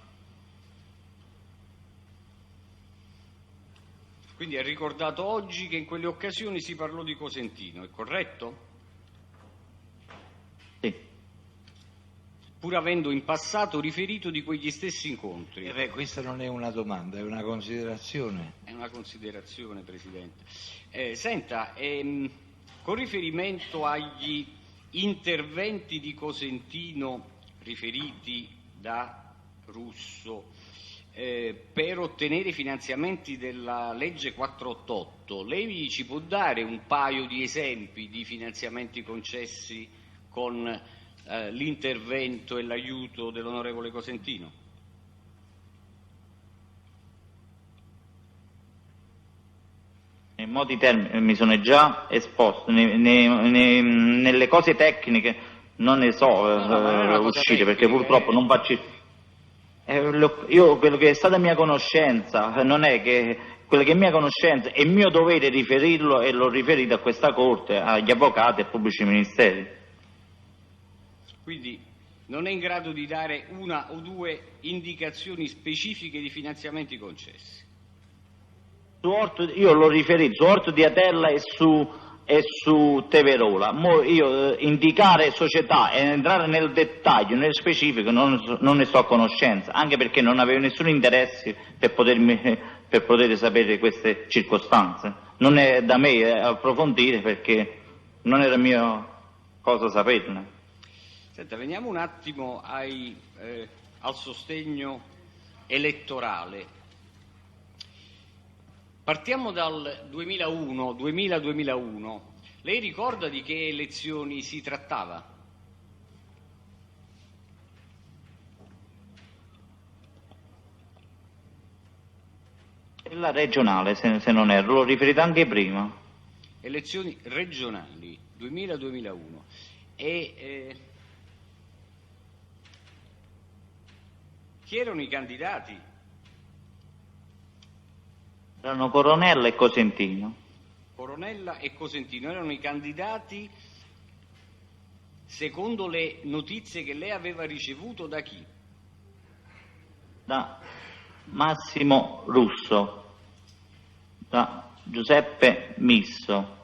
Quindi ha ricordato oggi che in quelle occasioni si parlò di Cosentino, è corretto? Sì. Pur avendo in passato riferito di quegli stessi incontri. questa non è una domanda, è una considerazione. È una considerazione, Presidente. Senta, con riferimento agli interventi di Cosentino riferiti da Russo per ottenere i finanziamenti della legge 488, lei ci può dare un paio di esempi di finanziamenti concessi con l'intervento e l'aiuto dell'onorevole Cosentino? In modi termini mi sono già esposto, nelle cose tecniche non ne so uscire perché purtroppo non faccio. Io quello che è stata mia conoscenza non è che quella che è mia conoscenza è mio dovere riferirlo e l'ho riferito a questa Corte, agli avvocati e ai pubblici ministeri. Quindi non è in grado di dare una o due indicazioni specifiche di finanziamenti concessi. Io l'ho riferito su Orto di Atella e su Teverola. Io indicare società e entrare nel dettaglio, nel specifico, non ne sto a conoscenza, anche perché non avevo nessun interesse per poter sapere queste circostanze. Non è da me approfondire perché non era mia cosa saperne. Senta, veniamo un attimo al sostegno elettorale. Partiamo dal 2000-2001. Lei ricorda di che elezioni si trattava? La regionale, se non erro, l'ho riferita anche prima. Elezioni regionali 2000-2001 e chi erano i candidati? Erano Coronella e Cosentino. Coronella e Cosentino erano i candidati secondo le notizie che lei aveva ricevuto da chi? Da Massimo Russo, da Giuseppe Misso,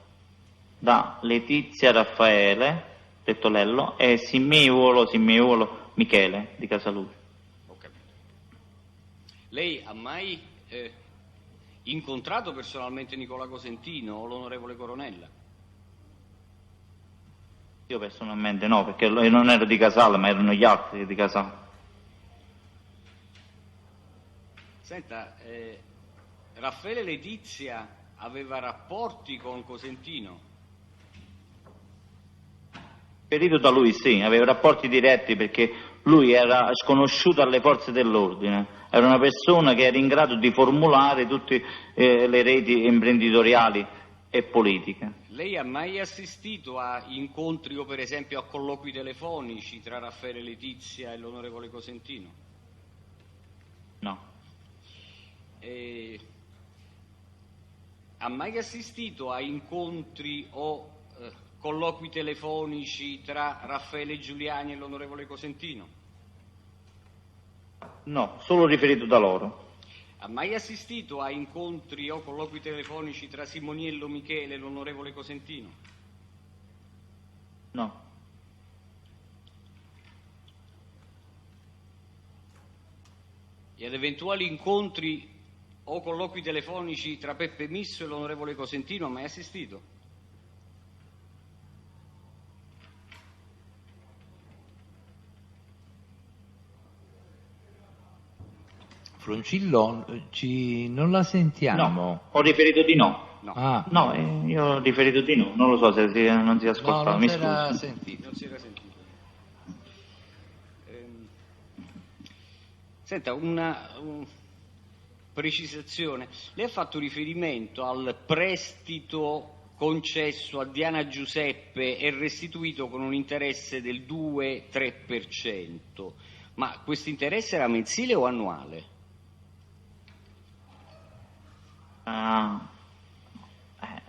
da Letizia Raffaele, detto Lello, e Simeolo Michele di Casaluri. Ho capito. Lei ha mai incontrato personalmente Nicola Cosentino o l'onorevole Coronella? Io personalmente no, perché io non ero di Casale, ma erano gli altri di Casale. Senta, Raffaele Letizia aveva rapporti con Cosentino? Riferito da lui sì, aveva rapporti diretti perché lui era sconosciuto alle forze dell'ordine, era una persona che era in grado di formulare tutte le reti imprenditoriali e politiche. Lei ha mai assistito a incontri o per esempio a colloqui telefonici tra Raffaele Letizia e l'onorevole Cosentino? No. Ha mai assistito a incontri o colloqui telefonici tra Raffaele Giuliani e l'onorevole Cosentino? No, solo riferito da loro. Ha mai assistito a incontri o colloqui telefonici tra Simoniello Michele e l'onorevole Cosentino? No. E ad eventuali incontri o colloqui telefonici tra Peppe Misso e l'onorevole Cosentino ha mai assistito? Froncillo, non la sentiamo. No, ho riferito di no. No. Ah, No, io ho riferito di no, non lo so se non si no, ascoltava, non mi si era scusi. sentito. Non si era sentito. Senta, una precisazione. Lei ha fatto riferimento al prestito concesso a Diana Giuseppe e restituito con un interesse del 2-3%. Ma questo interesse era mensile o annuale?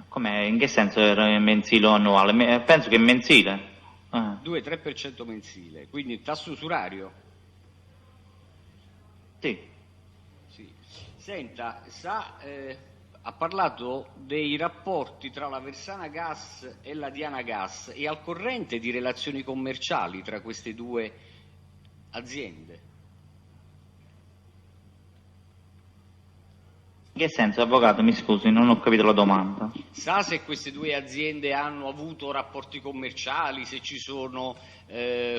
Com'è? In che senso era mensile o annuale? Penso che è mensile. 2-3% mensile, quindi tasso usurario? Sì. Sì. Senta, ha parlato dei rapporti tra la Versana Gas e la Diana Gas e al corrente di relazioni commerciali tra queste due aziende? In che senso, avvocato? Mi scusi, non ho capito la domanda. Sa se queste due aziende hanno avuto rapporti commerciali, se ci sono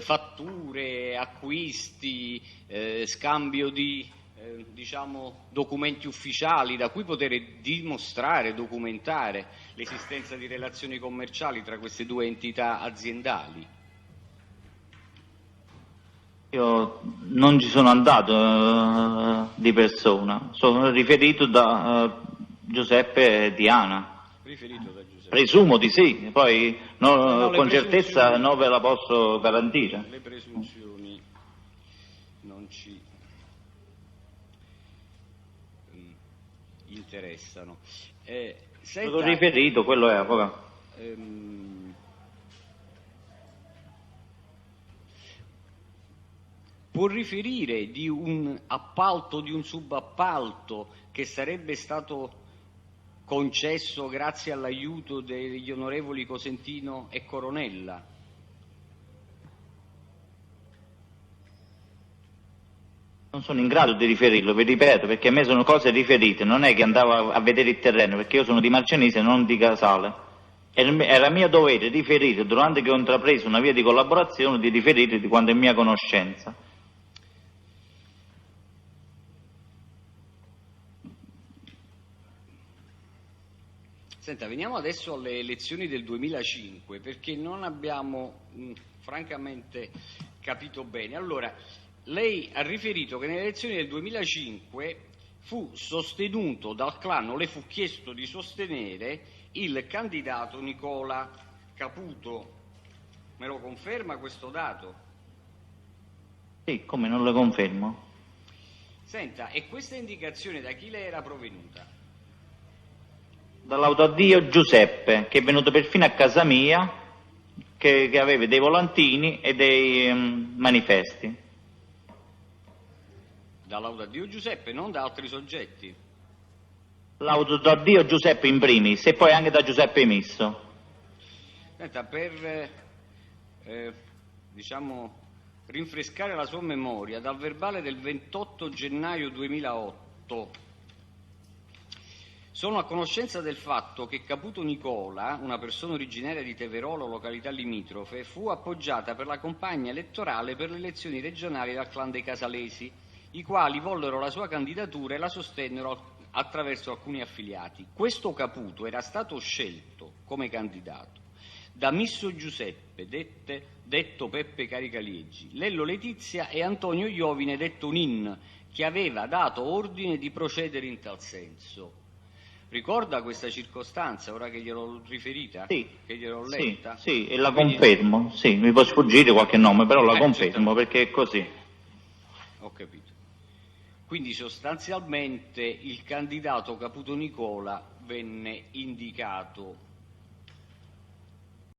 fatture, acquisti, scambio di documenti ufficiali da cui poter dimostrare, documentare l'esistenza di relazioni commerciali tra queste due entità aziendali? Io non ci sono andato di persona, sono riferito da Giuseppe e Diana. Riferito da Giuseppe. Presumo di sì, poi No, con certezza non ve la posso garantire. Le presunzioni non ci interessano. Sono riferito, quello è, avvocato. Può riferire di un appalto, di un subappalto che sarebbe stato concesso grazie all'aiuto degli onorevoli Cosentino e Coronella? Non sono in grado di riferirlo, vi ripeto, perché a me sono cose riferite, non è che andavo a vedere il terreno, perché io sono di Marcianise e non di Casale. Era mio dovere riferire, durante che ho intrapreso una via di collaborazione, di riferire di quanto è mia conoscenza. Senta, veniamo adesso alle elezioni del 2005, perché non abbiamo francamente capito bene. Allora, lei ha riferito che nelle elezioni del 2005 fu sostenuto dal clan, o le fu chiesto di sostenere il candidato Nicola Caputo. Me lo conferma questo dato? Sì, come non lo confermo? Senta, e questa indicazione da chi le era provenuta? Dall'autoaddio Giuseppe, che è venuto perfino a casa mia, che aveva dei volantini e dei manifesti. Dall'autoaddio Giuseppe, non da altri soggetti. L'autoaddio Giuseppe in primis e poi anche da Giuseppe Misso. Senta, per diciamo rinfrescare la sua memoria, dal verbale del 28 gennaio 2008 sono a conoscenza del fatto che Caputo Nicola, una persona originaria di Teverolo, località limitrofe, fu appoggiata per la campagna elettorale per le elezioni regionali dal clan dei Casalesi, i quali vollero la sua candidatura e la sostennero attraverso alcuni affiliati. Questo Caputo era stato scelto come candidato da Misso Giuseppe, detto Peppe Caricalieggi, Lello Letizia e Antonio Iovine, detto Nin, che aveva dato ordine di procedere in tal senso. Ricorda questa circostanza, ora che gliel'ho riferita? Sì, che gliel'ho letta? sì, e la Quindi... confermo. Sì, mi può sfuggire qualche nome, però la confermo certamente. perché è così. Ho capito. Quindi sostanzialmente il candidato Caputo Nicola venne indicato